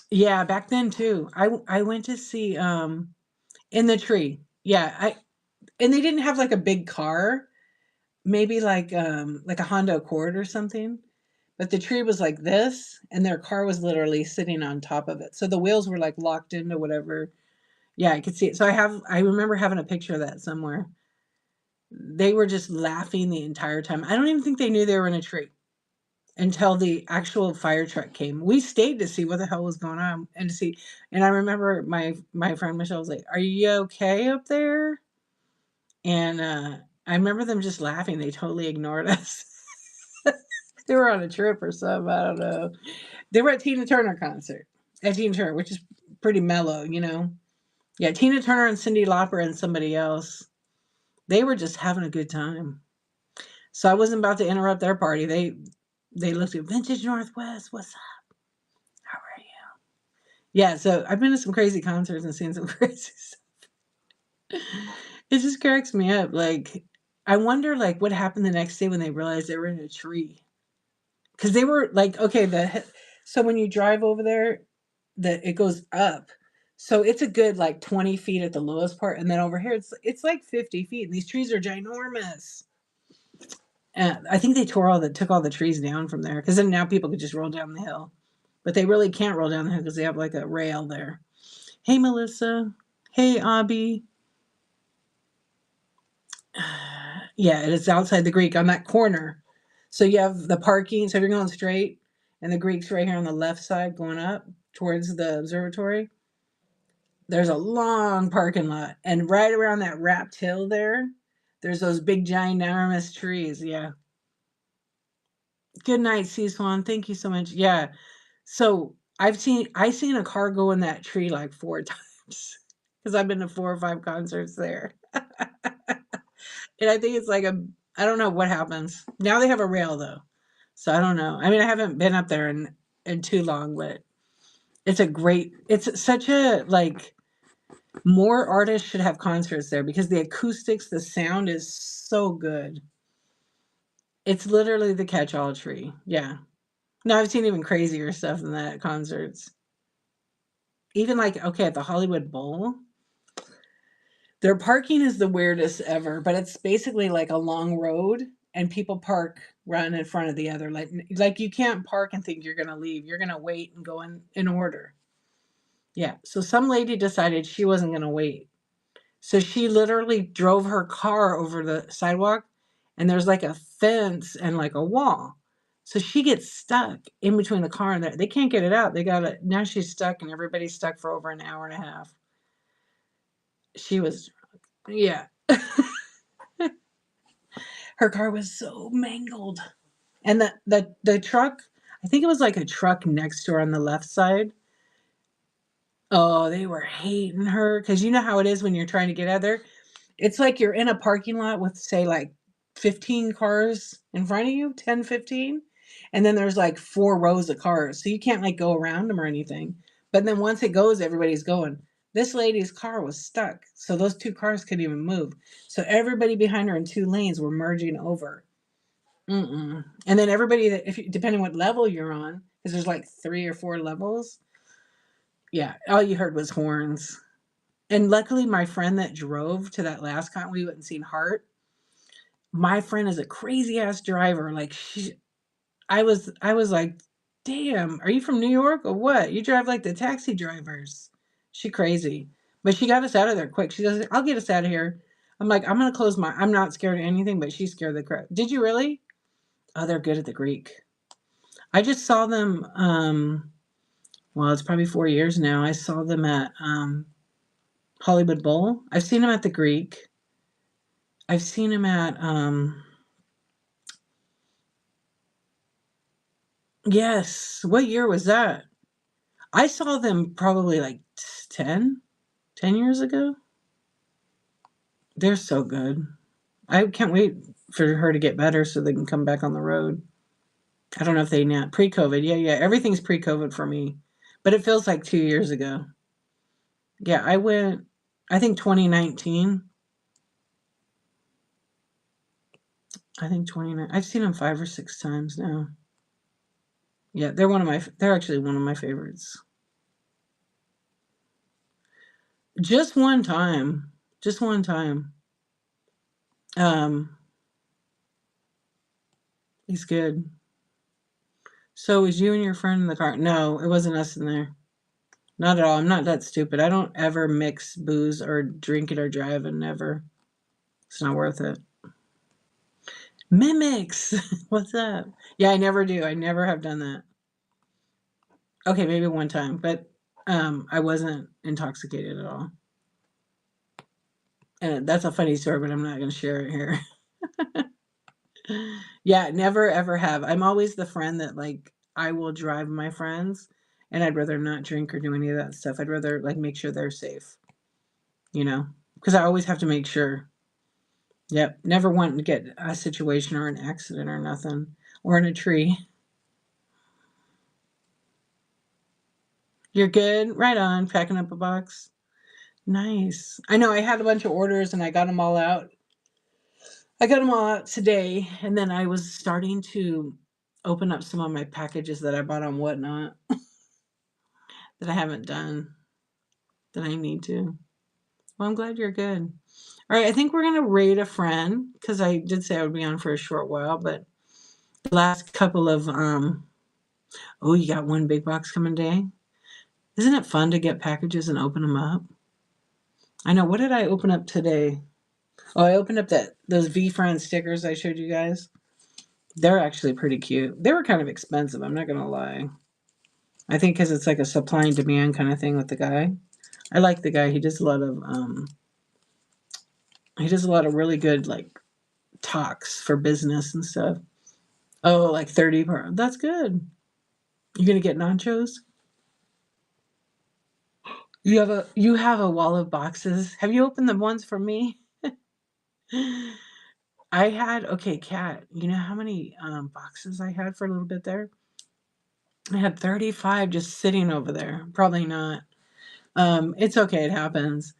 yeah, back then too. I went to see in the tree. Yeah, and they didn't have like a big car, maybe like a Honda Accord or something. But the tree was like this, and their car was literally sitting on top of it. So the wheels were like locked into whatever. Yeah, I could see it. So I remember having a picture of that somewhere. They were just laughing the entire time. I don't even think they knew they were in a tree until the actual fire truck came. We stayed to see what the hell was going on and to see. And I remember my friend Michelle was like, "Are you okay up there?" And I remember them just laughing. They totally ignored us. They were on a trip or something. I don't know. They were at Tina Turner concert. At Tina Turner, which is pretty mellow, you know. Yeah, Tina Turner and Cyndi Lauper and somebody else. They were just having a good time. So I wasn't about to interrupt their party. They looked at Vintage Northwest. What's up? How are you? Yeah, so I've been to some crazy concerts and seen some crazy stuff. It just cracks me up. Like, I wonder like what happened the next day when they realized they were in a tree. Because they were like, okay, so when you drive over there, it goes up. So it's a good like 20 feet at the lowest part, and then over here it's like 50 feet, and these trees are ginormous. And I think they took all the trees down from there because then now people could just roll down the hill, but they really can't roll down the hill because they have like a rail there. Hey Melissa, hey Abby. Yeah, it is outside the Greek on that corner. So you have the parking. So if you're going straight, and the Greek's right here on the left side going up towards the observatory. There's a long parking lot, and right around that wrapped hill there, there's those big ginormous trees. Yeah. Good night, Sea Swan. Thank you so much. Yeah. So I seen a car go in that tree like 4 times because I've been to 4 or 5 concerts there. And I think it's like I don't know what happens. Now they have a rail though. So I don't know. I mean, I haven't been up there in too long, but it's such a like more artists should have concerts there because the acoustics, the sound is so good. It's literally the catch-all tree. Yeah. No, I've seen even crazier stuff than that at concerts. Even like okay, at the Hollywood Bowl, their parking is the weirdest ever, but it's basically like a long road and people park one in front of the other. Like you can't park and think you're gonna leave. You're gonna wait and go in order. Yeah. So some lady decided she wasn't gonna wait. So she literally drove her car over the sidewalk and there's like a fence and like a wall. So she gets stuck in between the car and they can't get it out. They got it. Now she's stuck and everybody's stuck for over an hour and a half. She was, yeah. Her car was so mangled. And the truck, I think it was like a truck next to her on the left side. Oh, they were hating her because you know how it is when you're trying to get out of there. It's like you're in a parking lot with, say, like 15 cars in front of you, 10, 15, and then there's like 4 rows of cars. So you can't like go around them or anything. But then once it goes, everybody's going. This lady's car was stuck. So those 2 cars couldn't even move. So everybody behind her in 2 lanes were merging over. Mm-mm. And then everybody that, if you, depending what level you're on, because there's like 3 or 4 levels, yeah, all you heard was horns. And luckily, my friend that drove to that last con, we went and seen Heart. My friend is a crazy ass driver. Like I was like, damn, are you from New York or what? You drive like the taxi drivers. She crazy, but she got us out of there quick. She goes, I'll get us out of here. I'm like, I'm gonna close my. I'm not scared of anything, but she's scared of the crowd. Did you really? Oh, they're good at the Greek. I just saw them. Well, it's probably 4 years now. I saw them at Hollywood Bowl. I've seen them at the Greek. I've seen him at yes. What year was that? I saw them probably like 10 years ago. They're so good. I can't wait for her to get better so they can come back on the road. I don't know if they now pre-COVID. Yeah, yeah. Everything's pre-COVID for me. But it feels like 2 years ago. Yeah, I went I think 2019. I think 29. I've seen them 5 or 6 times now. Yeah, they're actually one of my favorites. Just one time. Just one time. Um, he's good. So was you and your friend in the car? No, it wasn't us in there. Not at all. I'm not that stupid. I don't ever mix booze or drink it or drive and never. It's not worth it. Mimics. What's up? Yeah, I never do. I never have done that. Okay, maybe one time, but I wasn't intoxicated at all. And that's a funny story, but I'm not going to share it here. Yeah, never ever have. I'm always the friend that like I will drive my friends and I'd rather not drink or do any of that stuff. I'd rather like make sure they're safe, you know, because I always have to make sure. Yep, never want to get a situation or an accident or nothing or in a tree. You're good? Right on, packing up a box. Nice. I know I had a bunch of orders and I got them all out. I got them all out today, and then I was starting to open up some of my packages that I bought on Whatnot that I haven't done that I need to. Well, I'm glad you're good. All right, I think we're gonna rate a friend because I did say I would be on for a short while, but the last couple of oh, you got one big box coming today. Isn't it fun to get packages and open them up? I know. What did I open up today? Oh, I opened up those V Friend stickers I showed you guys. They're actually pretty cute. They were kind of expensive. I'm not gonna lie. I think because it's like a supply and demand kind of thing with the guy. I like the guy. He does a lot of really good like talks for business and stuff. Oh, like 30 per. That's good. You gonna get nachos? You have a wall of boxes. Have you opened the ones for me? I had okay, Kat. You know how many boxes I had for a little bit there? I had 35 just sitting over there. Probably not. It's okay. It happens.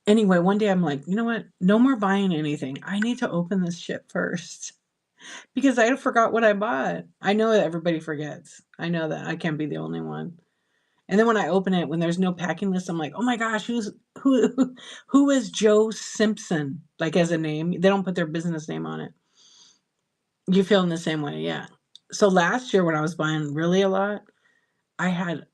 Anyway, one day I'm like, you know what? No more buying anything. I need to open this shit first because I forgot what I bought. I know that everybody forgets. I know that I can't be the only one. And then when I open it, when there's no packing list, I'm like, oh my gosh, who is Joe Simpson? Like as a name, they don't put their business name on it. You feel in the same way, yeah. So last year when I was buying really a lot, I had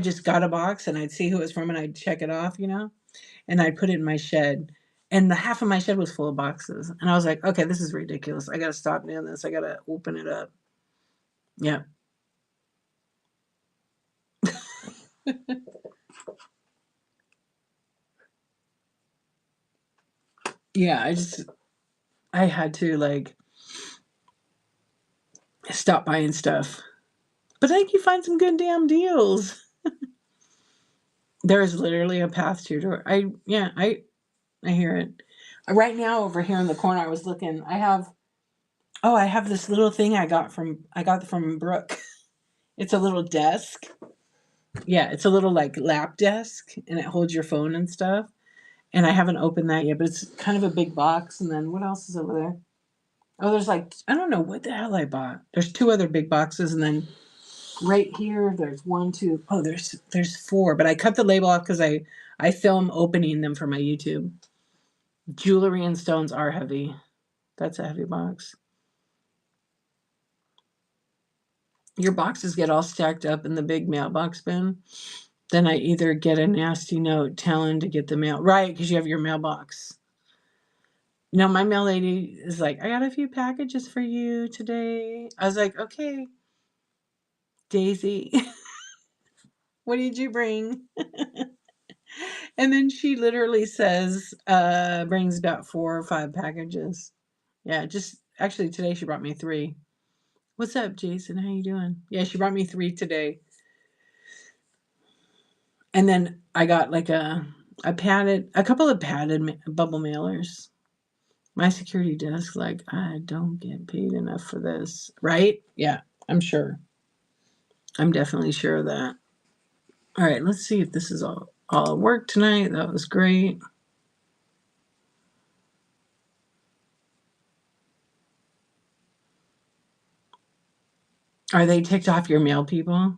just got a box and I'd see who it was from and I'd check it off, and I'd put it in my shed. And the half of my shed was full of boxes. And I was like, okay, this is ridiculous. I gotta stop doing this. I gotta open it up. Yeah. Yeah, I had to like stop buying stuff. But I think you find some good damn deals. There is literally a path to your door. I hear it. Right now over here in the corner, I was looking. I have this little thing I got from Brooke. It's a little desk. Yeah, it's a little like lap desk and it holds your phone and stuff. And I haven't opened that yet, but it's kind of a big box. And then what else is over there? Oh, there's like I don't know what the hell I bought. There's two other big boxes, and then right here there's one, two. Oh, there's four, but I cut the label off because I film opening them for my YouTube. Jewelry and stones are heavy. That's a heavy box. Your boxes get all stacked up in the big mailbox bin. Then I either get a nasty note telling to get the mail right because you have your mailbox. No, my mail lady is like, I got a few packages for you today. I was like, okay, Daisy, what did you bring? And then she literally says, brings about 4 or 5 packages. Yeah, just actually today she brought me 3. What's up, Jason? How you doing? Yeah, she brought me 3 today. And then I got like a couple of padded bubble mailers. My security desk, like, I don't get paid enough for this, right? Yeah, I'm sure. I'm definitely sure of that. All right, let's see if this is all work tonight. That was great. Are they ticked off your mail people?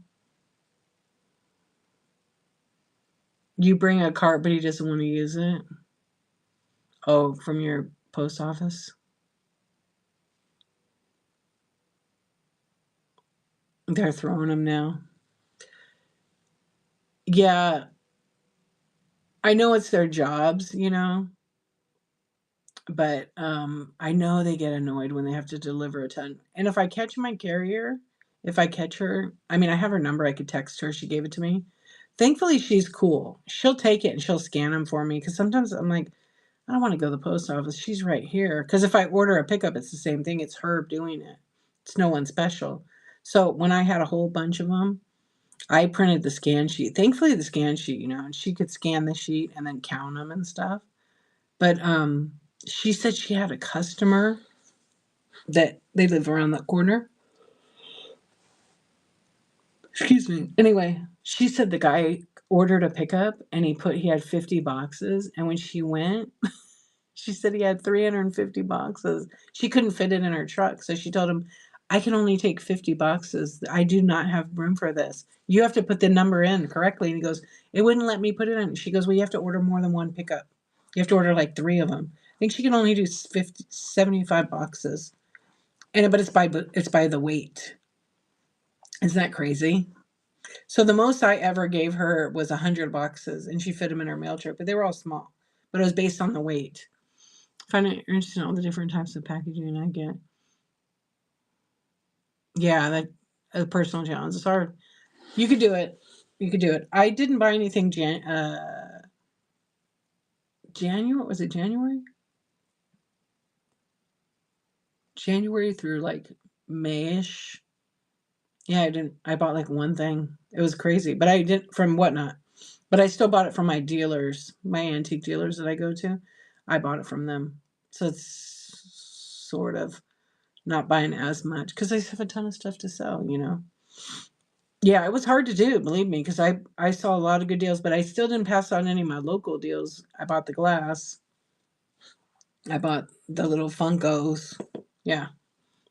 You bring a cart, but he doesn't want to use it. Oh, from your post office? They're throwing them now. Yeah, I know it's their jobs, but I know they get annoyed when they have to deliver a ton. And if I catch my carrier, if I catch her, I mean, I have her number. I could text her. She gave it to me. Thankfully, she's cool. She'll take it and she'll scan them for me because sometimes I'm like, I don't want to go to the post office. She's right here. Because if I order a pickup, it's the same thing. It's her doing it. It's no one special. So when I had a whole bunch of them, I printed the scan sheet. Thankfully, the scan sheet, and she could scan the sheet and then count them and stuff. But she said she had a customer that they live around that corner. Excuse me. Anyway, she said the guy ordered a pickup and he had 50 boxes. And when she went, she said he had 350 boxes. She couldn't fit it in her truck. So she told him, I can only take 50 boxes. I do not have room for this. You have to put the number in correctly. And he goes, it wouldn't let me put it in. She goes, well, you have to order more than one pickup. You have to order like 3 of them. I think she can only do 75 boxes. But it's by the weight. Isn't that crazy? So the most I ever gave her was 100 boxes, and she fit them in her mail truck, but they were all small. But it was based on the weight. Find it interesting all the different types of packaging I get. Yeah, that a personal challenge. It's hard. You could do it. You could do it. I didn't buy anything January. Was it January? January through like Mayish. Yeah, I didn't. I bought like one thing. It was crazy, but I did from Whatnot. But I still bought it from my dealers, my antique dealers that I go to. I bought it from them, so it's sort of not buying as much because I have a ton of stuff to sell. Yeah, it was hard to do, believe me, because I saw a lot of good deals, but I still didn't pass on any of my local deals. I bought the glass. I bought the little Funkos. Yeah,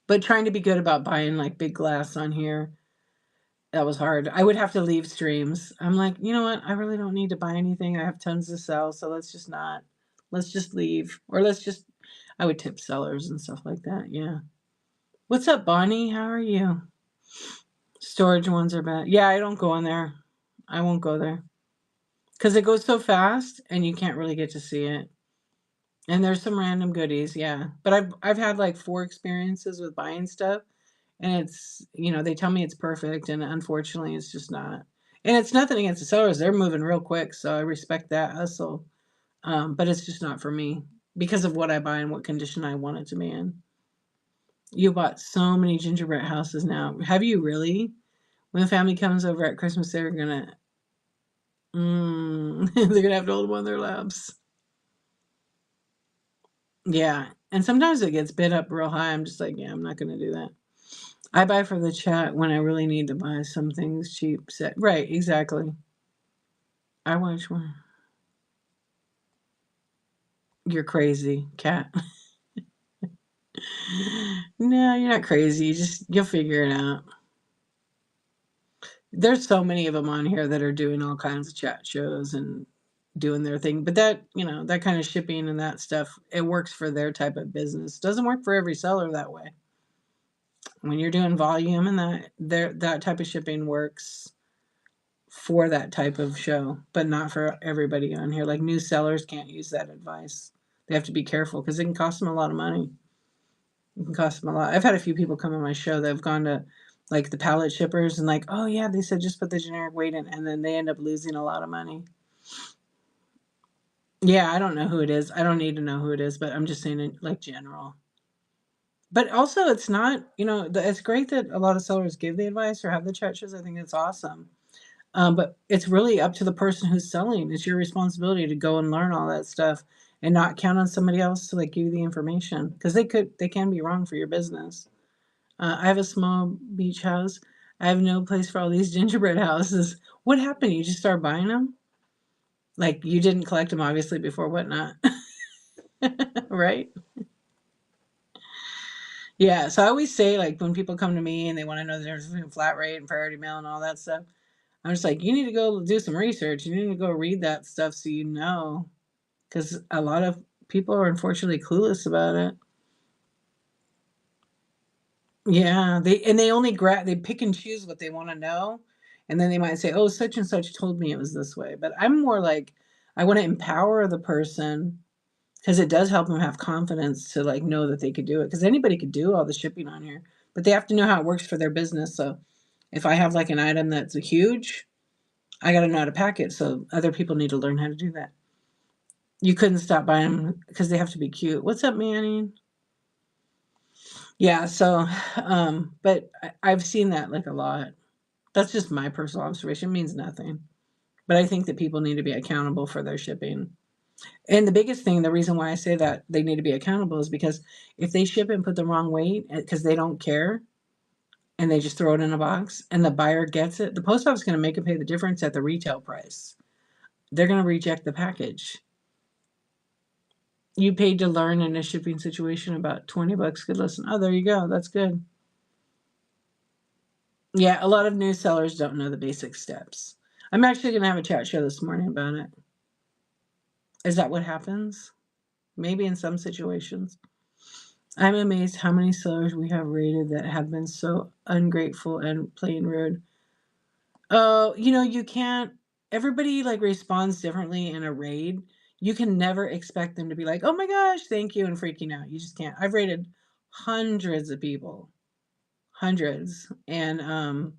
but trying to be good about buying like big glass on here. That was hard. I would have to leave streams. I'm like, you know what? I really don't need to buy anything. I have tons to sell, so let's just not. Let's just leave. Or let's just I would tip sellers and stuff like that. Yeah. What's up, Bonnie? How are you? Storage ones are bad. Yeah, I don't go in there. I won't go there. Cuz it goes so fast and you can't really get to see it. And there's some random goodies, yeah. But I've had like 4 experiences with buying stuff. And they tell me it's perfect, and unfortunately, it's just not. And it's nothing against the sellers; they're moving real quick, so I respect that hustle. But it's just not for me because of what I buy and what condition I want it to be in. You bought so many gingerbread houses now. Have you really? When the family comes over at Christmas, they're gonna have to hold them on their laps. Yeah, and sometimes it gets bid up real high. I'm just like, yeah, I'm not gonna do that. I buy for the chat when I really need to buy some things cheap. Right, exactly. I watch one. You're crazy, cat. No, you're not crazy. You'll figure it out. There's so many of them on here that are doing all kinds of chat shows and doing their thing. But that kind of shipping and that stuff, it works for their type of business. Doesn't work for every seller that way. When you're doing volume and that type of shipping works for that type of show, but not for everybody on here. Like new sellers can't use that advice. They have to be careful because it can cost them a lot of money. It can cost them a lot. I've had a few people come on my show that have gone to like the pallet shippers and like, oh yeah, they said just put the generic weight in, and then they end up losing a lot of money. Yeah, I don't know who it is. I don't need to know who it is, but I'm just saying it like general. But also, it's not, it's great that a lot of sellers give the advice or have the chat shows. I think it's awesome. But it's really up to the person who's selling. It's your responsibility to go and learn all that stuff and not count on somebody else to like give you the information because they can be wrong for your business. I have a small beach house. I have no place for all these gingerbread houses. What happened? You just start buying them? Like you didn't collect them obviously before Whatnot, right? Yeah. So I always say like when people come to me and they want to know the difference between flat rate and priority mail and all that stuff, I'm just like, you need to go do some research. You need to go read that stuff so you know, because a lot of people are unfortunately clueless about it. Yeah, they only they pick and choose what they want to know, and then they might say, "Oh, such and such told me it was this way." But I'm more like I want to empower the person because it does help them have confidence to like know that they could do it. Because anybody could do all the shipping on here, but they have to know how it works for their business. So if I have like an item that's huge, I got to know how to pack it. So other people need to learn how to do that. You couldn't stop by them because they have to be cute. What's up, Manny? Yeah. So, but I've seen that like a lot. That's just my personal observation. It means nothing. But I think that people need to be accountable for their shipping. And the biggest thing, the reason why I say that they need to be accountable is because if they ship and put the wrong weight because they don't care and they just throw it in a box and the buyer gets it, the post office is going to make them pay the difference at the retail price. They're going to reject the package. You paid to learn in a shipping situation about 20 bucks. Good listen. Oh, there you go. That's good. Yeah, a lot of new sellers don't know the basic steps. I'm actually going to have a chat show this morning about it. Is that what happens? Maybe in some situations. I'm amazed how many sellers we have rated that have been so ungrateful and plain rude. Oh, you can't, everybody like responds differently in a raid. You can never expect them to be like, oh my gosh, thank you, and freaking out. You just can't. I've rated hundreds of people, hundreds. And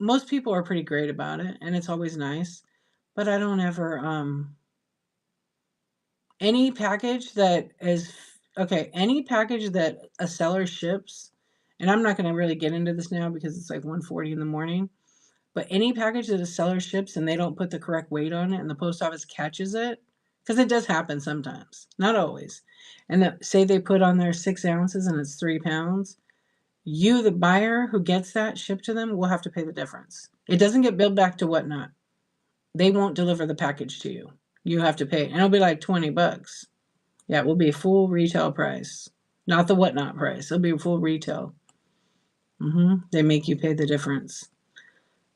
most people are pretty great about it, and it's always nice. But I don't ever, any package that is okay, any package that a seller ships, and I'm not going to really get into this now because it's like 1:40 in the morning, but any package that a seller ships and they don't put the correct weight on it and the post office catches it, because it does happen sometimes, not always, and say they put on there 6 ounces and it's 3 pounds, you, the buyer who gets that shipped to them, will have to pay the difference. It doesn't get billed back to Whatnot. They won't deliver the package to you. You have to pay, and it'll be like 20 bucks. Yeah, it will be full retail price, not the Whatnot price. It'll be full retail. They make you pay the difference,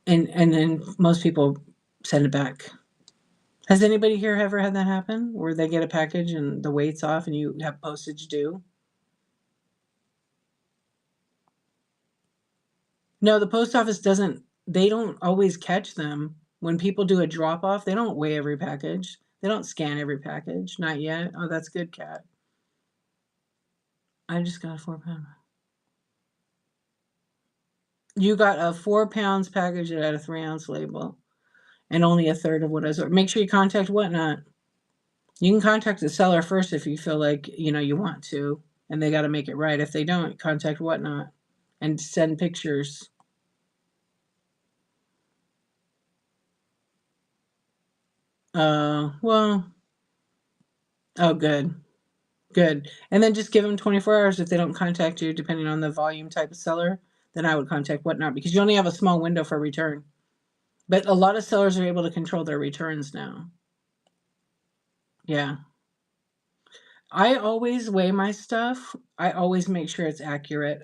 and then most people send it back. Has anybody here ever had that happen, where they get a package and the weight's off and you have postage due? No, the post office doesn't. They don't always catch them when people do a drop off. They don't weigh every package. They don't scan every package. Not yet. Oh, that's good, Cat. I just got a 4 pound. You got a 4 pounds package that had a 3 ounce label and only a third of what I was. Make sure you contact Whatnot. You can contact the seller first if you feel like you want to, and they got to make it right. If they don't, contact Whatnot and send pictures. Well, oh, good, good. And then just give them 24 hours if they don't contact you, depending on the volume type of seller. Then I would contact Whatnot because you only have a small window for return. But a lot of sellers are able to control their returns now. Yeah. I always weigh my stuff. I always make sure it's accurate.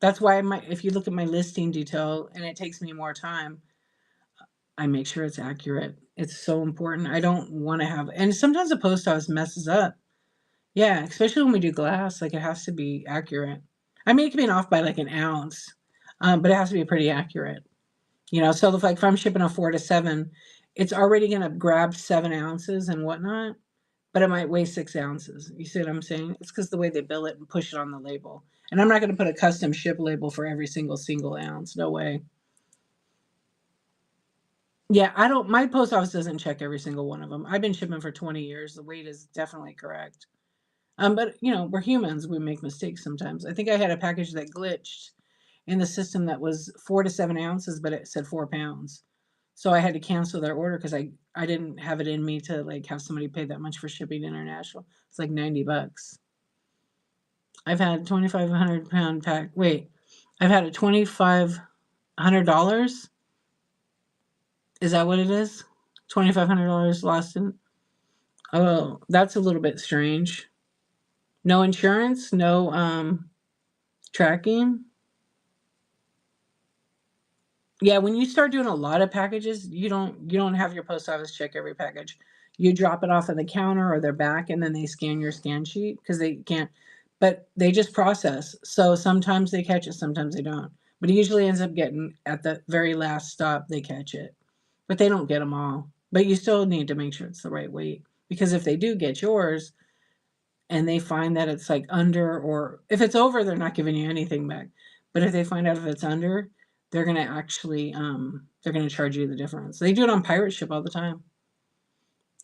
That's why if you look at my listing detail and it takes me more time, I make sure it's accurate. It's so important. I don't want to have, and sometimes the post office messes up. Yeah, especially when we do glass, like it has to be accurate. I mean, it can be off by like an ounce, but it has to be pretty accurate. So if I'm shipping a 4 to 7, it's already going to grab 7 ounces and whatnot, but it might weigh 6 ounces. You see what I'm saying? It's because the way they bill it and push it on the label. And I'm not going to put a custom ship label for every single ounce. No way. Yeah, I don't. My post office doesn't check every single one of them. I've been shipping for 20 years. The weight is definitely correct. But we're humans. We make mistakes sometimes. I think I had a package that glitched in the system that was 4 to 7 ounces, but it said 4 pounds. So I had to cancel their order because I didn't have it in me to like have somebody pay that much for shipping international. It's like 90 bucks. I've had 2,500 pound pack. Wait, I've had a $2,500. Is that what it is? $2,500 lost in. Oh, that's a little bit strange. No insurance, no, tracking. Yeah, when you start doing a lot of packages, you don't have your post office check every package. You drop it off at the counter or their back, and then they scan your scan sheet because they can't. But they just process. So sometimes they catch it, sometimes they don't. But it usually ends up getting at the very last stop they catch it. But they don't get them all. But you still need to make sure it's the right weight because if they do get yours, and they find that it's like under, or if it's over, they're not giving you anything back. But if they find out if it's under, they're gonna actually they're gonna charge you the difference. They do it on pirate ship all the time.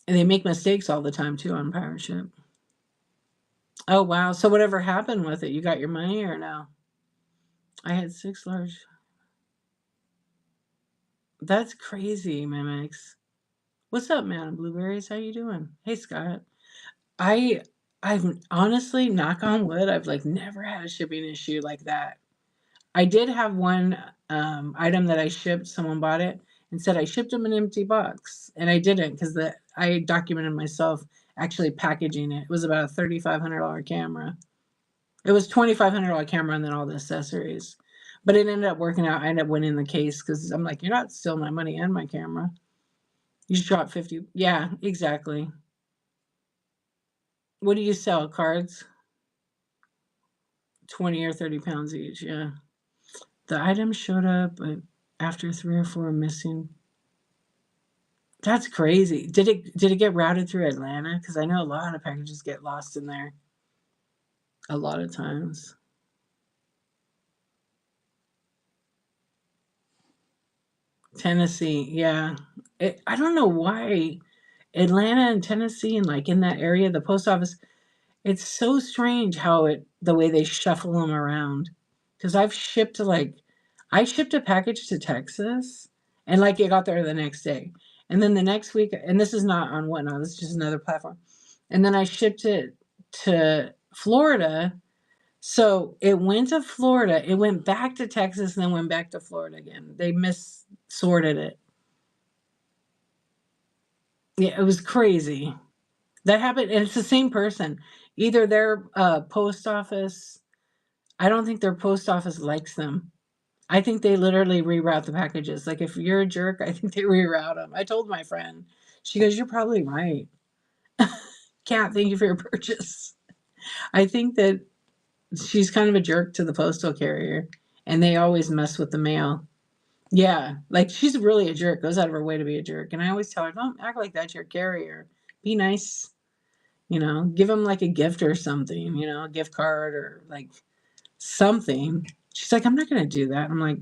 And they make mistakes all the time too on pirate ship. Oh wow. So whatever happened with it, you got your money or no? I had 6 large. That's crazy, Mimics. What's up, man? Blueberries, how you doing? Hey Scott. I I've honestly, knock on wood, I've like never had a shipping issue like that. I did have one item that I shipped. Someone bought it and said I shipped them an empty box, and I didn't because I documented myself actually packaging it. It was about a $3,500 camera. It was $2,500 camera and then all the accessories. But it ended up working out. I ended up winning the case because I'm like, you're not stealing my money and my camera. You just dropped 50. Yeah, exactly. What do you sell? Cards? 20 or 30 pounds each. Yeah. The items showed up after 3 or 4 missing. That's crazy. Did it get routed through Atlanta? Because I know a lot of packages get lost in there a lot of times. Tennessee, yeah. I don't know why Atlanta and Tennessee and like in that area, the post office, it's so strange how the way they shuffle them around. Because I shipped a package to Texas and like it got there the next day. And then the next week, and this is not on Whatnot, this is just another platform. And then I shipped it to Florida. So it went to Florida, it went back to Texas, and then went back to Florida again. They missorted it. Yeah, it was crazy. That happened, and it's the same person. Either their post office, I don't think their post office likes them. I think they literally reroute the packages. Like if you're a jerk, I think they reroute them. I told my friend, she goes, "You're probably right." Cat, thank you for your purchase. I think that she's kind of a jerk to the postal carrier, and they always mess with the mail. Yeah, like she's really a jerk. Goes out of her way to be a jerk, and I always tell her, "Don't act like that's your carrier. Be nice. Give them like a gift or something. A gift card or like something." She's like, "I'm not gonna do that." I'm like,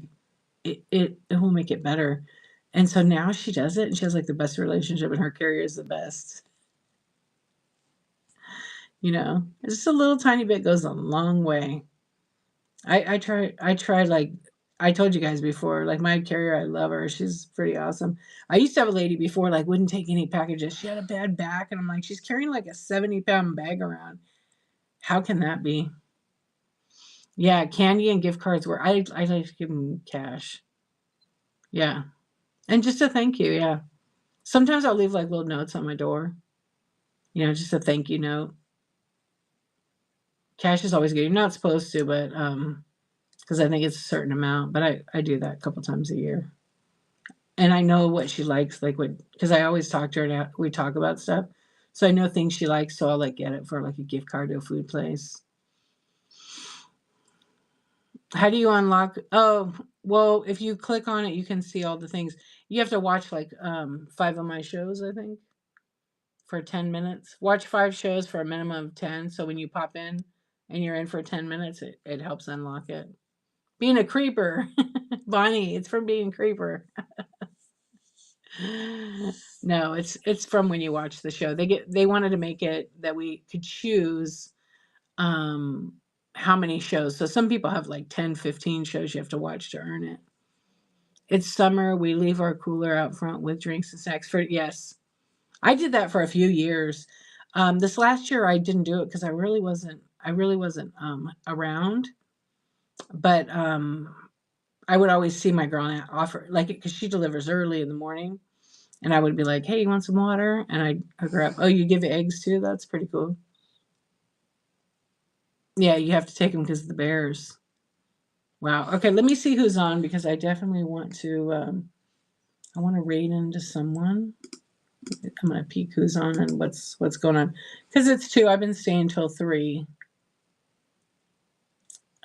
"It will make it better." And so now she does it, and she has like the best relationship, and her carrier is the best. Just a little tiny bit goes a long way. I try like I told you guys before, like my carrier, I love her. She's pretty awesome. I used to have a lady before, like wouldn't take any packages. She had a bad back, and I'm like, she's carrying like a 70-pound bag around. How can that be? Yeah, candy and gift cards were I like to give them cash. Yeah. And just a thank you, yeah. Sometimes I'll leave like little notes on my door, just a thank you note. Cash is always good. You're not supposed to, but because I think it's a certain amount, but I do that a couple times a year. And I know what she likes, like what because I always talk to her and we talk about stuff. So I know things she likes, so I'll like get it for like a gift card to a food place. How do you unlock? Oh, well, if you click on it, you can see all the things. You have to watch like 5 of my shows, I think, for 10 minutes. Watch 5 shows for a minimum of 10. So when you pop in and you're in for 10 minutes, it helps unlock it. Being a creeper, Bonnie, it's from being a creeper. No, it's from when you watch the show. They wanted to make it that we could choose um how many shows. So some people have like 10, 15 shows you have to watch to earn it. It's summer, we leave our cooler out front with drinks and snacks for yes. I did that for a few years. This last year I didn't do it because I really wasn't around, but I would always see my girl and offer like it because she delivers early in the morning. And I would be like, "Hey, you want some water?" And I'd hook her up. Oh, you give eggs too? That's pretty cool. Yeah, you have to take them because of the bears. Wow. Okay, let me see who's on because I definitely want to. I want to raid into someone. I'm gonna peek who's on and what's going on because it's 2. I've been staying till 3.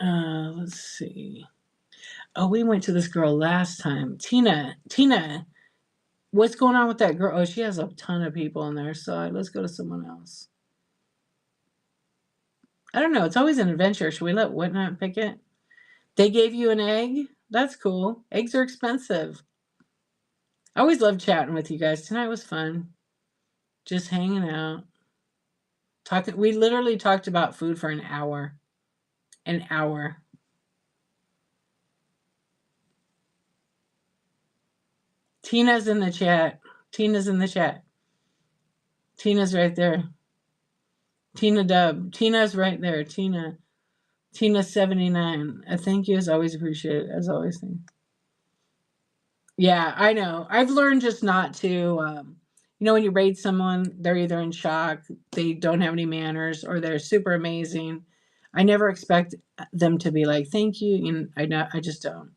Let's see. Oh, we went to this girl last time. Tina, what's going on with that girl? Oh, she has a ton of people in there. So let's go to someone else. I don't know. It's always an adventure. Should we let Whatnot pick it? They gave you an egg? That's cool. Eggs are expensive. I always love chatting with you guys. Tonight was fun. Just hanging out. Talking. We literally talked about food for an hour. An hour. Tina's in the chat. Tina's in the chat. Tina's right there. Tina Dub. Tina's right there. Tina 79. A thank you is always appreciated, as always. Yeah, I know. I've learned just not to, when you raid someone, they're either in shock, they don't have any manners, or they're super amazing. I never expect them to be like, thank you. I just don't.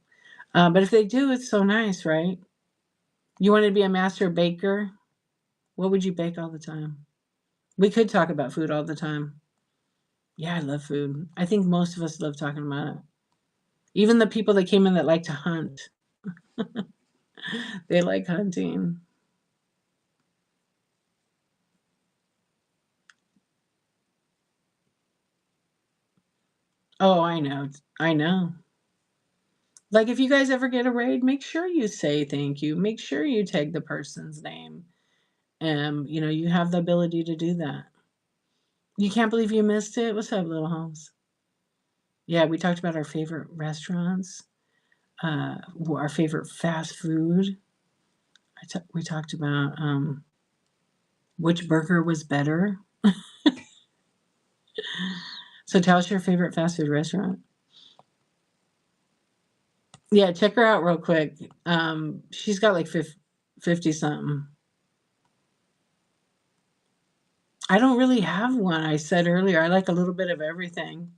But if they do, it's so nice, right? You want to be a master baker? What would you bake all the time? We could talk about food all the time. Yeah, I love food. I think most of us love talking about it. Even the people that came in that like to hunt, they like hunting. Oh, I know. I know. Like if you guys ever get a raid, make sure you say thank you. Make sure you tag the person's name. You have the ability to do that. You can't believe you missed it. What's up, little homes? Yeah, we talked about our favorite restaurants, our favorite fast food. We talked about which burger was better. So tell us your favorite fast food restaurant. Yeah, check her out real quick. She's got like 50 something. I don't really have one. I said earlier, I like a little bit of everything.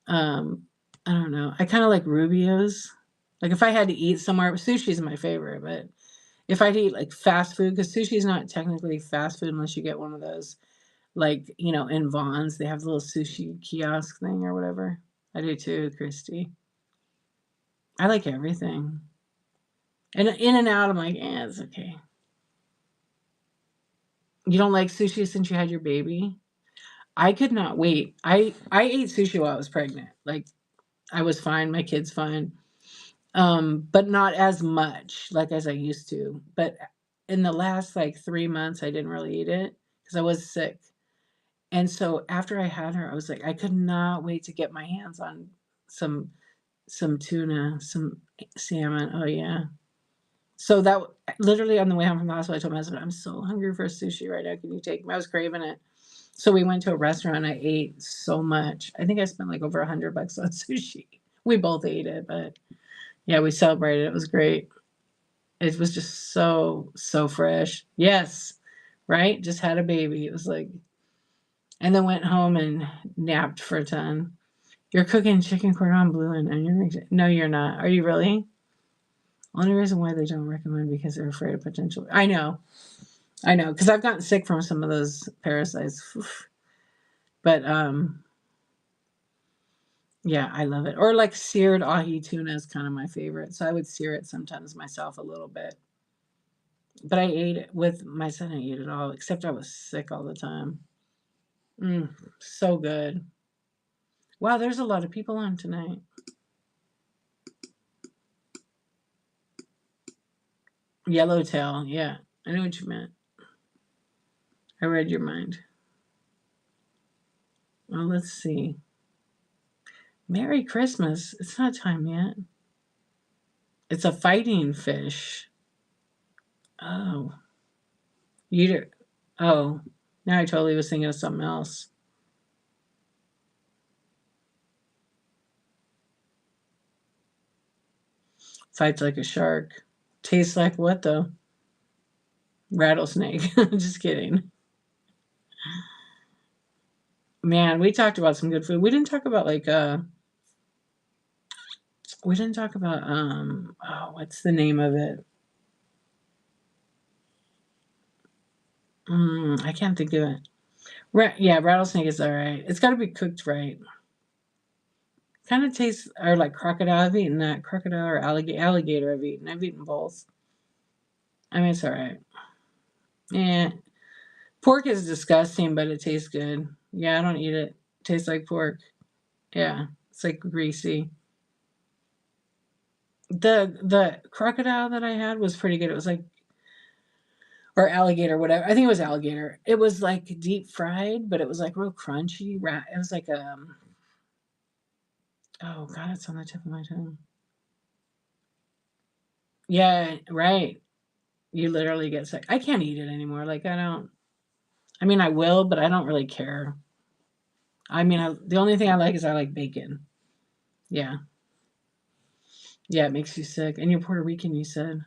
Um, I don't know. I kind of like Rubio's. Like if I had to eat somewhere, sushi's my favorite, but if I had to eat like fast food, because sushi's not technically fast food unless you get one of those, like, in Vaughn's, they have the little sushi kiosk thing or whatever. I do too, Christy. I like everything. And in and out, I'm like, it's okay. You don't like sushi since you had your baby? I could not wait. I ate sushi while I was pregnant. Like I was fine, my kid's fine. But not as much like as I used to. But in the last like 3 months I didn't really eat it because I was sick. And so after I had her, I was like, I could not wait to get my hands on some some tuna, some salmon. Oh yeah. So that literally on the way home from the hospital, I told my husband, I'm so hungry for sushi right now. Can you take me? I was craving it. So we went to a restaurant. I ate so much. I think I spent like over $100 on sushi. We both ate it, but yeah, we celebrated. It was great. It was just so fresh. Yes, right. Just had a baby. It was like, and then went home and napped for a ton. You're cooking chicken cordon bleu and onion rings. No, you're not. Are you really? Only reason why they don't recommend because they're afraid of potential. I know, because I've gotten sick from some of those parasites. But yeah, I love it. Or like seared ahi tuna is kind of my favorite. So I would sear it sometimes myself a little bit. But I ate it with my son. I ate it all, except I was sick all the time. So good. Wow, there's a lot of people on tonight. Yellowtail. Yeah, I know what you meant. I read your mind. Well, let's see. Merry Christmas. It's not time yet. It's a fighting fish. Oh, you do. Oh, now I totally was thinking of something else. Fights like a shark. Tastes like what though? Rattlesnake. Just kidding. Man, we talked about some good food. We didn't talk about like We didn't talk about what's the name of it? I can't think of it. Yeah, rattlesnake is all right. It's got to be cooked right. Kind of tastes or like crocodile. I've eaten that crocodile or alligator. I've eaten both. I mean, it's all right. Yeah, pork is disgusting, but it tastes good. Yeah, I don't eat it. Tastes like pork. Yeah, it's like greasy. The crocodile that I had was pretty good. It was like or alligator, whatever. I think it was alligator. It was like deep fried, but it was like real crunchy. It was like oh god, it's on the tip of my tongue. Yeah, right. You literally get sick. I can't eat it anymore. Like I don't. I mean, I will, but I don't really care. I mean, the only thing I like is I like bacon. Yeah, yeah, it makes you sick. And you're Puerto Rican, you said,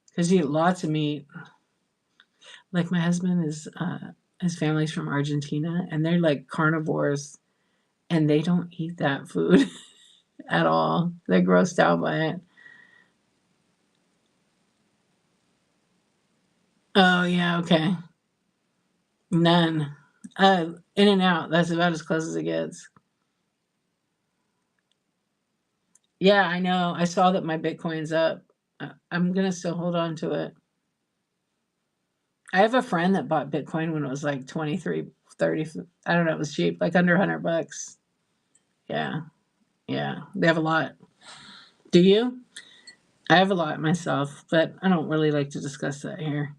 because you eat lots of meat. Like my husband is, his family's from Argentina, and they're like carnivores, and they don't eat that food at all. They're grossed out by it. Oh yeah, okay. None. In and out. That's about as close as it gets. Yeah, I know. I saw that my Bitcoin's up. I'm gonna still hold on to it. I have a friend that bought Bitcoin when it was like 23, 30. I don't know, it was cheap, like under $100. Yeah. Yeah. They have a lot. Do you? I have a lot myself, but I don't really like to discuss that here.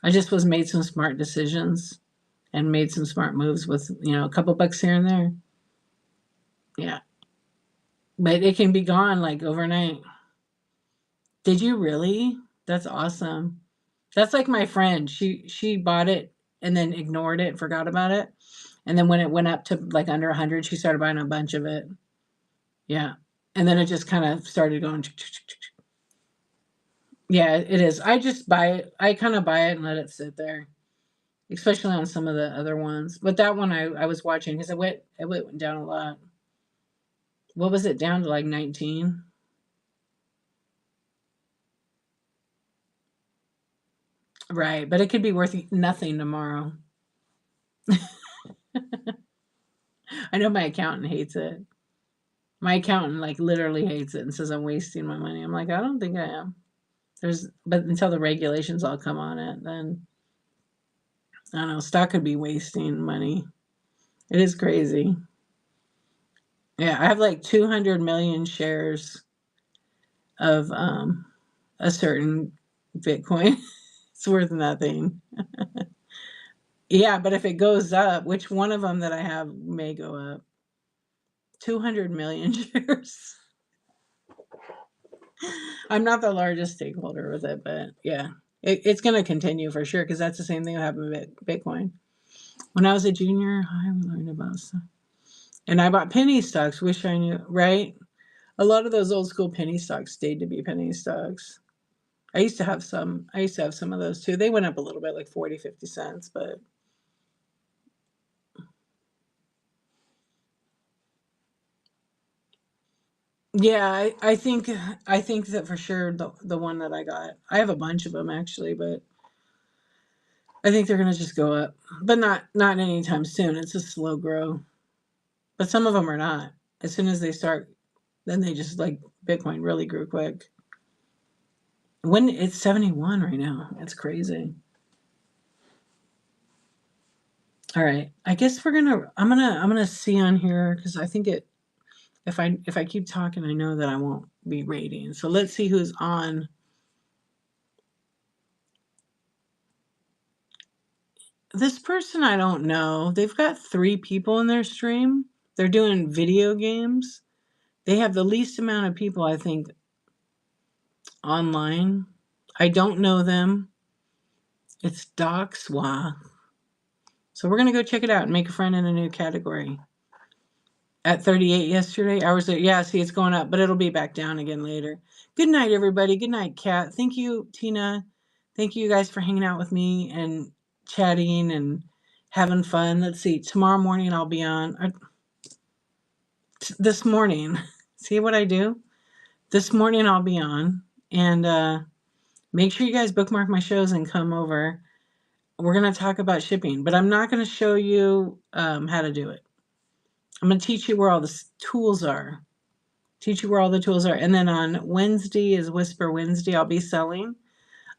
I just was made some smart decisions and made some smart moves with, a couple bucks here and there. Yeah. But it can be gone like overnight. Did you really? That's awesome. That's like my friend. She bought it and then ignored it, forgot about it. And then when it went up to like under 100, she started buying a bunch of it. Yeah. And then it just kind of started going. Yeah, it is. I just buy it. I kind of buy it and let it sit there, especially on some of the other ones. But that one I was watching because it went down a lot. What was it down to like 19? Right, but it could be worth nothing tomorrow. I know my accountant hates it. My accountant like literally hates it and says I'm wasting my money. I'm like, I don't think I am. But until the regulations all come on it, then I don't know. Stock could be wasting money. It is crazy. Yeah, I have like 200 million shares of a certain Bitcoin. It's worth nothing. Yeah, but if it goes up, which one of them that I have may go up? 200 million shares. I'm not the largest stakeholder with it, but yeah, it's going to continue for sure because that's the same thing that happened with Bitcoin. When I was a junior, I learned about stuff. And I bought penny stocks. Wish I knew, right? A lot of those old school penny stocks stayed to be penny stocks. I used to have some. I used to have some of those too. They went up a little bit, like 40, 50 cents, but yeah, I think that for sure the one that I got. I have a bunch of them actually, but I think they're gonna just go up, but not anytime soon. It's a slow grow, but some of them are not. As soon as they start, then they just like Bitcoin really grew quick. When it's 71 right now, it's crazy. All right, I guess I'm gonna see on here because I think it. If I keep talking, I know that I won't be rating. So let's see who's on. This person I don't know. They've got 3 people in their stream. They're doing video games. They have the least amount of people I think online. I don't know them. It's Docswa. So we're gonna go check it out and make a friend in a new category. At 38 yesterday, I was there. Yeah, see, it's going up, but it'll be back down again later. Good night, everybody. Good night, Kat. Thank you, Tina. Thank you guys for hanging out with me and chatting and having fun. Let's see. Tomorrow morning I'll be on. This morning. See what I do? this morning I'll be on, and make sure you guys bookmark my shows and come over. We're going to talk about shipping, but I'm not going to show you how to do it. I'm going to teach you where all the tools are. Teach you where all the tools are. And then on Wednesday is Whisper Wednesday. I'll be selling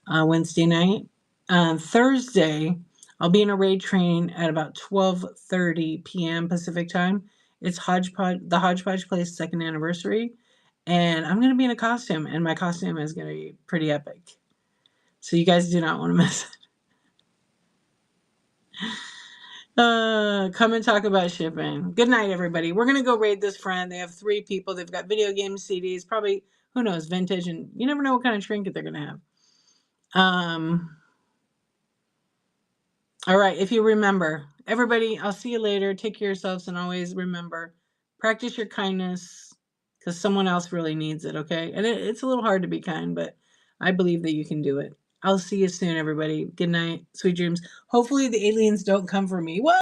Wednesday night. On Thursday, I'll be in a raid training at about 12:30 p.m. Pacific time. It's the Hodgepodge Place 2nd anniversary. And I'm going to be in a costume, and my costume is going to be pretty epic. So you guys do not want to miss it. Come and talk about shipping. Good night, everybody. We're going to go raid this friend. They have 3 people. They've got video game CDs, probably, who knows, vintage, and you never know what kind of trinket they're going to have. All right, if you remember, everybody, I'll see you later. Take care of yourselves, and always remember, practice your kindness because someone else really needs it, okay? And it's a little hard to be kind, but I believe that you can do it. I'll see you soon, everybody. Good night. Sweet dreams. Hopefully the aliens don't come for me. Whoa!